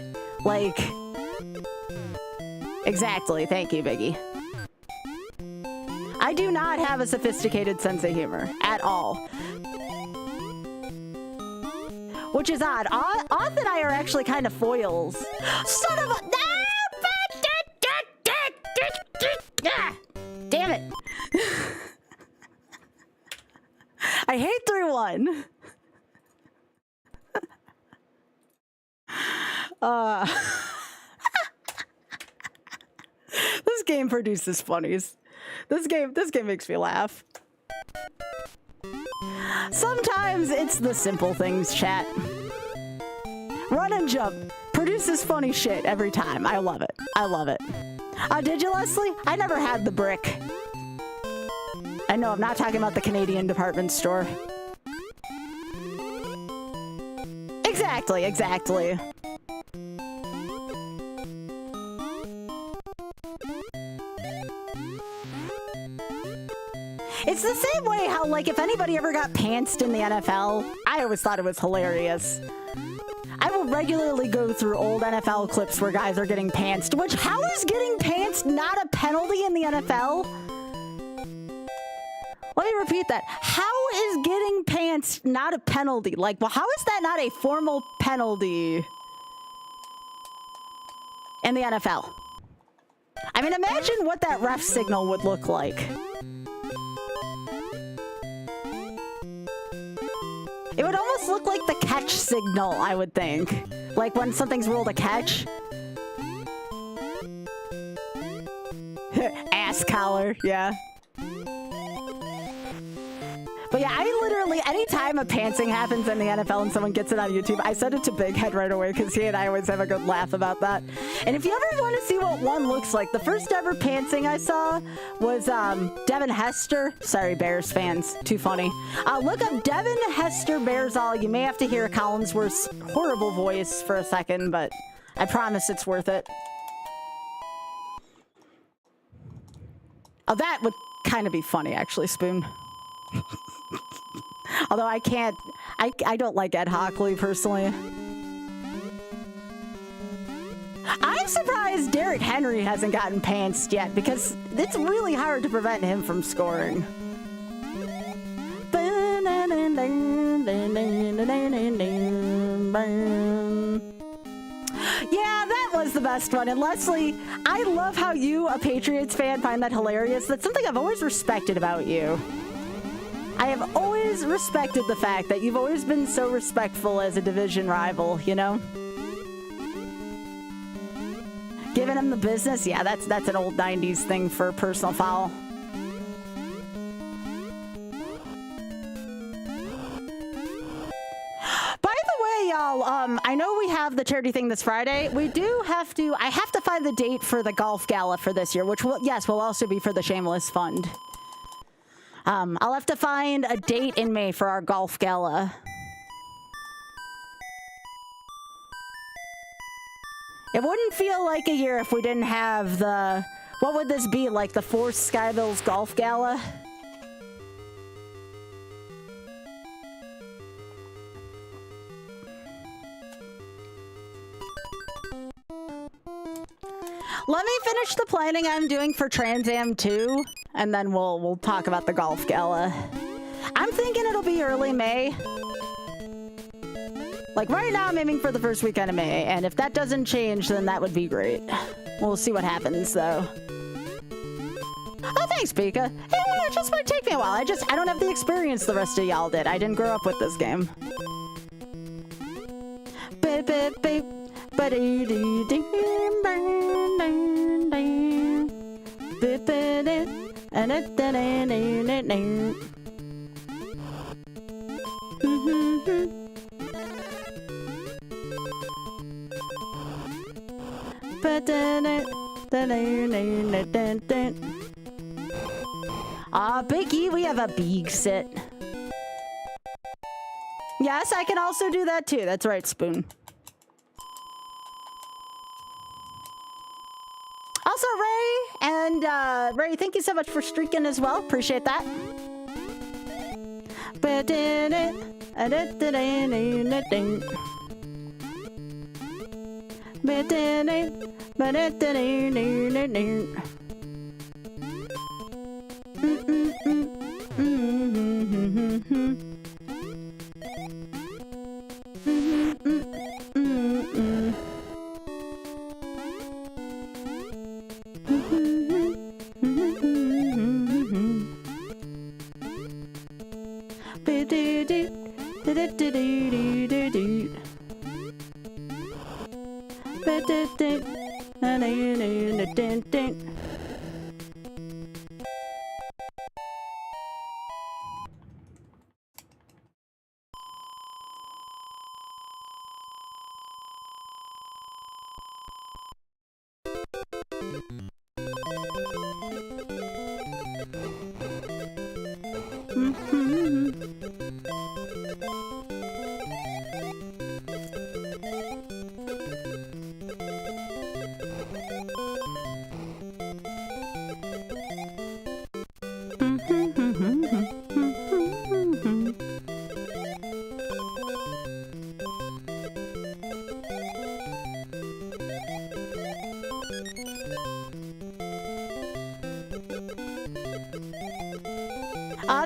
Like... Exactly. Thank you, Biggie. I do not have a sophisticated sense of humor at all. Which is odd. Odd that I are actually kind of foils. Son of a... Damn it. I hate 3-1. game produces funnies. This game makes me laugh. Sometimes it's the simple things, chat. Run and jump produces funny shit every time. I love it. I love it. Did you, Leslie? I never had the brick. I know, I'm not talking about the Canadian department store. Exactly, exactly. It's the same way how, like, if anybody ever got pantsed in the NFL, I always thought it was hilarious. I will regularly go through old NFL clips where guys are getting pantsed, which, how is getting pantsed not a penalty in the NFL? Let me repeat that. How is getting pantsed not a penalty? Like, well, how is that not a formal penalty in the NFL? I mean, imagine what that ref signal would look like. It would almost look like the catch signal, I would think. Like when something's ruled a catch. Ass collar, yeah. But yeah, I literally, anytime a pantsing happens in the NFL and someone gets it on YouTube, I send it to Big Head right away because he and I always have a good laugh about that. And if you ever want to see what one looks like, the first ever pantsing I saw was Devin Hester. Sorry, Bears fans. Too funny. Look up Devin Hester Bearsall. You may have to hear Collinsworth's horrible voice for a second, but I promise it's worth it. Oh, that would kind of be funny, actually, Spoon. Although I can't, I don't like Ed Hockley personally. I'm surprised Derrick Henry hasn't gotten pantsed yet because it's really hard to prevent him from scoring. Yeah, that was the best one. And Leslie, I love how you, a Patriots fan, find that hilarious. That's something I've always respected about you. I have always respected the fact that you've always been so respectful as a division rival, you know? Giving him the business, yeah, that's an old 90s thing for a personal foul. By the way, y'all, I know we have the charity thing this Friday. We do have to, I have to find the date for the golf gala for this year, which will, yes, will also be for the Shameless Fund. I'll have to find a date in May for our golf gala. It wouldn't feel like a year if we didn't have the... What would this be, like the fourth Skybilz golf gala? Let me finish the planning I'm doing for Trans Am 2, and then we'll talk about the golf gala. I'm thinking it'll be early May. Like right now I'm aiming for the first weekend of May, and if that doesn't change, then that would be great. We'll see what happens though. Oh, thanks, Pika. Hey, it just might take me a while. I don't have the experience the rest of y'all did. I didn't grow up with this game. Beep, beep, beep. Big E, we have a big sit. Yes, I can also do that too. That's right, Spoon. Also, Ray, and Ray, thank you so much for streaking as well. Appreciate that.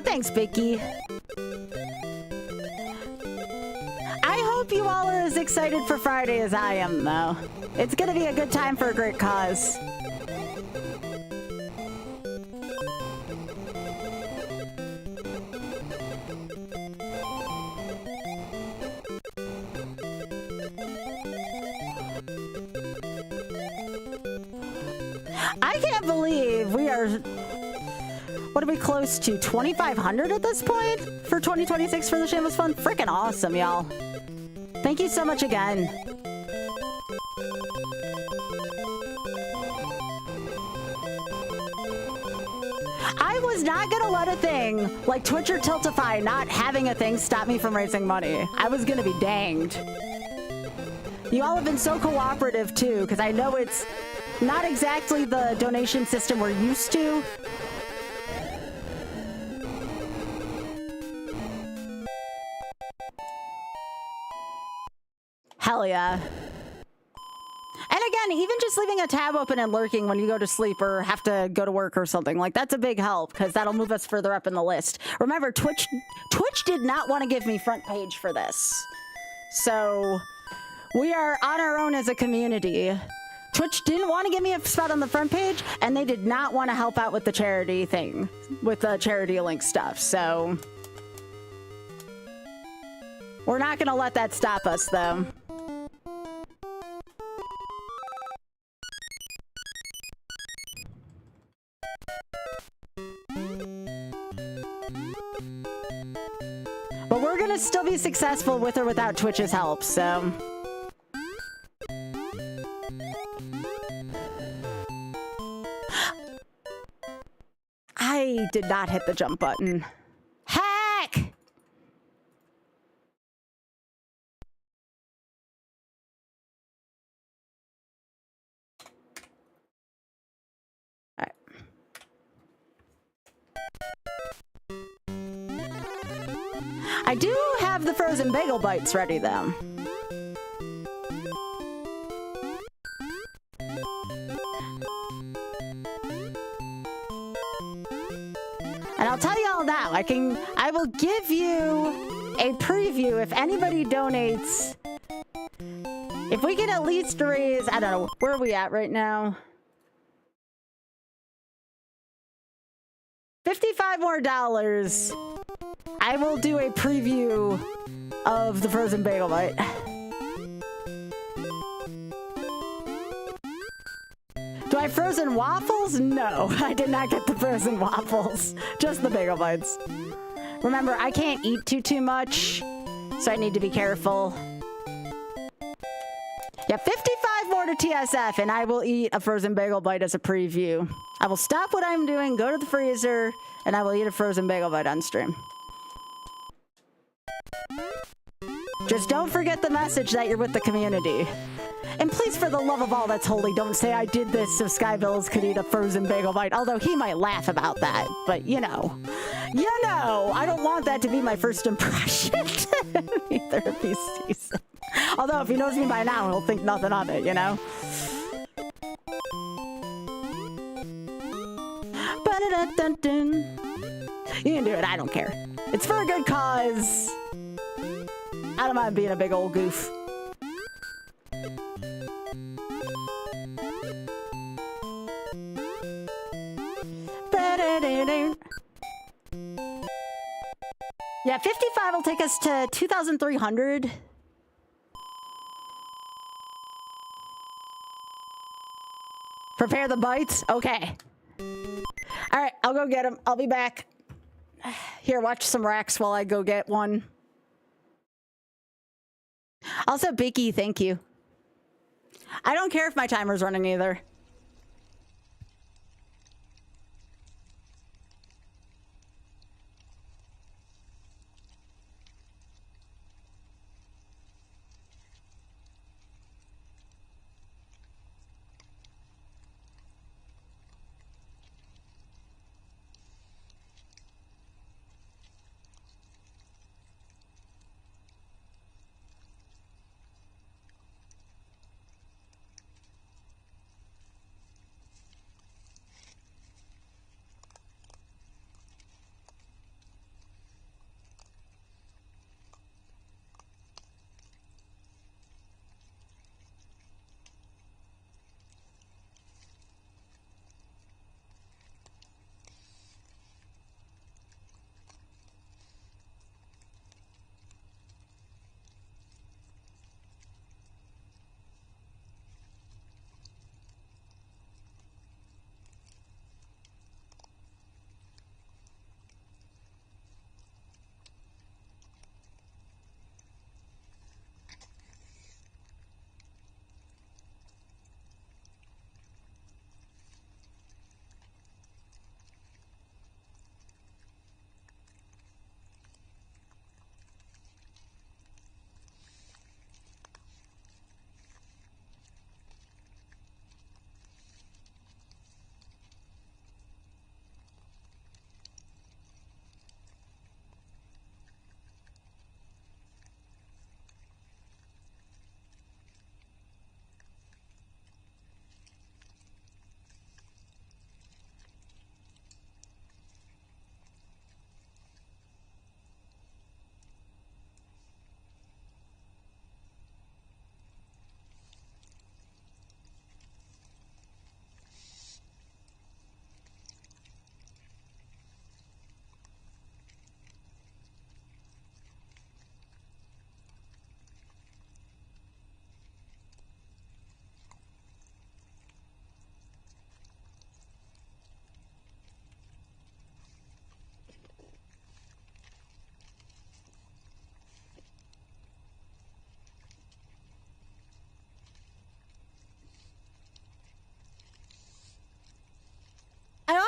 Thanks, Vicky. I hope you all are as excited for Friday as I am, though. It's gonna be a good time for a great cause. I can't believe we are... What are we close to? 2,500 at this point for 2026 for the Shameless Fund? Freaking awesome, y'all. Thank you so much again. I was not gonna let a thing like Twitch or Tiltify not having a thing stop me from raising money. I was gonna be danged. You all have been so cooperative too, because I know it's not exactly the donation system we're used to. Hell yeah. And again, even just leaving a tab open and lurking when you go to sleep or have to go to work or something, like that's a big help because that'll move us further up in the list. Remember, Twitch did not want to give me front page for this. So we are on our own as a community. Twitch didn't want to give me a spot on the front page, and they did not want to help out with the charity thing, with the charity link stuff. So we're not going to let that stop us, though. But we're gonna still be successful with or without Twitch's help, so. I did not hit the jump button. Heck! All right. I do have the frozen bagel bites ready, though. And I'll tell you all now, I will give you a preview if anybody donates. If we can at least raise, I don't know, where are we at right now? $55 more. I will do a preview of the frozen bagel bite. Do I have frozen waffles? No, I did not get the frozen waffles. Just the bagel bites. Remember, I can't eat too much, so I need to be careful. Yeah, 55 more to TSF, and I will eat a frozen bagel bite as a preview. I will stop what I'm doing, go to the freezer, and I will eat a frozen bagel bite on stream. Just don't forget the message that you're with the community. And please, for the love of all that's holy, don't say I did this so Skybilz could eat a frozen bagel bite. Although he might laugh about that, but you know, I don't want that to be my first impression in therapy season. Although if he knows me by now, he'll think nothing of it, you know? You can do it, I don't care. It's for a good cause. I don't mind being a big old goof. Yeah, 55 will take us to 2,300. Prepare the bites? Okay. All right, I'll go get them. I'll be back. Here, watch some racks while I go get one. Also, Bicky, thank you. I don't care if my timer's running either.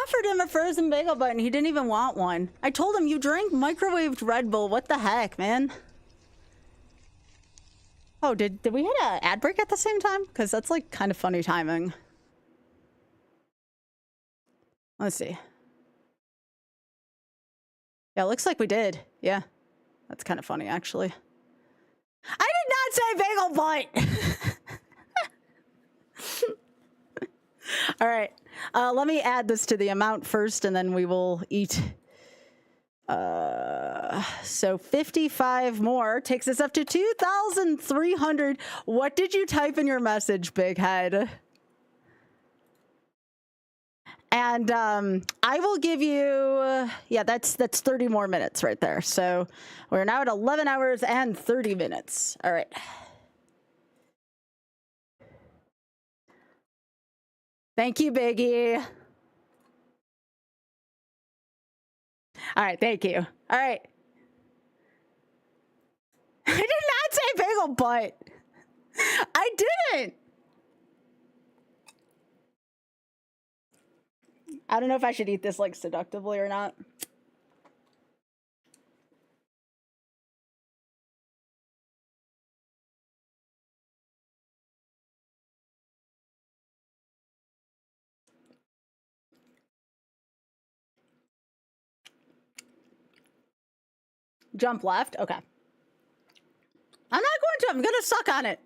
offered him a frozen bagel bun. He didn't even want one. I told him, you drank microwaved Red Bull. What the heck, man? Oh, did we hit an ad break at the same time? Because that's like kind of funny timing. Let's see. Yeah, looks like we did. Yeah. That's kind of funny, actually. I did not say bagel butt! All right. Let me add this to the amount first, and then we will eat. So 55 more takes us up to 2,300. What did you type in your message, Big Head? And I will give you, yeah, that's 30 more minutes right there. So we're now at 11 hours and 30 minutes. All right. Thank you, Biggie. All right, thank you. All right. I did not say bagel butt. I didn't. I don't know if I should eat this like seductively or not. Jump left? Okay. I'm not going to. I'm going to suck on it.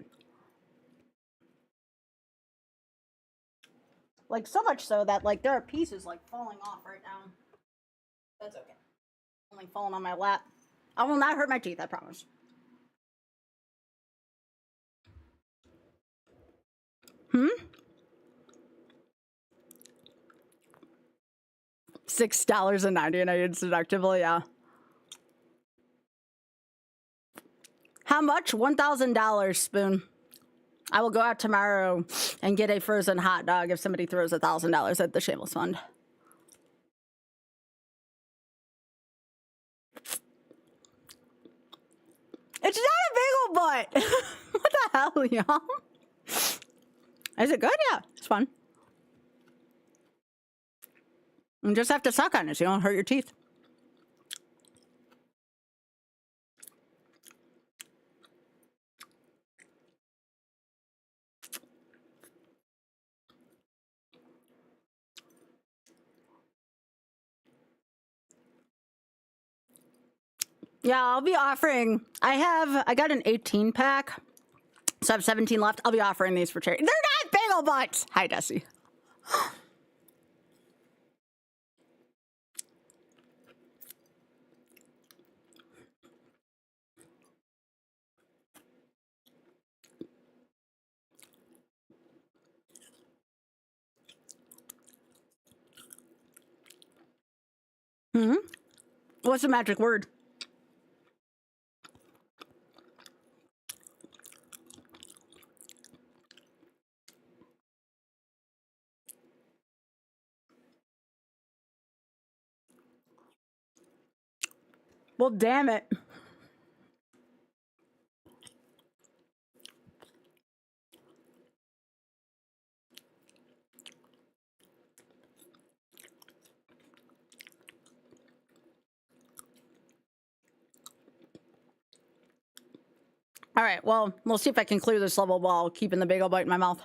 Like, so much so that, like, there are pieces, like, falling off right now. That's okay. Only falling on my lap. I will not hurt my teeth, I promise. $6.99 seductively, yeah. How much? $1,000, Spoon. I will go out tomorrow and get a frozen hot dog if somebody throws $1,000 at the Shameless Fund. It's not a bagel butt. What the hell, y'all? Is it good? Yeah, it's fun. You just have to suck on it so you don't hurt your teeth. Yeah, I'll be offering. I got an 18 pack, so I have 17 left. I'll be offering these for charity. They're not bagel butts. Hi, Desi. What's the magic word? Well, damn it. All right, well, we'll see if I can clear this level while keeping the bagel bite in my mouth.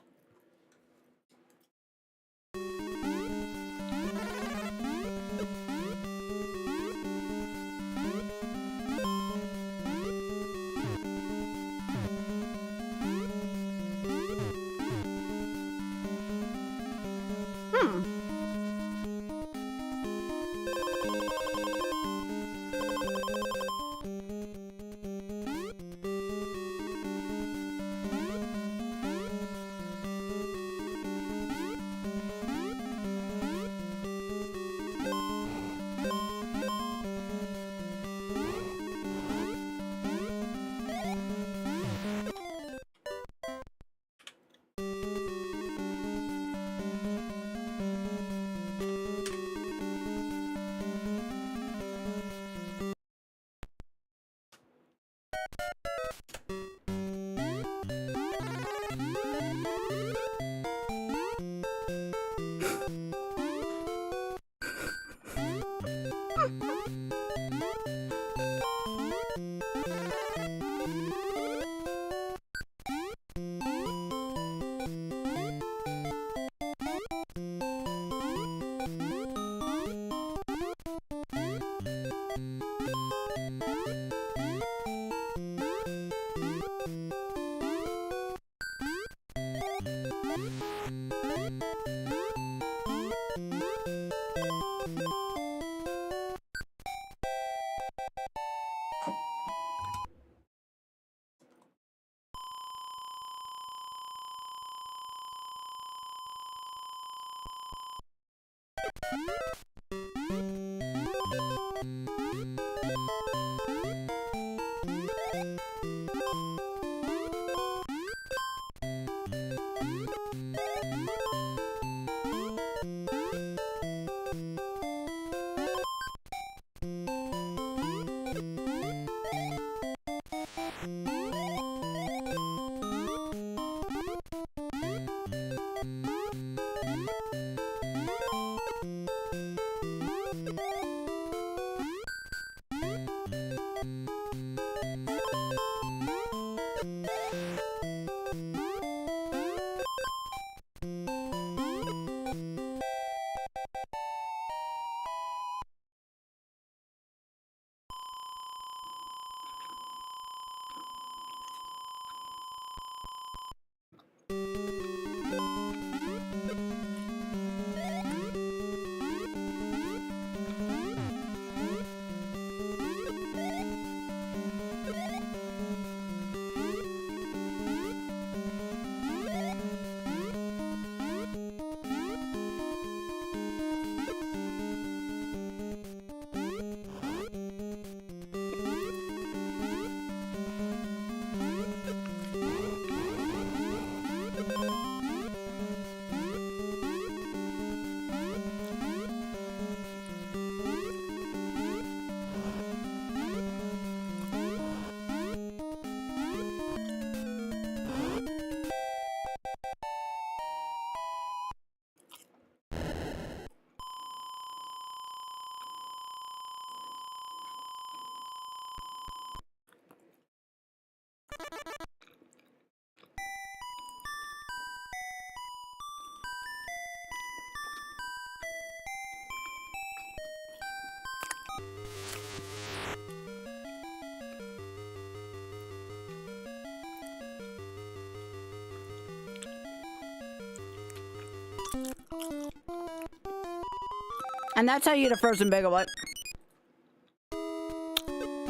And that's how you eat a frozen bagel butt.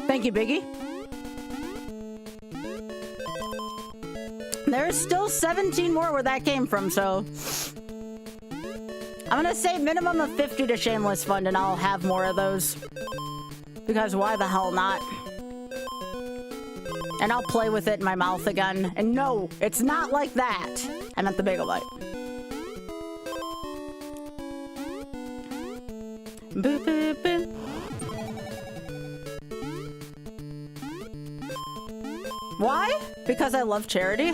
Thank you, Biggie. There's still 17 more where that came from, so... I'm gonna say minimum of 50 to Shameless Fund, and I'll have more of those. Because why the hell not? And I'll play with it in my mouth again. And no, it's not like that. I meant the bagel bite. Boop, boop, boop. Why? Because I love charity?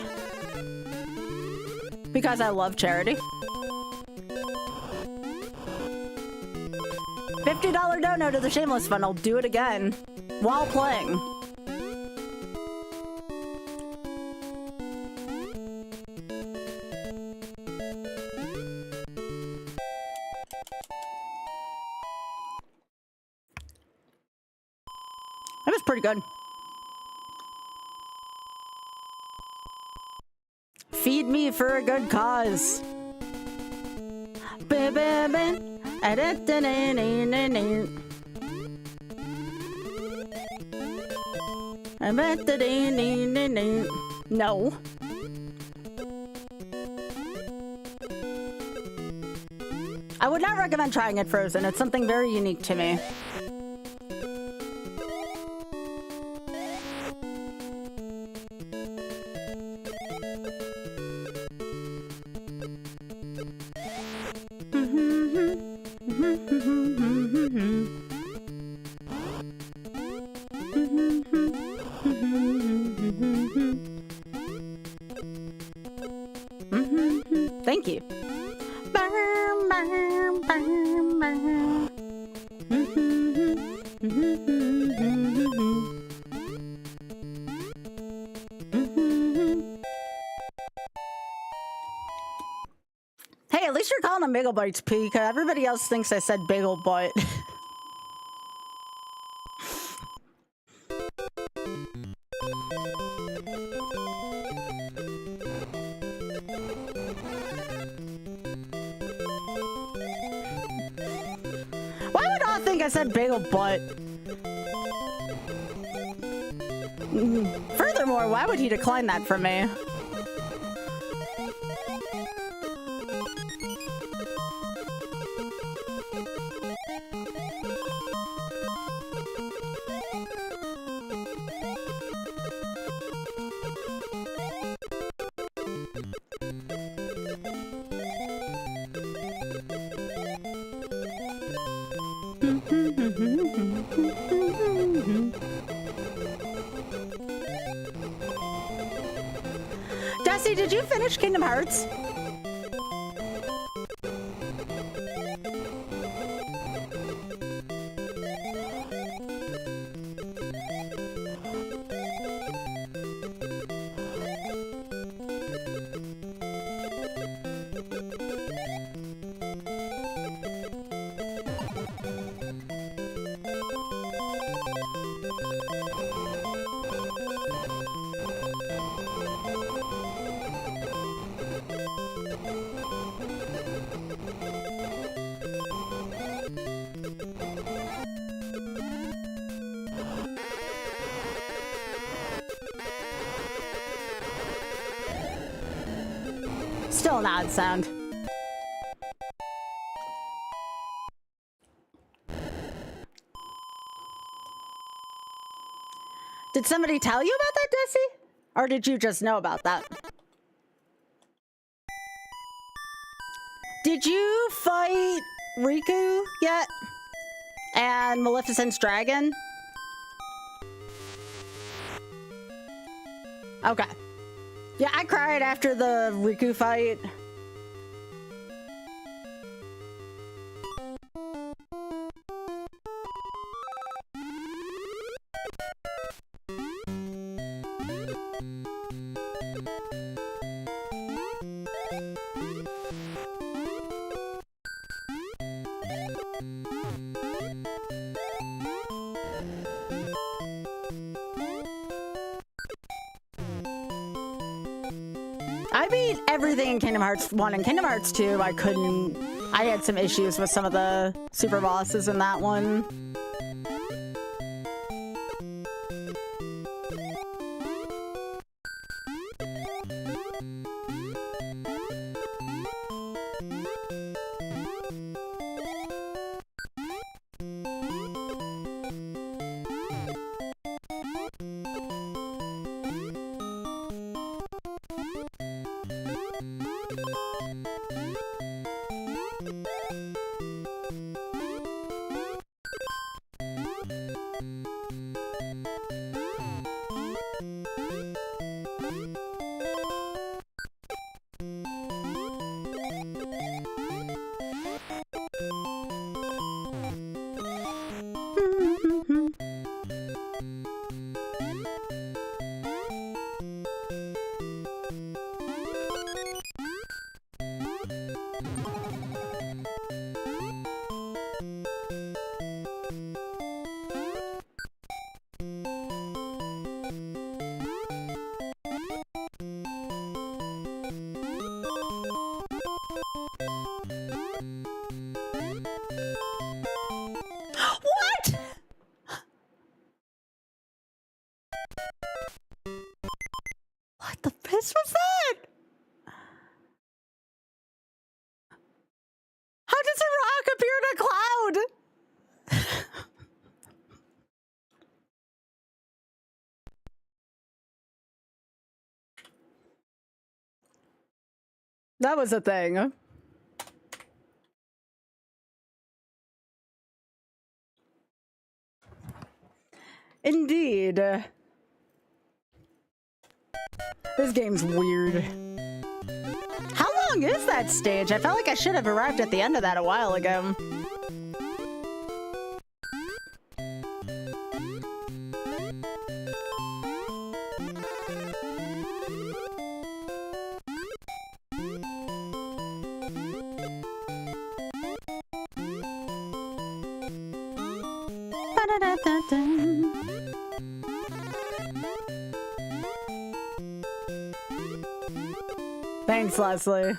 Because I love charity? $50 dono to the Shameless Fund. I'll do it again while playing. That was pretty good. Feed me for a good cause. No. I would not recommend trying it frozen. It's something very unique to me. Thank you. Hey, at least you're calling them bagel bites, P, because everybody else thinks I said bagel butt. Why would I think I said bagel butt? Furthermore, why would he decline that from me? Dusty, did you finish Kingdom Hearts? Still an odd sound. Did somebody tell you about that, Desi? Or did you just know about that? Did you fight Riku yet? And Maleficent's dragon? Okay. Yeah, I cried after the Riku fight. I beat everything in Kingdom Hearts 1 and Kingdom Hearts 2. I had some issues with some of the super bosses in that one. What the piss was that? How does a rock appear in a cloud? That was a thing. Indeed. This game's weird. How long is that stage? I felt like I should have arrived at the end of that a while ago. Thanks, Leslie.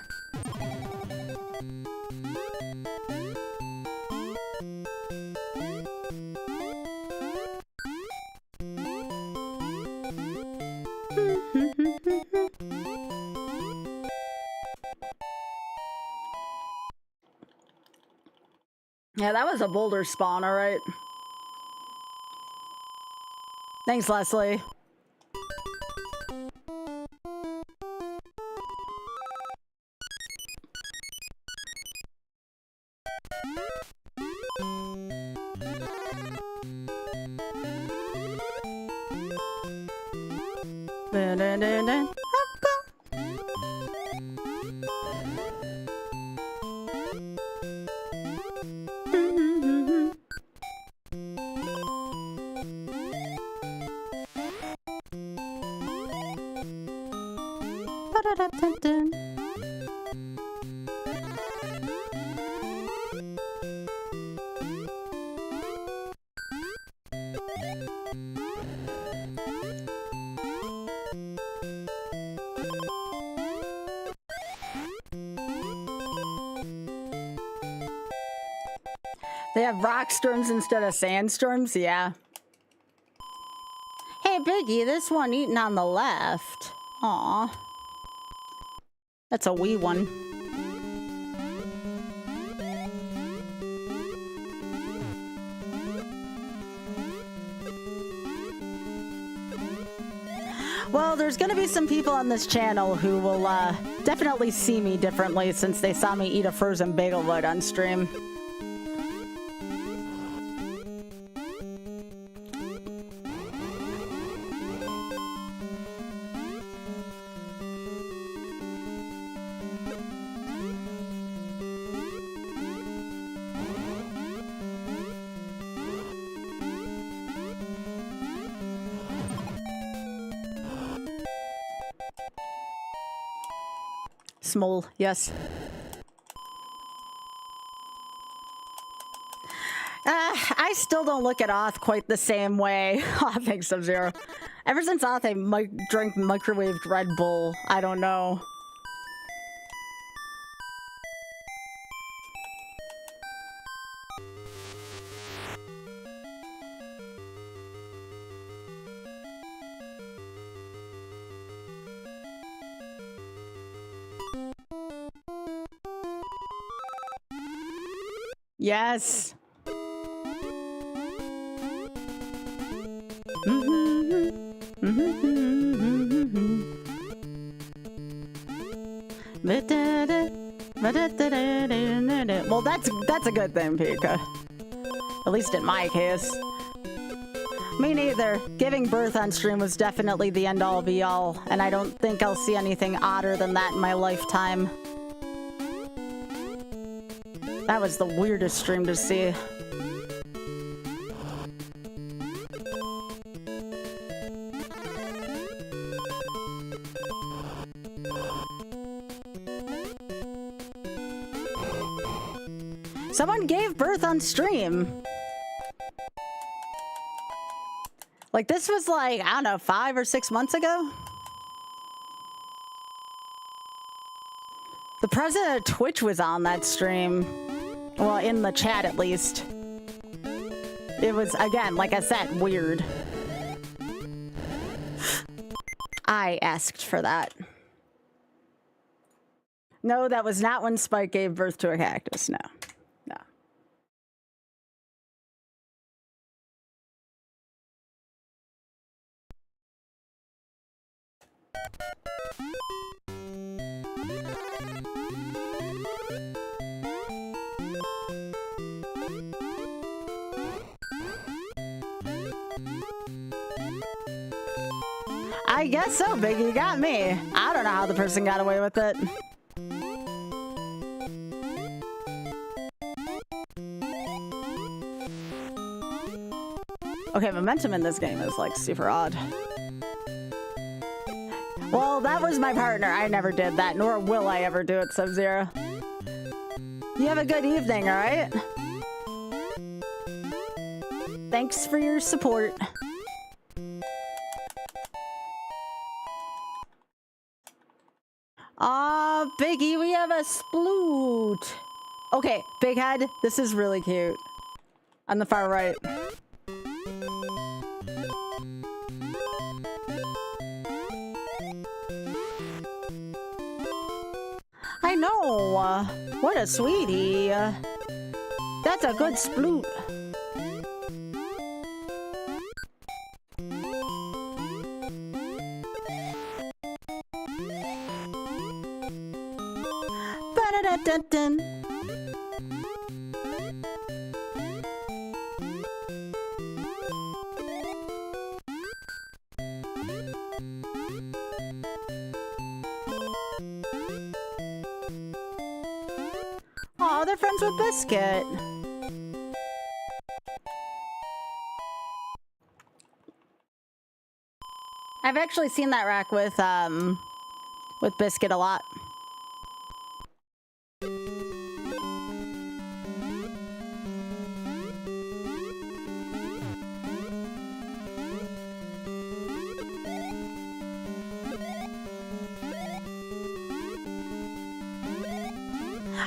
Yeah, that was a boulder spawn, all right. Thanks, Leslie. Ba-da-da-da. Ba-da-da-da-da. They have rock storms instead of sandstorms? Yeah. Hey, Biggie, this one eating on the left. Aw. That's a wee one. Well, there's gonna be some people on this channel who will definitely see me differently since they saw me eat a frozen bagel wood on stream. Small, yes. I still don't look at Oth quite the same way. Oh, thanks, Sub-Zero. Ever since Oth I drank microwaved Red Bull, I don't know. Yes. Well, that's a good thing, Pika. At least in my case. Me neither. Giving birth on stream was definitely the end-all be-all, and I don't think I'll see anything odder than that in my lifetime. That was the weirdest stream to see. Someone gave birth on stream. Like, this was like, I don't know, 5 or 6 months ago? The president of Twitch was on that stream. Well, in the chat, at least. It was, again, like I said, weird. I asked for that. No, that was not when Spike gave birth to a cactus. No. No. I guess so, Biggie. You got me. I don't know how the person got away with it. Okay, momentum in this game is like super odd. Well, that was my partner. I never did that, nor will I ever do it, Sub-Zero. You have a good evening, alright? Thanks for your support. Aw, Biggie, we have a sploot. Okay, Big Head, this is really cute. On the far right. I know. What a sweetie. That's a good sploot. Ba-da-da-dun-dun. Aw, they're friends with Biscuit. I've actually seen that rack with Biscuit a lot.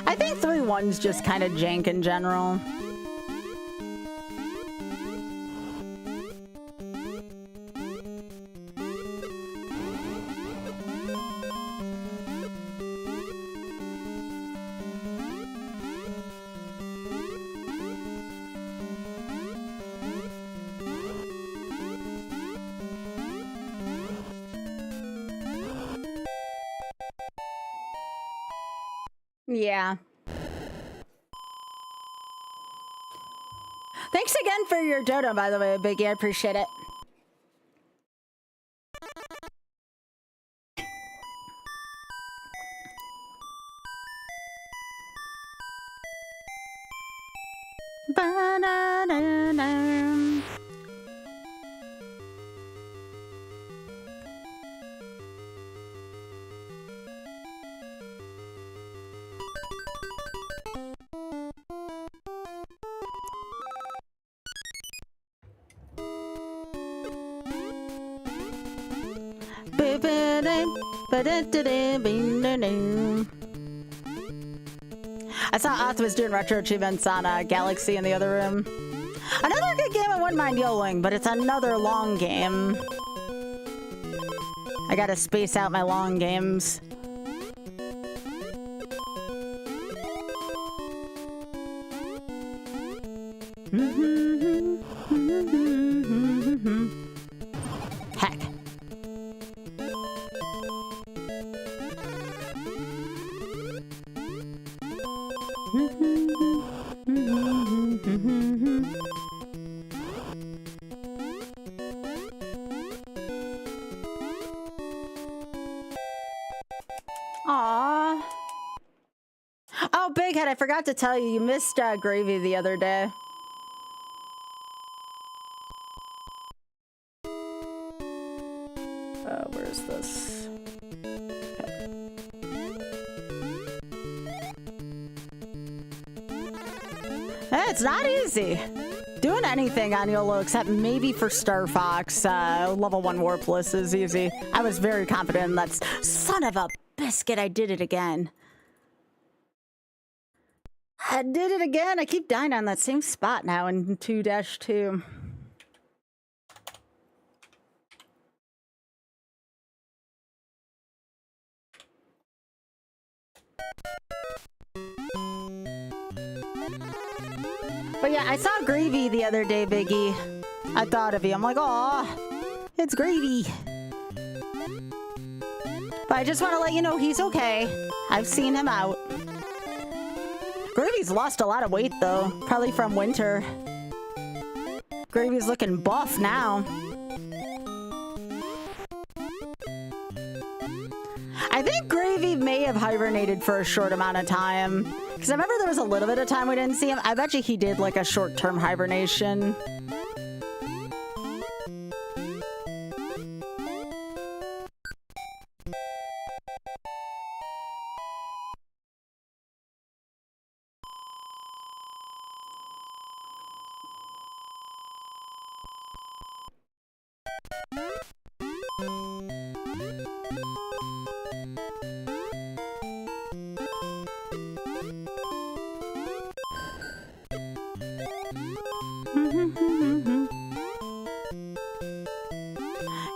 I think 3-1's just kind of jank in general. Yeah. Thanks again for your dodo, by the way, Biggie. I appreciate it. Ba-na-na-na. I saw Oth was doing retro achievements on Galaxy in the other room. Another good game I wouldn't mind YOLOing, but it's another long game. I gotta space out my long games. Heck. Aww. Oh, Big Head, I forgot to tell you, you missed Gravy the other day. Where's this? Hey, it's not easy doing anything on YOLO except maybe for Star Fox. Level 1 Warpless is easy. I was very confident in that. Son of a biscuit, I did it again. I did it again. I keep dying on that same spot now in 2-2. But yeah, I saw Gravy the other day, Biggie. I thought of you. I'm like, aw, it's Gravy. But I just want to let you know he's okay. I've seen him out. Gravy's lost a lot of weight, though. Probably from winter. Gravy's looking buff now. I think Gravy may have hibernated for a short amount of time. Because I remember there was a little bit of time we didn't see him. I bet you he did like a short-term hibernation.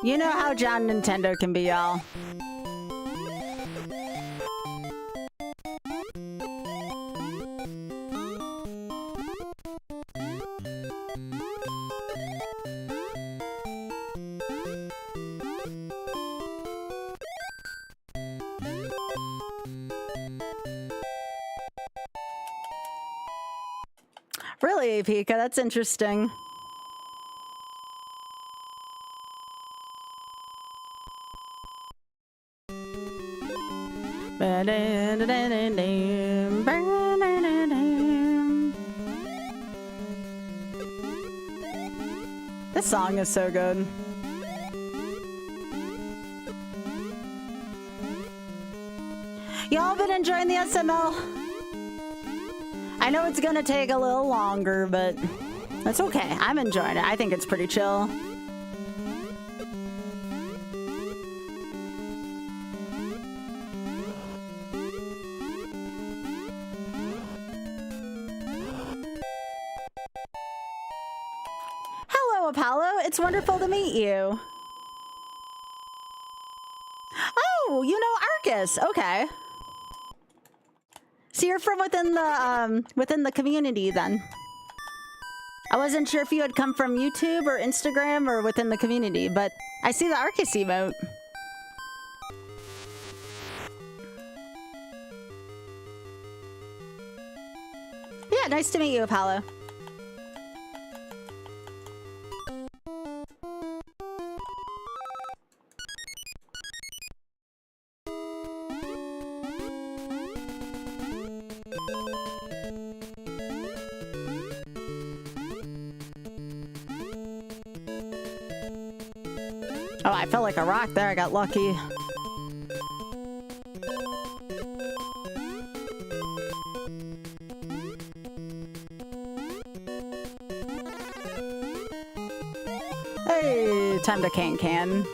You know how John Nintendo can be, y'all. Really, Pika? That's interesting. This song is so good. Y'all been enjoying the SML? I know it's gonna take a little longer, but that's okay. I'm enjoying it. I think it's pretty chill. Hello, Apollo. It's wonderful to meet you. Oh, you know Arcus. Okay. So you're from within the community then. I wasn't sure if you had come from YouTube or Instagram or within the community, but I see the Arcus emote. Yeah, nice to meet you, Apollo. Oh, I felt like a rock there. I got lucky. Hey, time to can.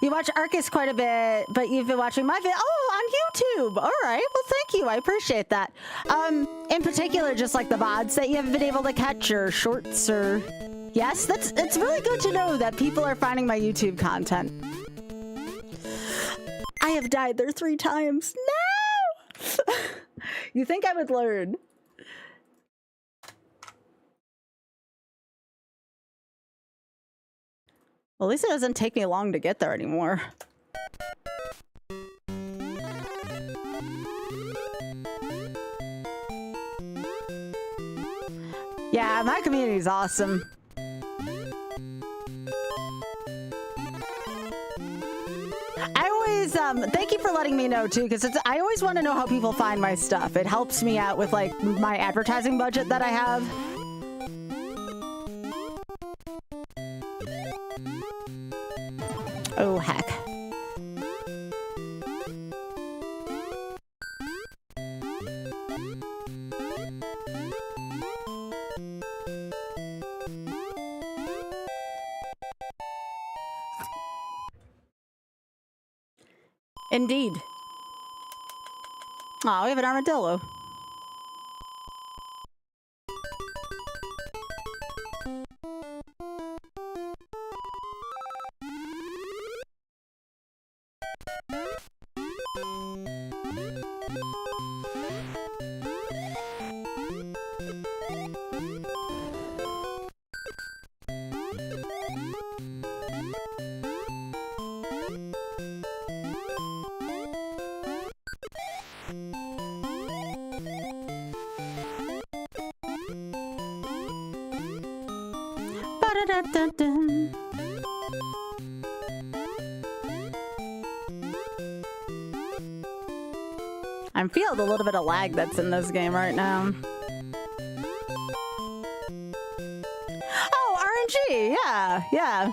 You watch Arcus quite a bit, but you've been watching my video. Oh, on YouTube. All right. Well, thank you. I appreciate that. In particular, just like the VODs that you haven't been able to catch or shorts or... Yes, it's really good to know that people are finding my YouTube content. I have died there 3 times. No! You think I would learn? Well, at least it doesn't take me long to get there anymore. Yeah, my community is awesome. I always, thank you for letting me know too, because I always want to know how people find my stuff. It helps me out with like my advertising budget that I have. Oh, heck. Indeed. Aw, we have an armadillo. Ba-da-da-da-dum. I'm feeling a little bit of lag that's in this game right now. Oh, RNG! Yeah, yeah.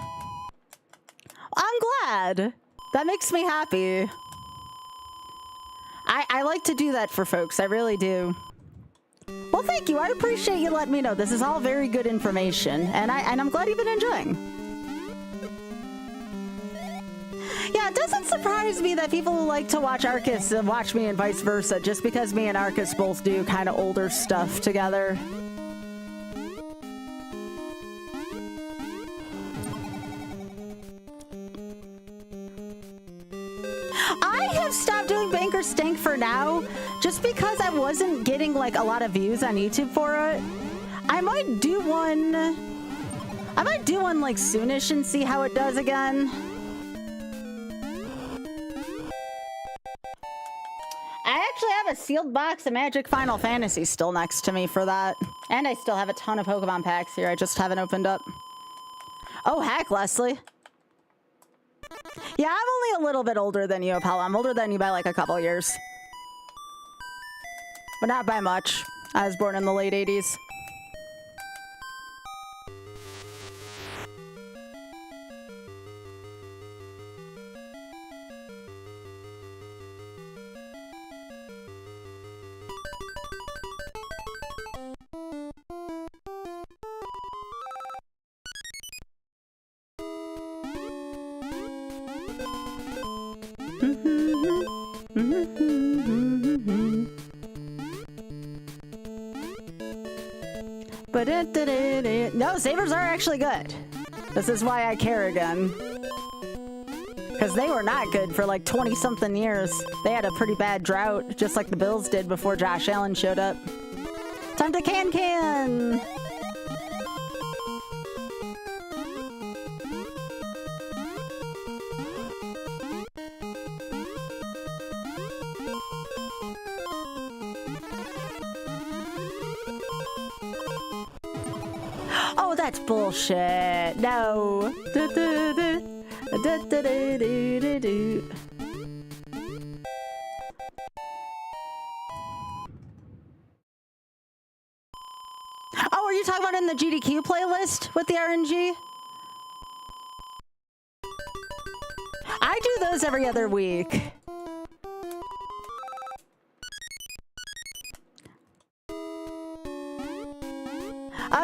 I'm glad. That makes me happy. I like to do that for folks. I really do. Well, thank you. I appreciate you letting me know. This is all very good information, and I'm glad you've been enjoying. Yeah, it doesn't surprise me that people who like to watch Arcus watch me and vice versa, just because me and Arcus both do kind of older stuff together. I have stopped doing Banker Stank for now, just because I wasn't getting like a lot of views on YouTube for it. I might do one. I might do one like soonish and see how it does again. I actually have a sealed box of Magic Final Fantasy still next to me for that. And I still have a ton of Pokemon packs here I just haven't opened up. Oh, heck, Leslie. Yeah, I'm only a little bit older than you, Apollo. I'm older than you by like a couple years. But not by much. I was born in the late 80s. No, sabers are actually good. This is why I care again. Because they were not good for like 20-something years. They had a pretty bad drought, just like the Bills did before Josh Allen showed up. Time to can! Oh, that's bullshit. No. Oh, are you talking about in the GDQ playlist with the RNG? I do those every other week.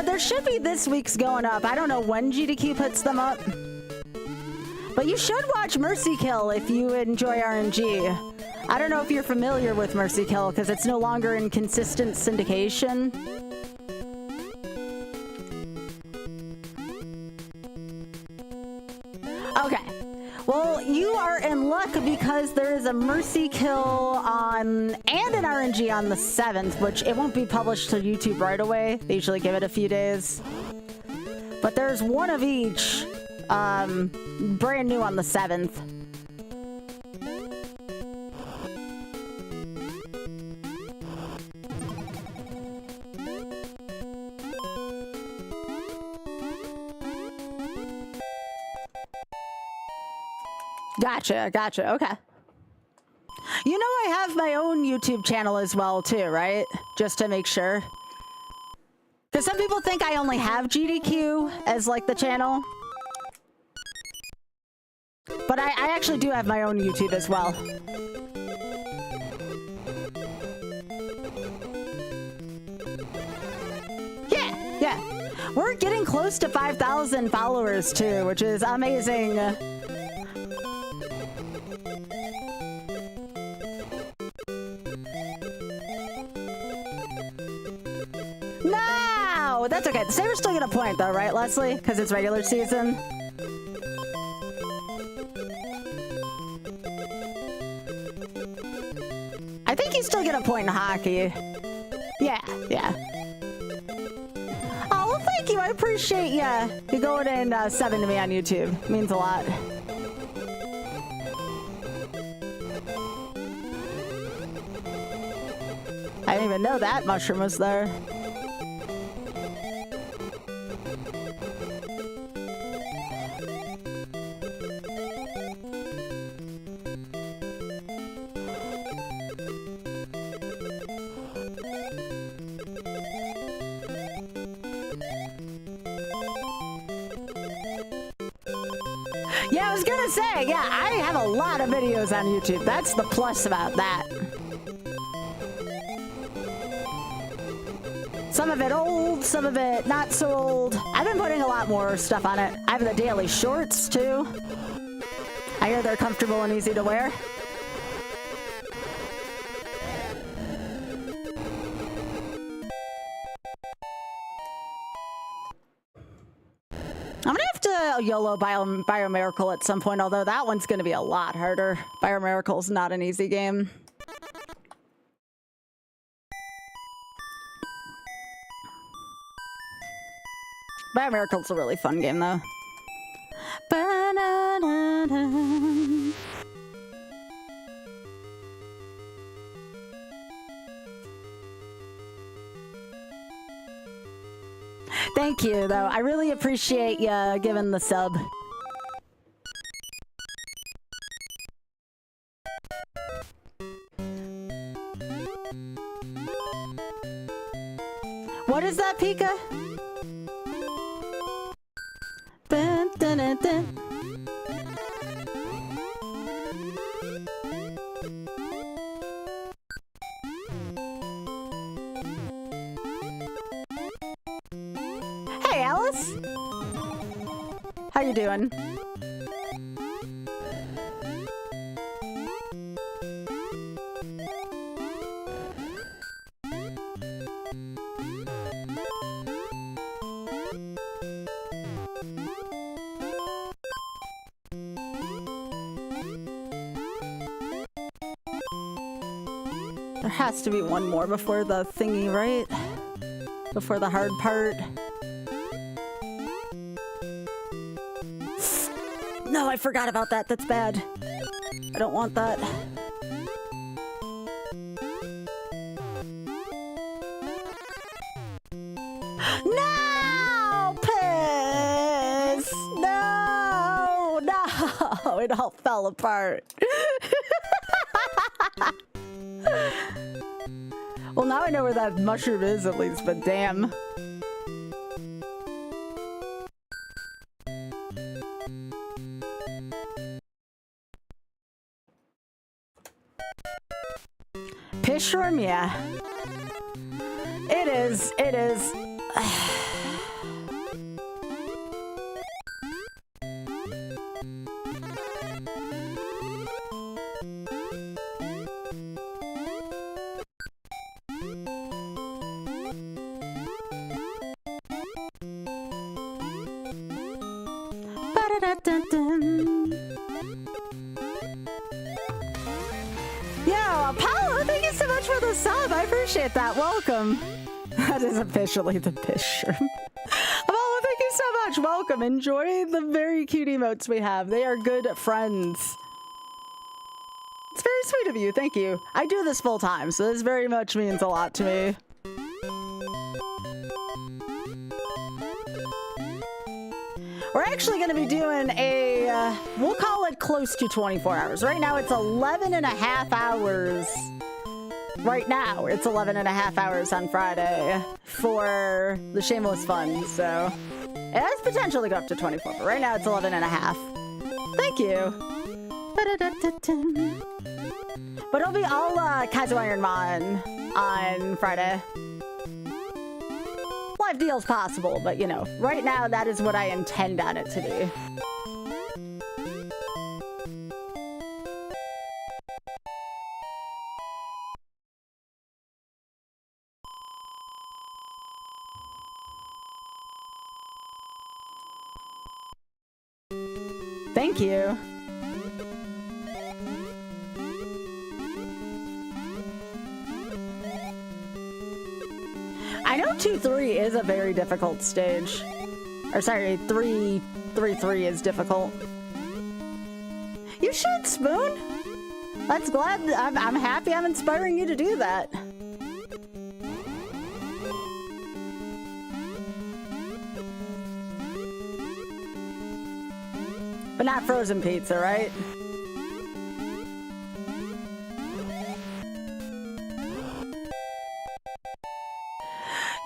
There should be this week's going up. I don't know when GDQ puts them up. But you should watch Mercy Kill if you enjoy RNG. I don't know if you're familiar with Mercy Kill because it's no longer in consistent syndication. Okay. Well, you are in luck because there is a Mercy Kill on and an RNG on the 7th, which it won't be published to YouTube right away. They usually give it a few days. But there's one of each, brand new on the 7th. Gotcha. Okay. You know I have my own YouTube channel as well too, right? Just to make sure. Because some people think I only have GDQ as like the channel. But I actually do have my own YouTube as well. Yeah. We're getting close to 5,000 followers too, which is amazing. No! That's okay. The Sabres still get a point though, right, Leslie? Because it's regular season. I think you still get a point in hockey. Yeah. Oh, well, thank you. I appreciate you going and subbing to me on YouTube. It means a lot. I didn't even know that mushroom was there. Yeah, I was gonna say, yeah, I have a lot of videos on YouTube. That's the plus about that. Some of it old, some of it not so old. I've been putting a lot more stuff on it. I have the daily shorts, too. I hear they're comfortable and easy to wear. I'm gonna have to YOLO Biomiracle at some point, although that one's gonna be a lot harder. Biomiracle's not an easy game. Biomiracle's a really fun game, though. Ba-na-na-na. Thank you, though. I really appreciate you giving the sub. What is that, Pika? Dun, dun, dun, dun. Hey, Alice. How you doing? There has to be one more before the thingy, right? Before the hard part. No, I forgot about that. That's bad. I don't want that. No! Piss! No! No! It all fell apart. Well, now I know where that mushroom is at least, but damn. Pishroom, yeah. It is, it is. Yo, Apollo, thank you so much for the sub. I appreciate that. Welcome. That is officially the Pishroom. Apollo, thank you so much. Welcome. Enjoy the very cute emotes we have. They are good friends. It's very sweet of you. Thank you. I do this full time, so this very much means a lot to me. We're actually going to be doing a, we'll call it close to 24 hours. Right now it's 11 and a half hours. Right now it's 11 and a half hours on Friday for the Shameless Fun. So it has potential to go up to 24, but right now it's 11 and a half. Thank you. But it'll be all Kaizo Ironmon on Friday. Live deals possible, but you know, right now that is what I intend on it to be. Thank you. I know 2-3 is a very difficult stage. Or sorry, 3-3 is difficult. You should, Spoon. That's glad. I'm happy I'm inspiring you to do that. But not frozen pizza, right?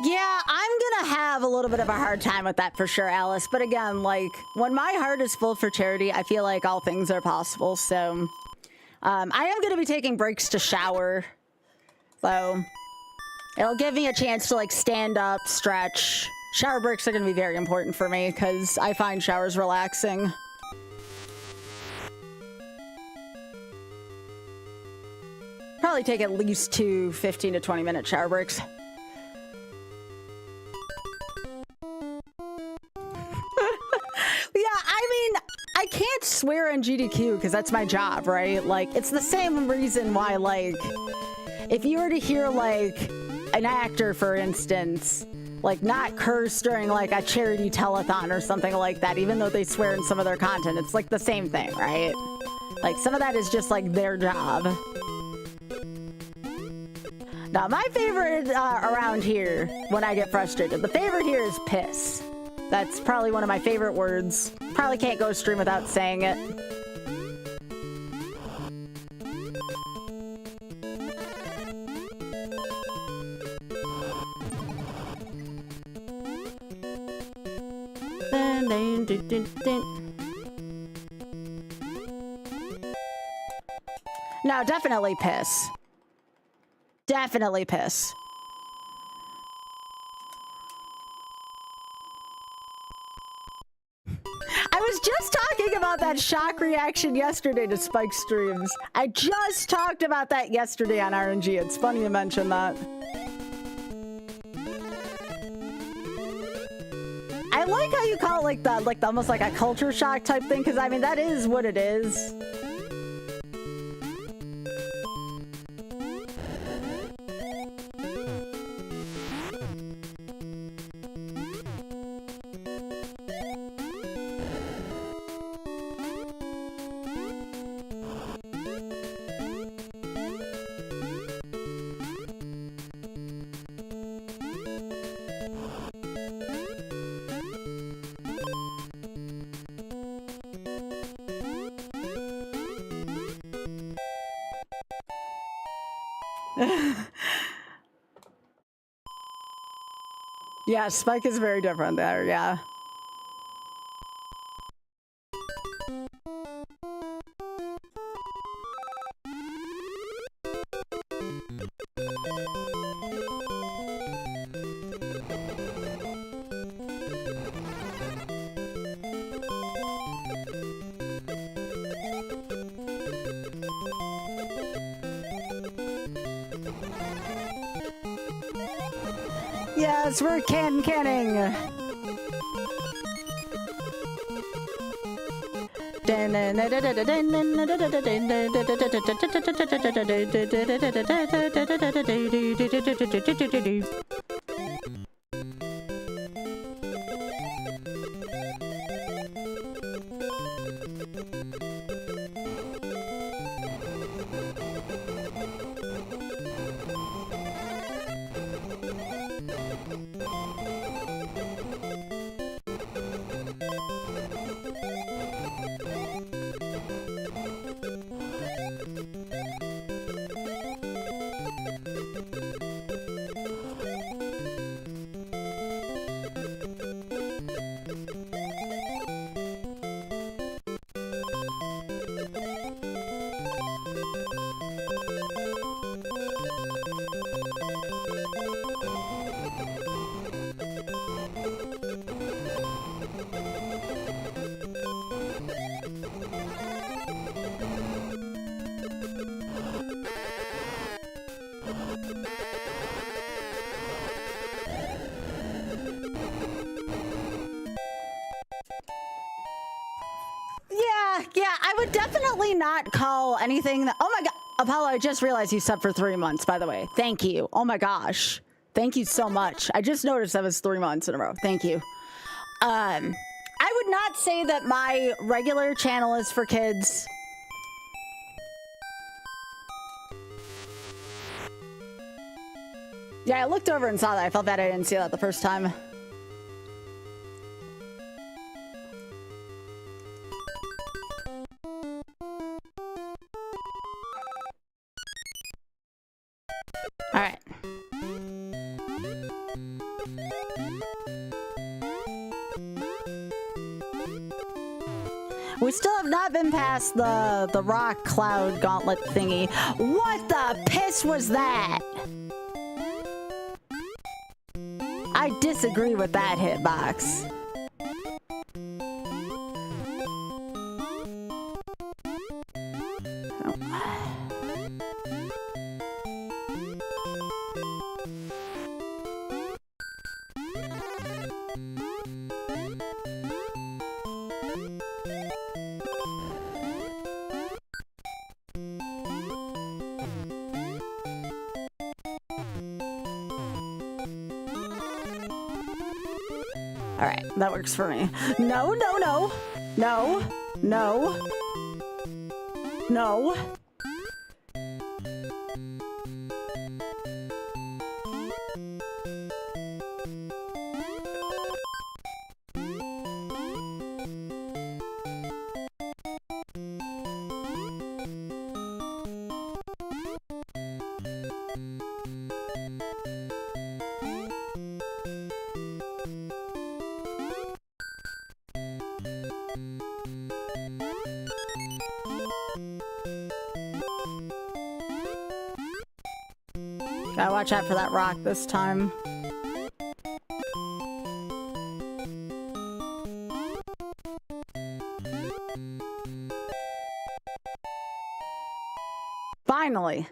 Yeah, I'm gonna have a little bit of a hard time with that for sure, Alice. But again, like, when my heart is full for charity, I feel like all things are possible. So, I am gonna be taking breaks to shower. So, it'll give me a chance to, like, stand up, stretch. Shower breaks are gonna be very important for me because I find showers relaxing. Probably take at least 2 15 to 20 minute shower breaks. Yeah, I mean, I can't swear on GDQ because that's my job, right? Like, it's the same reason why, like, if you were to hear, like, an actor, for instance, like not curse during like a charity telethon or something like that, even though they swear in some of their content. It's like the same thing, right? Like some of that is just like their job. Now my favorite around here when I get frustrated, the favorite here is piss. That's probably one of my favorite words. Probably can't go a stream without saying it. No, definitely piss. Definitely piss. I was just talking about that shock reaction yesterday to Spike streams. I just talked about that yesterday on RNG. It's funny you mention that. I like how you call it like the almost like a culture shock type thing, because I mean that is what it is. Yeah, Spike is very different there, yeah. Yes, we're canning. Yeah, I would definitely not call anything that— oh my god, Apollo, I just realized you subbed for 3 months, by the way. Thank you. Oh my gosh. Thank you so much. I just noticed that was 3 months in a row. Thank you. I would not say that my regular channel is for kids. Yeah, I looked over and saw that. I felt bad I didn't see that the first time. All right. We still have not been past the rock cloud gauntlet thingy. What the piss was that? I disagree with that hitbox. All right, that works for me. No, no, no. No. No. No. Gotta watch out for that rock this time. Finally.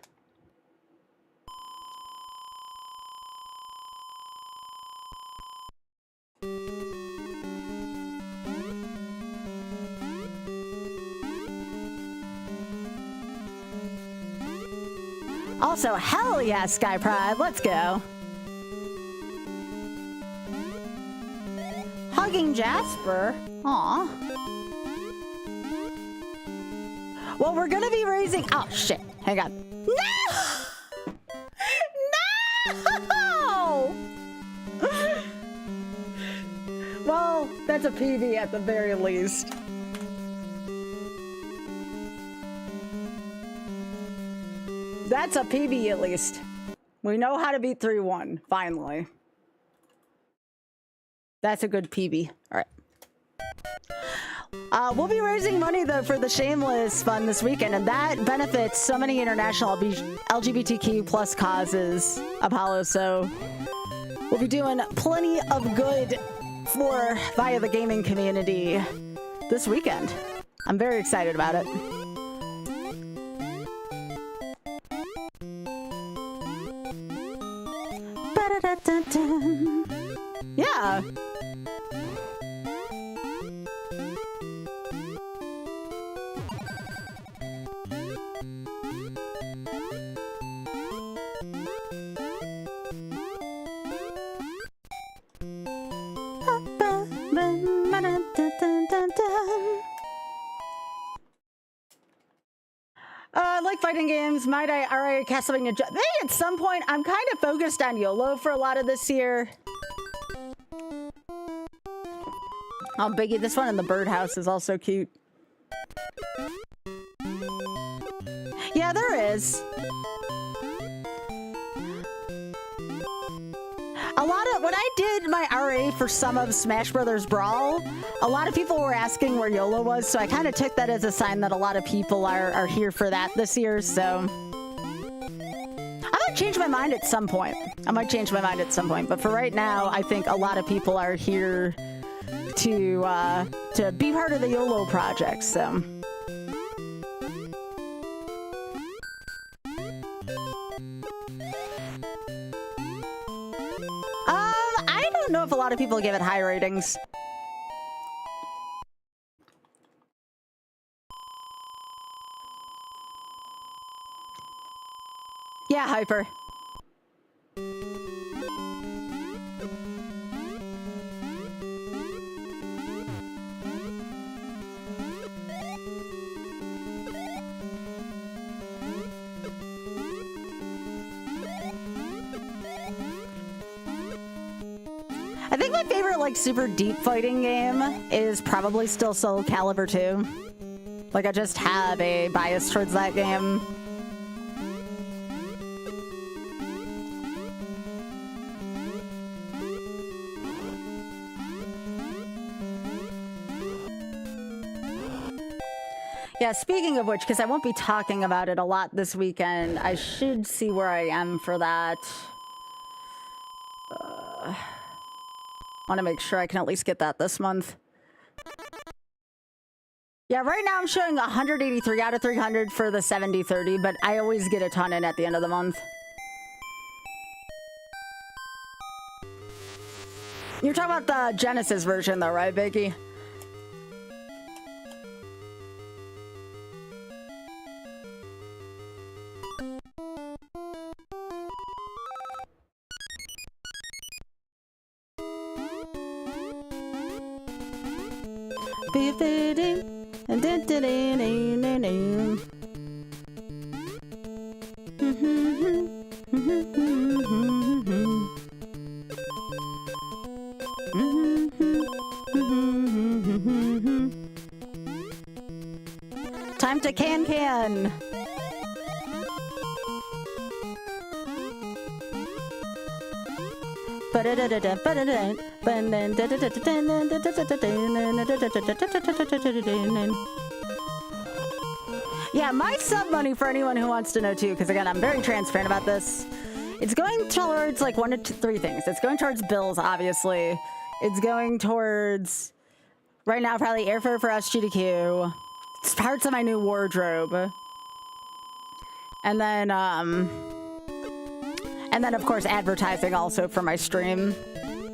Also, hell yeah, Sky Pride, let's go. Hugging Jasper. Aw. Well, we're gonna be raising... Oh, shit. Hang on. No! No! Well, that's a PB at the very least. That's a PB at least. We know how to beat 3-1, finally. That's a good PB. All right. We'll be raising money, though, for the Shameless Fund this weekend, and that benefits so many international LGBTQ plus causes, Apollo, so we'll be doing plenty of good via the gaming community this weekend. I'm very excited about it. Yeah. I like fighting games. Might I already Castlevania? Maybe at some point. I'm kind of focused on YOLO for a lot of this year. Oh, Biggie, this one in the birdhouse is also cute. Yeah, there is. A lot of, when I did my RA for some of Smash Brothers Brawl, a lot of people were asking where YOLO was, so I kind of took that as a sign that a lot of people are here for that this year, so. I might change my mind at some point. But for right now, I think a lot of people are here to be part of the YOLO project, so. I don't know if a lot of people give it high ratings. Yeah, Hyper. I think my favorite, like, super deep fighting game is probably still Soul Calibur 2. Like, I just have a bias towards that game. Yeah, speaking of which, because I won't be talking about it a lot this weekend, I should see where I am for that. Want to make sure I can at least get that this month. Yeah, right now I'm showing 183 out of 300 for the 70-30, but I always get a ton in at the end of the month. You're talking about the Genesis version though, right, Vicky? Time to can. Yeah, my sub money, for anyone who wants to know too, because again, I'm very transparent about this. It's going towards like 1 to 3 things. It's going towards bills, obviously. It's going towards, right now, probably airfare for SGDQ. It's parts of my new wardrobe. And then of course, advertising also for my stream.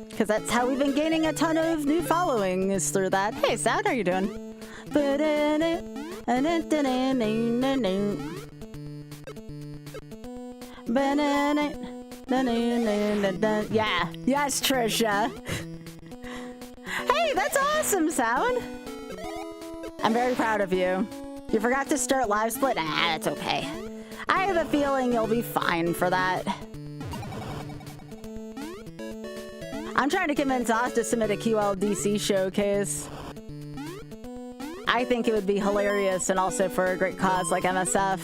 Because that's how we've been gaining a ton of new following, is through that. Hey, Sound, how you doing? Yeah. Yes, Trisha. Hey, that's awesome, Sound. I'm very proud of you. You forgot to start live split? Nah, that's okay. I have a feeling you'll be fine for that. I'm trying to convince Oz to submit a QLDC showcase. I think it would be hilarious and also for a great cause like MSF.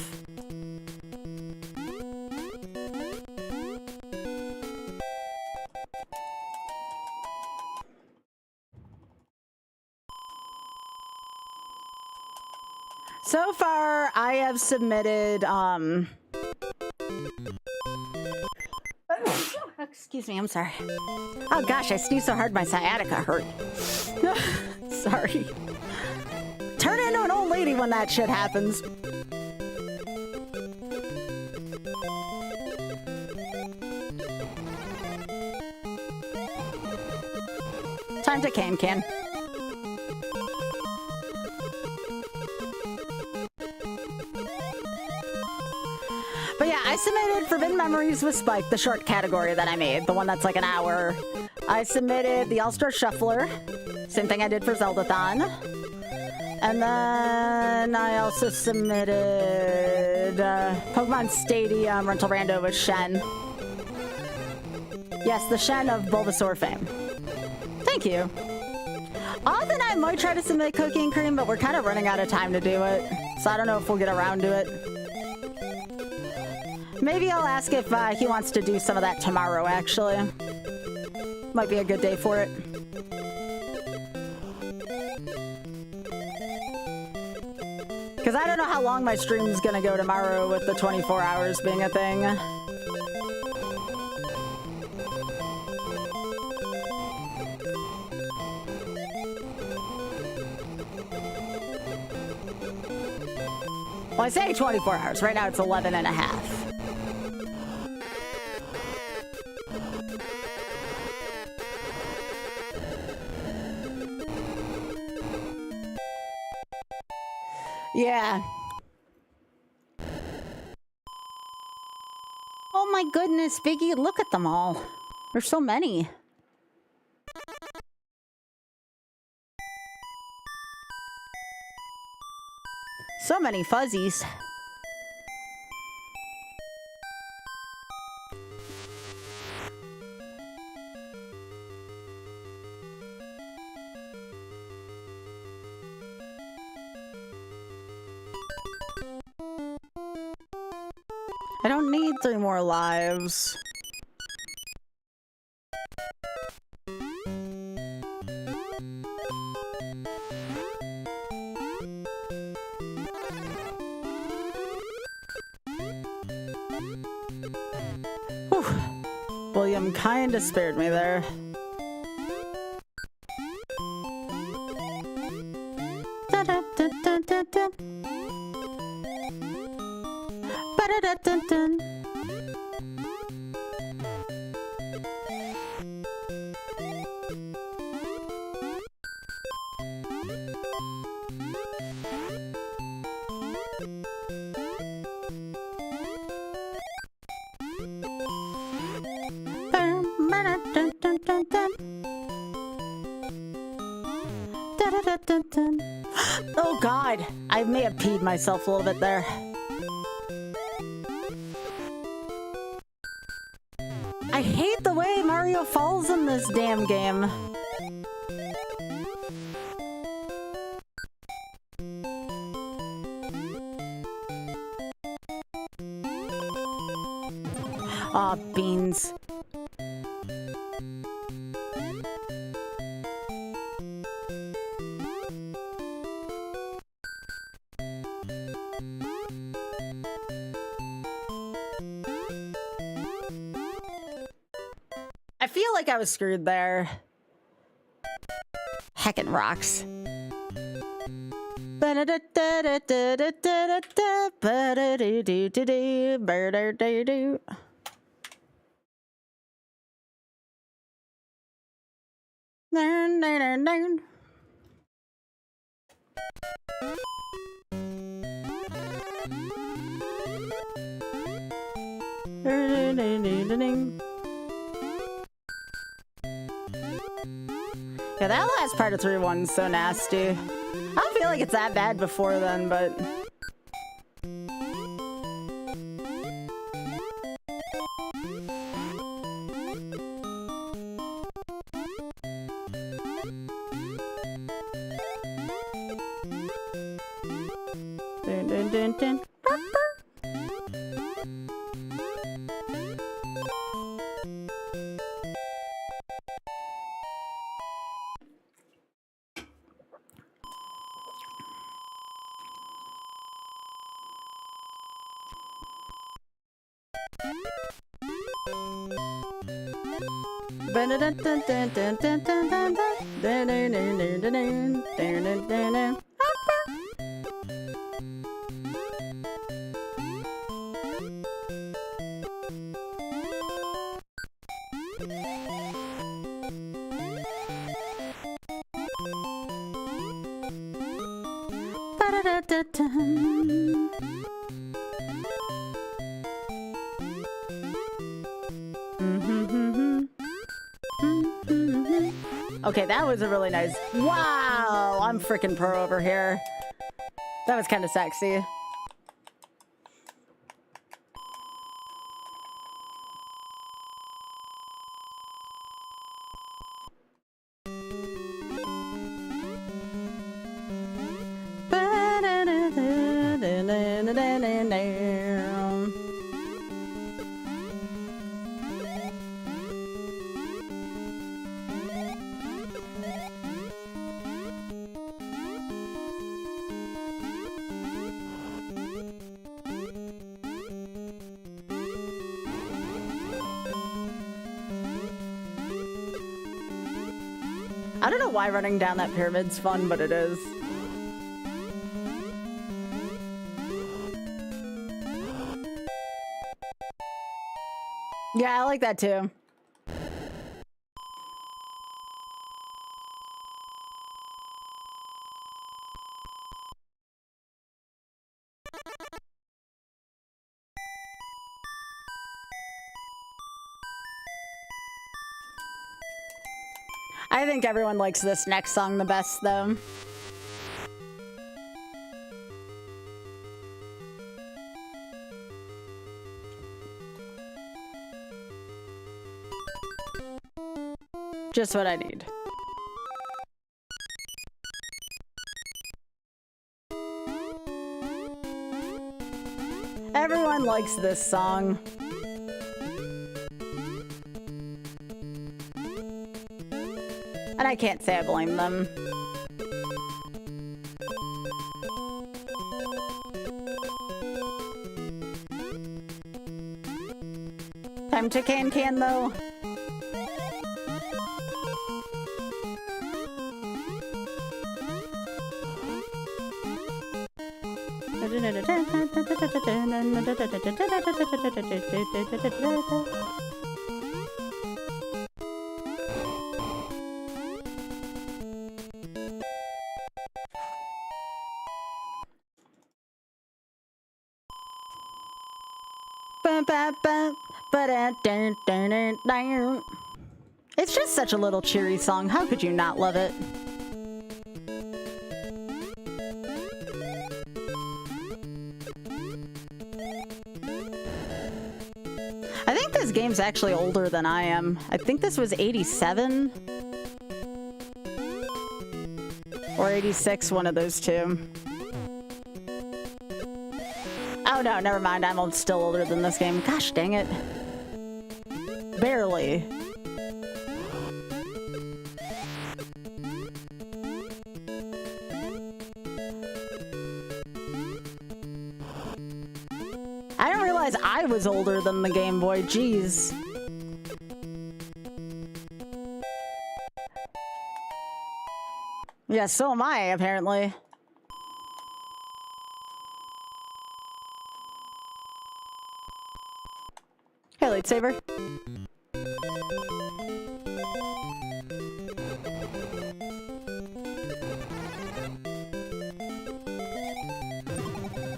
So far, I have submitted, excuse me, I'm sorry. Oh gosh, I sneezed so hard my sciatica hurt. Sorry. Turn into an old lady when that shit happens. Time to can. But yeah, I submitted Forbidden Memories with Spike, the short category that I made, the one that's like an hour. I submitted the All-Star Shuffler, same thing I did for Zeldathon. And then I also submitted Pokemon Stadium Rental Rando with Shen. Yes, the Shen of Bulbasaur fame. Thank you. Odd and I might try to submit Cookie and Cream, but we're kind of running out of time to do it. So I don't know if we'll get around to it. Maybe I'll ask if he wants to do some of that tomorrow, actually. Might be a good day for it. Because I don't know how long my stream's gonna go tomorrow with the 24 hours being a thing. Well, I say 24 hours. Right now it's 11 and a half. Yeah. Oh my goodness, Biggie, look at them all. There's so many. So many fuzzies. I don't need 3 more lives. Whew. William kinda spared me there. Da-da-da-da-da-da. Ba-da-da-dun-dun. Oh god, I may have peed myself a little bit there. I hate the way Mario falls in this damn game. Aw, beans. I feel like I was screwed there. Heckin' rocks. Yeah, that last part of 3-1 is so nasty. I don't feel like it's that bad before then, but... Dun, dun, dun, dun. Okay, that was a really nice... Wow! I'm freaking pro over here. That was kind of sexy. I don't know why running down that pyramid's fun, but it is. Yeah, I like that too. I think everyone likes this next song the best, though. Just what I need. Everyone likes this song. And I can't say I blame them. Time to can though. It's just such a little cheery song. How could you not love it? game's actually older than I am. I think this was 87 or 86, one of those two. Oh no, never mind. I'm still older than this game. Gosh dang it. Barely. I didn't realize I was older than the Game Boy. Jeez. Yeah, so am I, apparently. Hey, lightsaber.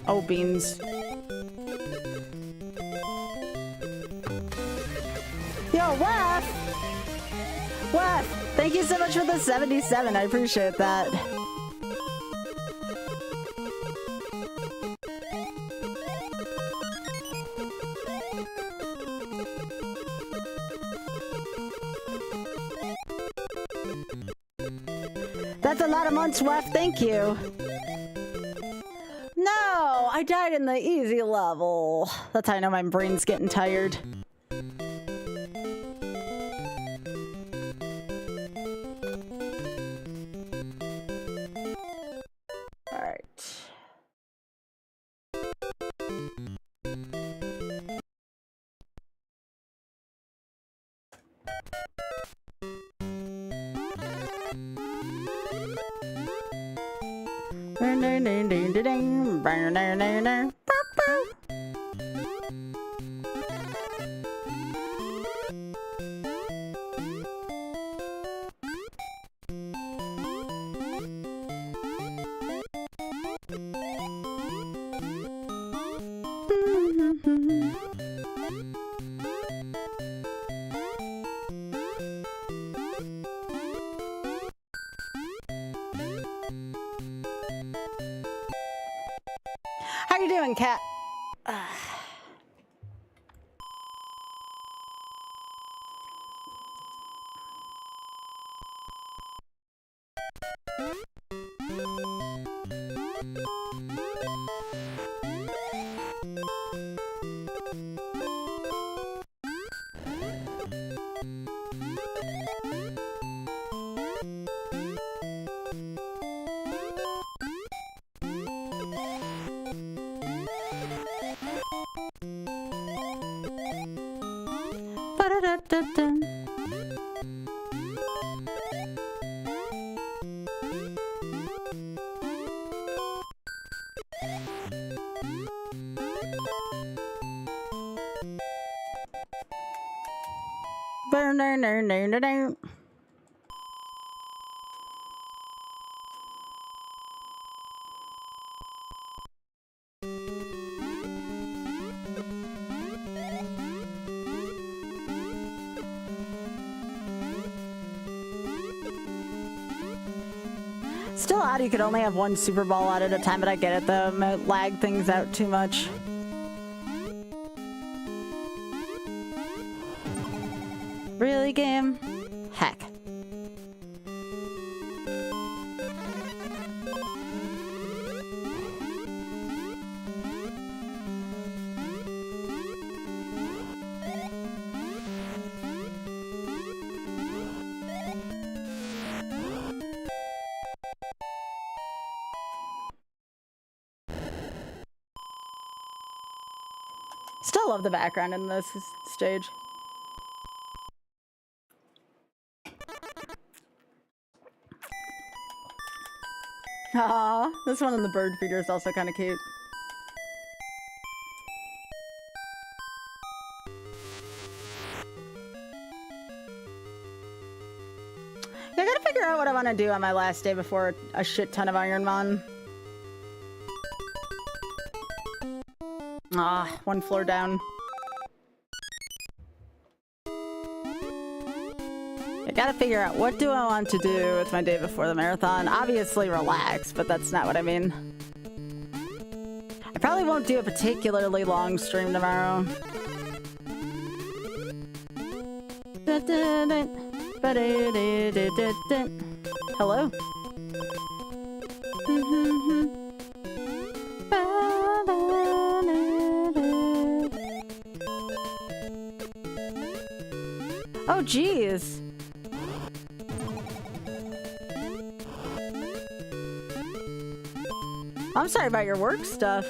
Oh, beans. Yo, Wef! Wef! Thank you so much for the 77. I appreciate that. That's a lot of months, Wef. Thank you. No, I died in the easy level. That's how I know my brain's getting tired. How you doing, cat? Still odd you could only have one Super Ball out at a time, but I get it, the emote lag things out too much. Really, game? Heck. Still love the background in this stage. Aww, this one in the bird feeder is also kind of cute. Yeah, I gotta figure out what I want to do on my last day before a shit ton of Iron Man. Ah, one floor down. I gotta figure out what do I want to do with my day before the marathon. Obviously relax, but that's not what I mean. I probably won't do a particularly long stream tomorrow. Hello? Oh, geez. I'm sorry about your work stuff.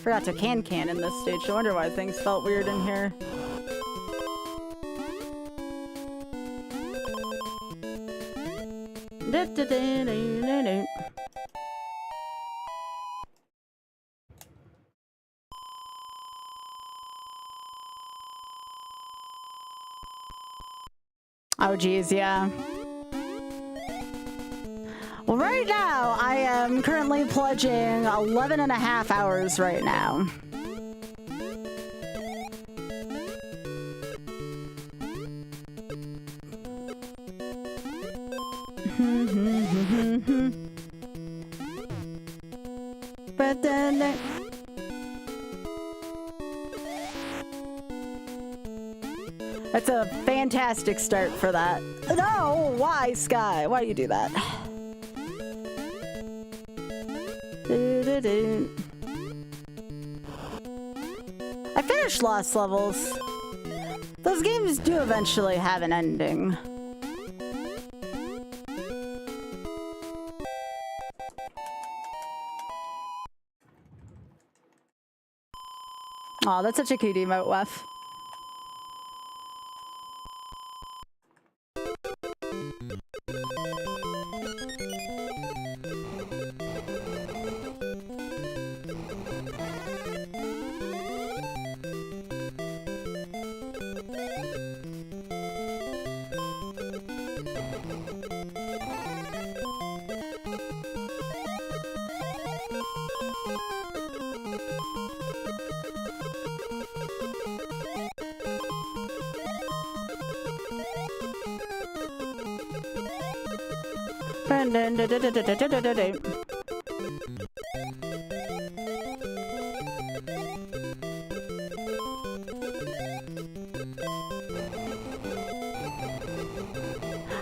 Forgot to can in this stage. I wonder why things felt weird in here. Oh, geez, yeah. Well, right now, I am currently pledging 11 and a half hours right now. But then... That's a fantastic start for that. No! Why, Sky? Why do you do that? I finished Lost Levels. Those games do eventually have an ending. Aw, that's such a cute emote, Wef.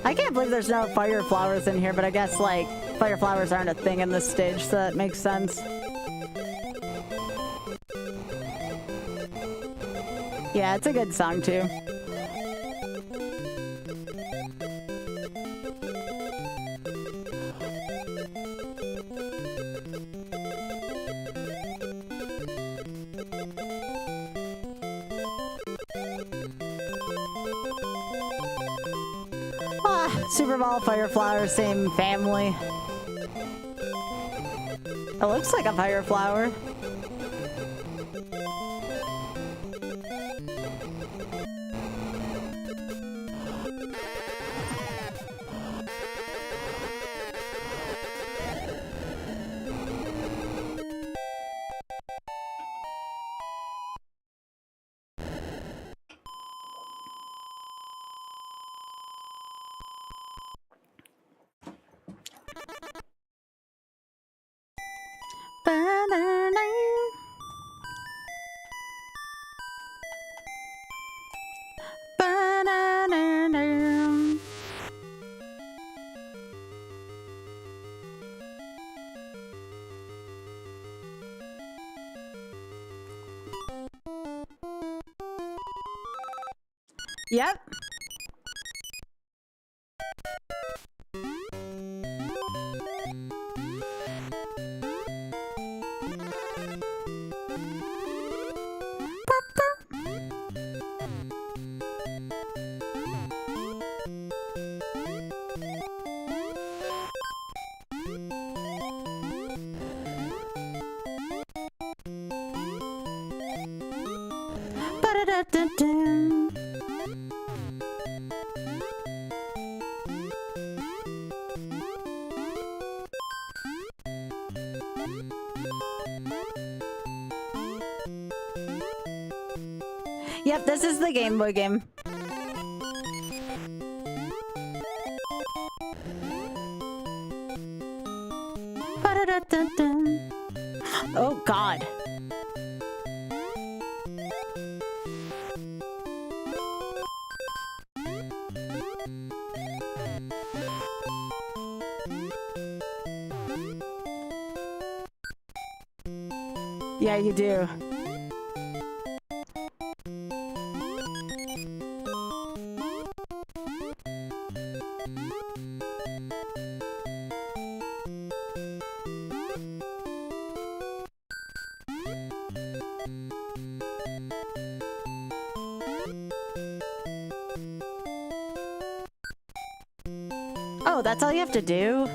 I can't believe there's no fire flowers in here, but I guess, like, fire flowers aren't a thing in this stage, so that makes sense. Yeah, it's a good song, too. Super Ball, Fire Flower, same family. It looks like a fire flower. Yep. Yep, this is the Game Boy game. Oh, God. Yeah, you do. Oh, that's all you have to do?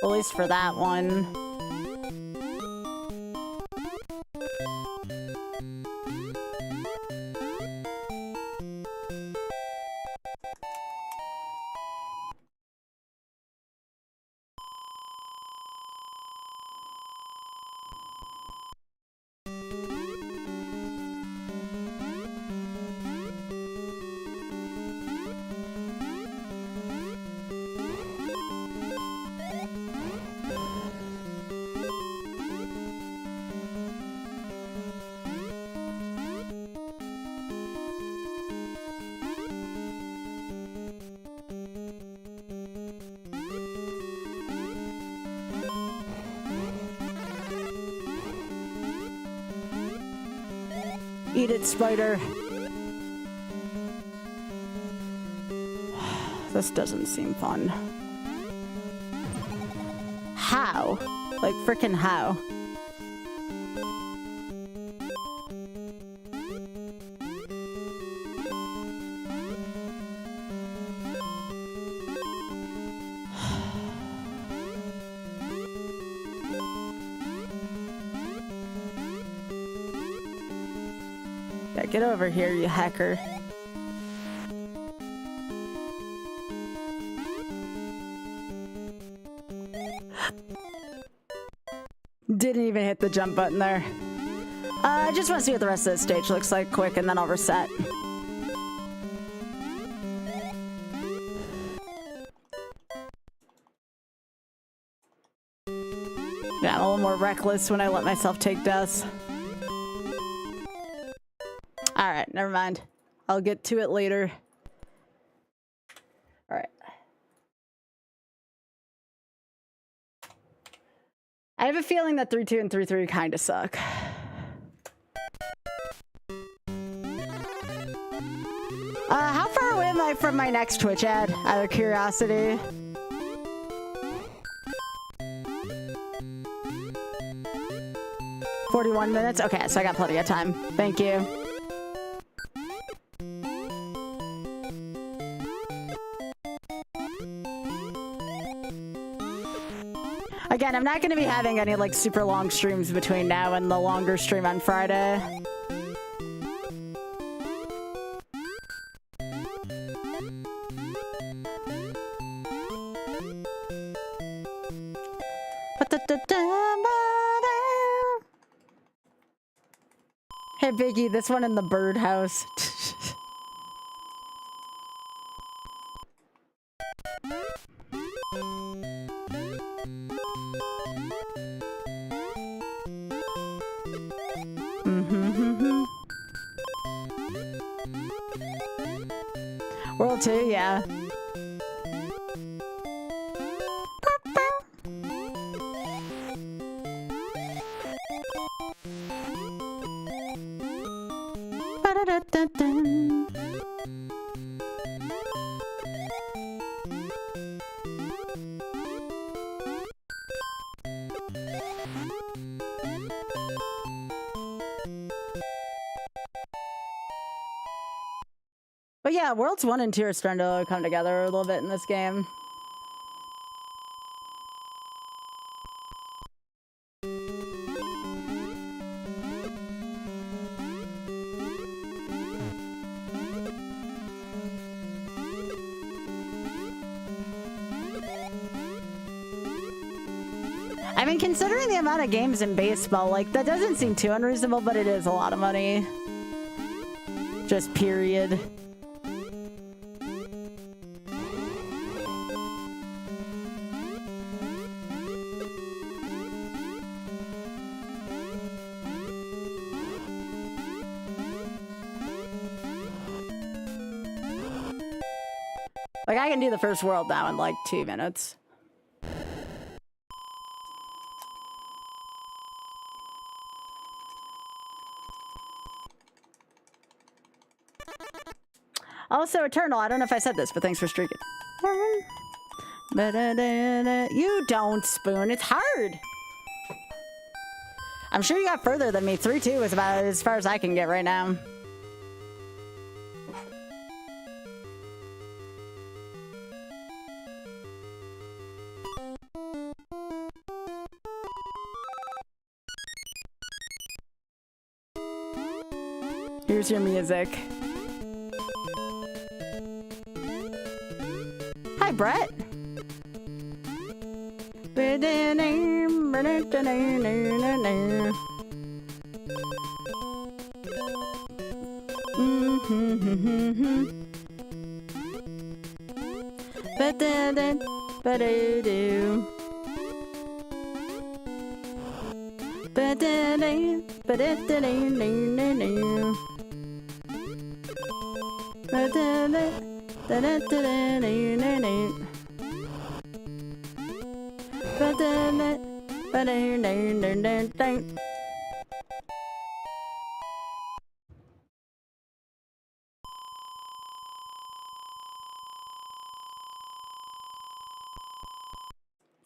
At least for that one. Eat it, spider. This doesn't seem fun. How? Like, frickin' how? Yeah, get over here, you hacker. Didn't even hit the jump button there. I just want to see what the rest of the stage looks like quick, and then I'll reset. Yeah, I'm a little more reckless when I let myself take deaths. Alright, never mind. I'll get to it later. Alright. I have a feeling that 3-2 and 3-3 kind of suck. How far away am I from my next Twitch ad, out of curiosity? "41 minutes? Okay, so I got plenty of time. Thank you. Again, I'm not going to be having any, like, super long streams between now and the longer stream on Friday. Hey, Biggie, this one in the birdhouse. World 2, yeah. But yeah, Worlds 1 and 2 are starting to come together a little bit in this game. I mean, considering the amount of games in baseball, like, that doesn't seem too unreasonable, but it is a lot of money. Just period. Like, I can do the first world now in, like, 2 minutes. Also, Eternal, I don't know if I said this, but thanks for streaking. You don't, Spoon. It's hard. I'm sure you got further than me. 3-2 is about as far as I can get right now. Here's your music. Hi, Brett.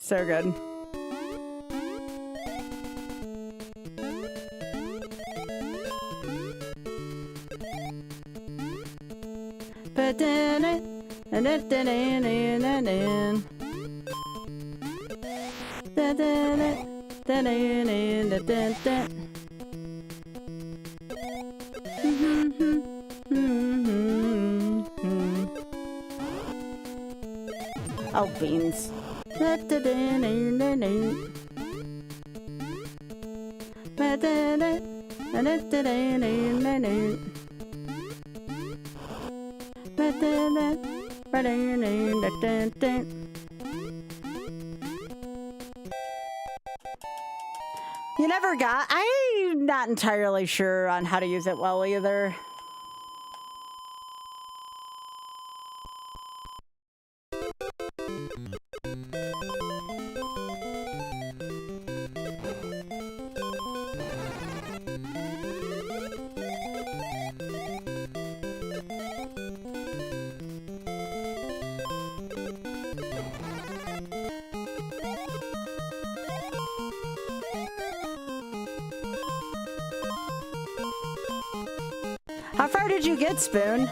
So good. Oh, beans. You never got... I'm not entirely sure on how to use it well either. How far did you get, Spoon?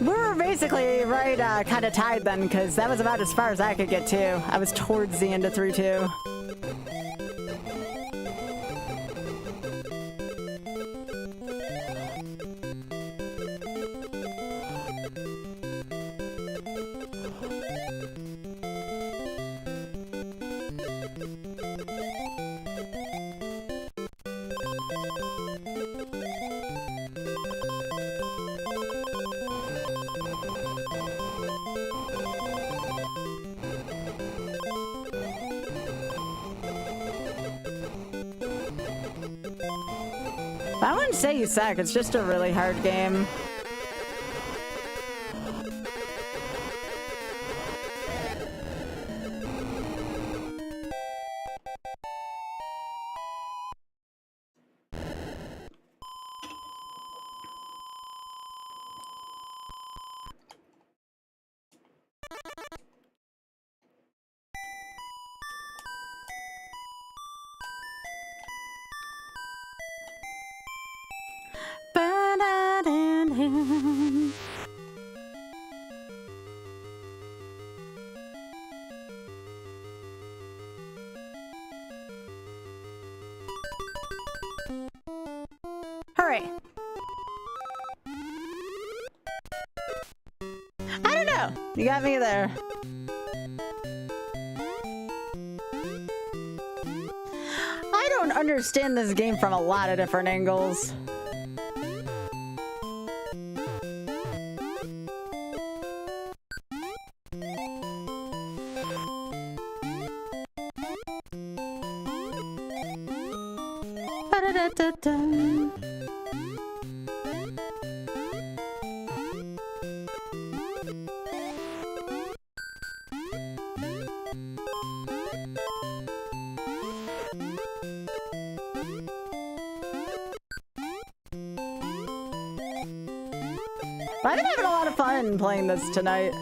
We were basically right, kind of tied then, because that was about as far as I could get too. I was towards the end of 3-2. I wouldn't say you suck, it's just a really hard game. Hurry. I don't know. You got me there. I don't understand this game from a lot of different angles. But I've been having a lot of fun playing this tonight.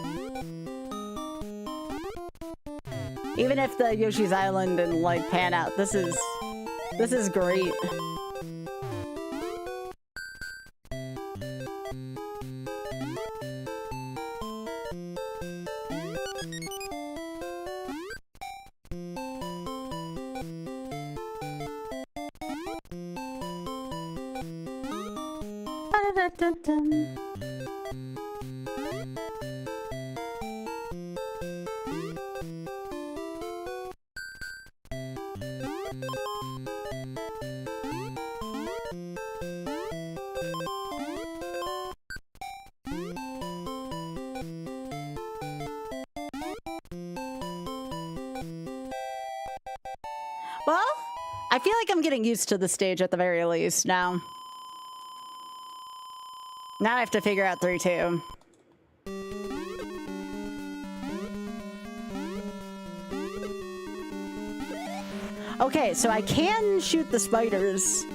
Even if the Yoshi's Island didn't like pan out, this is great. Well, I feel like I'm getting used to the stage at the very least now. Now I have to figure out 3-2. Okay, so I can shoot the spiders.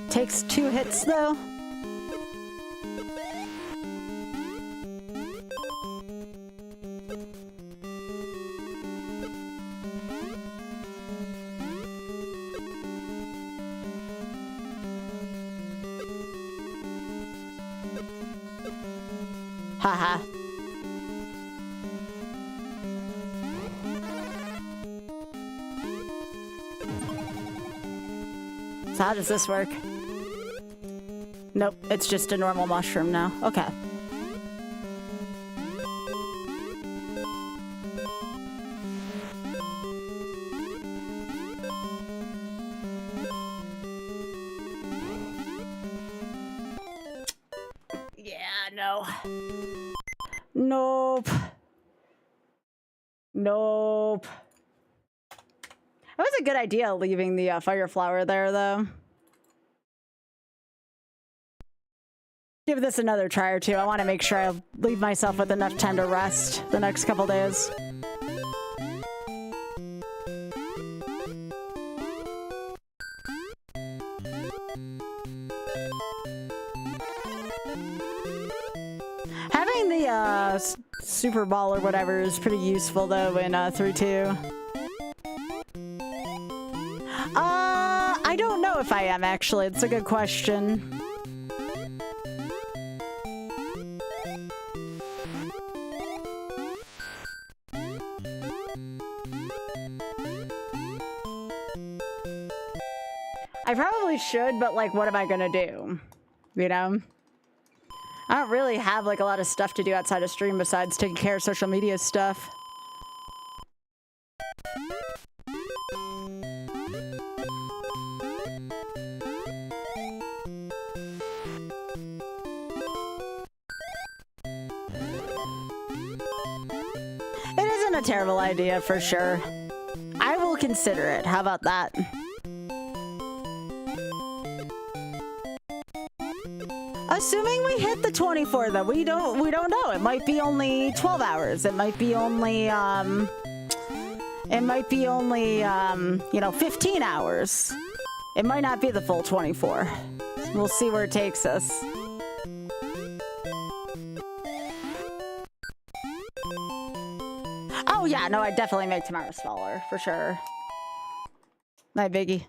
Takes 2 hits though. Haha. So how does this work? Nope, it's just a normal mushroom now. Okay. Yeah, no. Nope. Nope. That was a good idea, leaving the fire flower there, though. Give this another try or two. I want to make sure I leave myself with enough time to rest the next couple days. Having the super ball or whatever is pretty useful though in 3-2. I don't know if I am actually. It's a good question. I probably should, but like, what am I gonna do? You know? I don't really have like a lot of stuff to do outside of stream besides taking care of social media stuff. It isn't a terrible idea for sure. I will consider it. How about that? Assuming we hit the 24 though, we don't know. It might be only 12 hours. It might be only you know, 15 hours. It might not be the full 24. We'll see where it takes us. Oh yeah, no, I'd definitely make tomorrow smaller for sure. My biggie.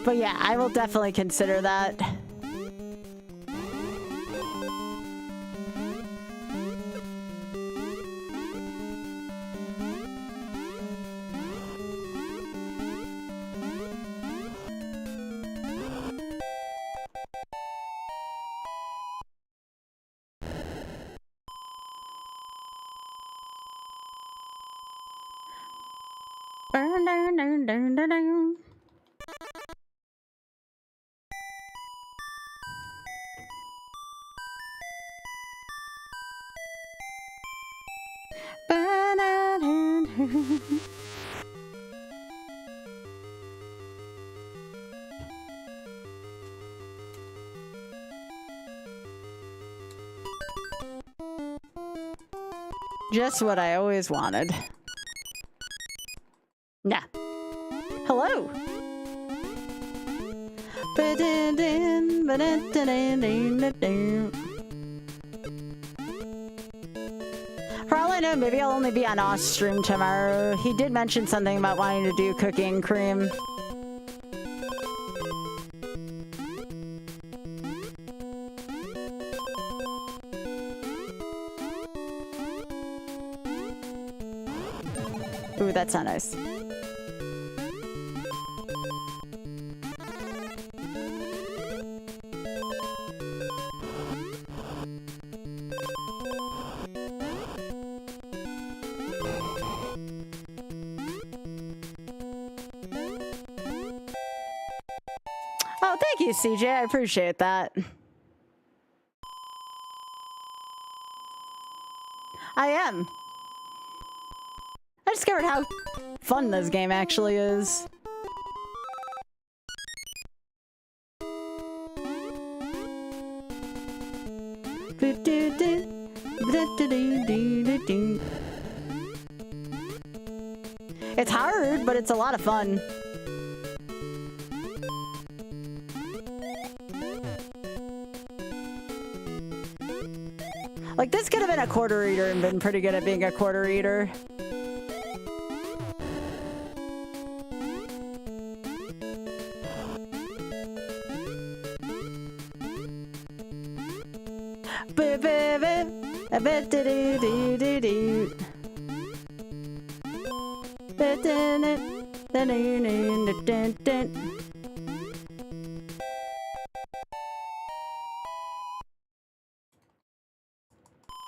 But yeah, I will definitely consider that. Just what I always wanted. Nah. Hello. Probably no, maybe I'll only be on Oz stream tomorrow. He did mention something about wanting to do cooking cream. Ooh, that's not nice. Oh, thank you, CJ. I appreciate that. I am. I discovered how fun this game actually is. It's hard, but it's a lot of fun. Like, this could have been a quarter eater and been pretty good at being a quarter eater.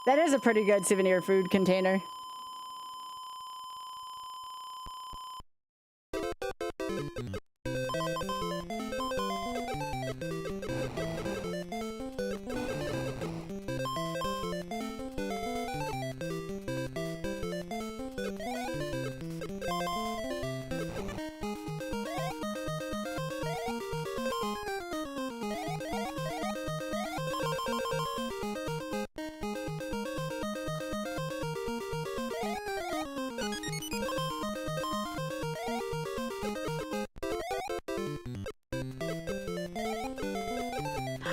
That is a pretty good souvenir food container.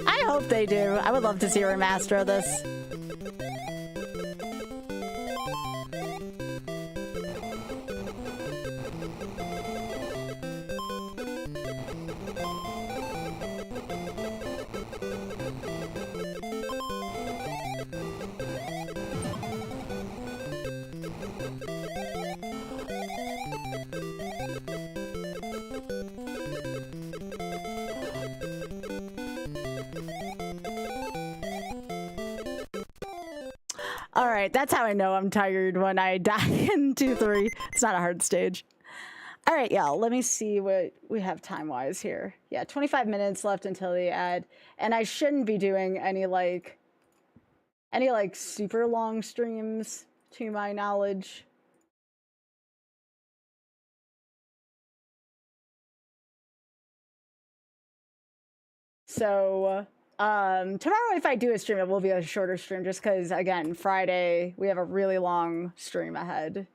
I hope they do. I would love to see a remaster of this. Alright, that's how I know I'm tired when I die in 2-3. It's not a hard stage. Alright, y'all, let me see what we have time-wise here. Yeah, 25 minutes left until the ad. And I shouldn't be doing any super long streams, to my knowledge. So, tomorrow if I do a stream, it will be a shorter stream just because, again, Friday, we have a really long stream ahead.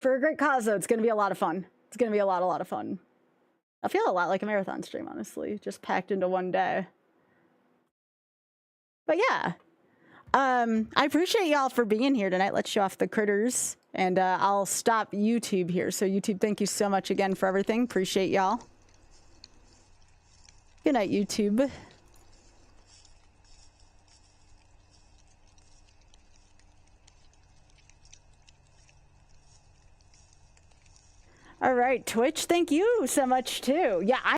For a great cause, though, it's going to be a lot of fun. It's going to be a lot of fun. I feel a lot like a marathon stream, honestly, just packed into one day. But yeah, I appreciate y'all for being here tonight. Let's show off the critters, and I'll stop YouTube here. So YouTube, thank you so much again for everything. Appreciate y'all. Good night, YouTube. All right, Twitch, thank you so much too. Yeah,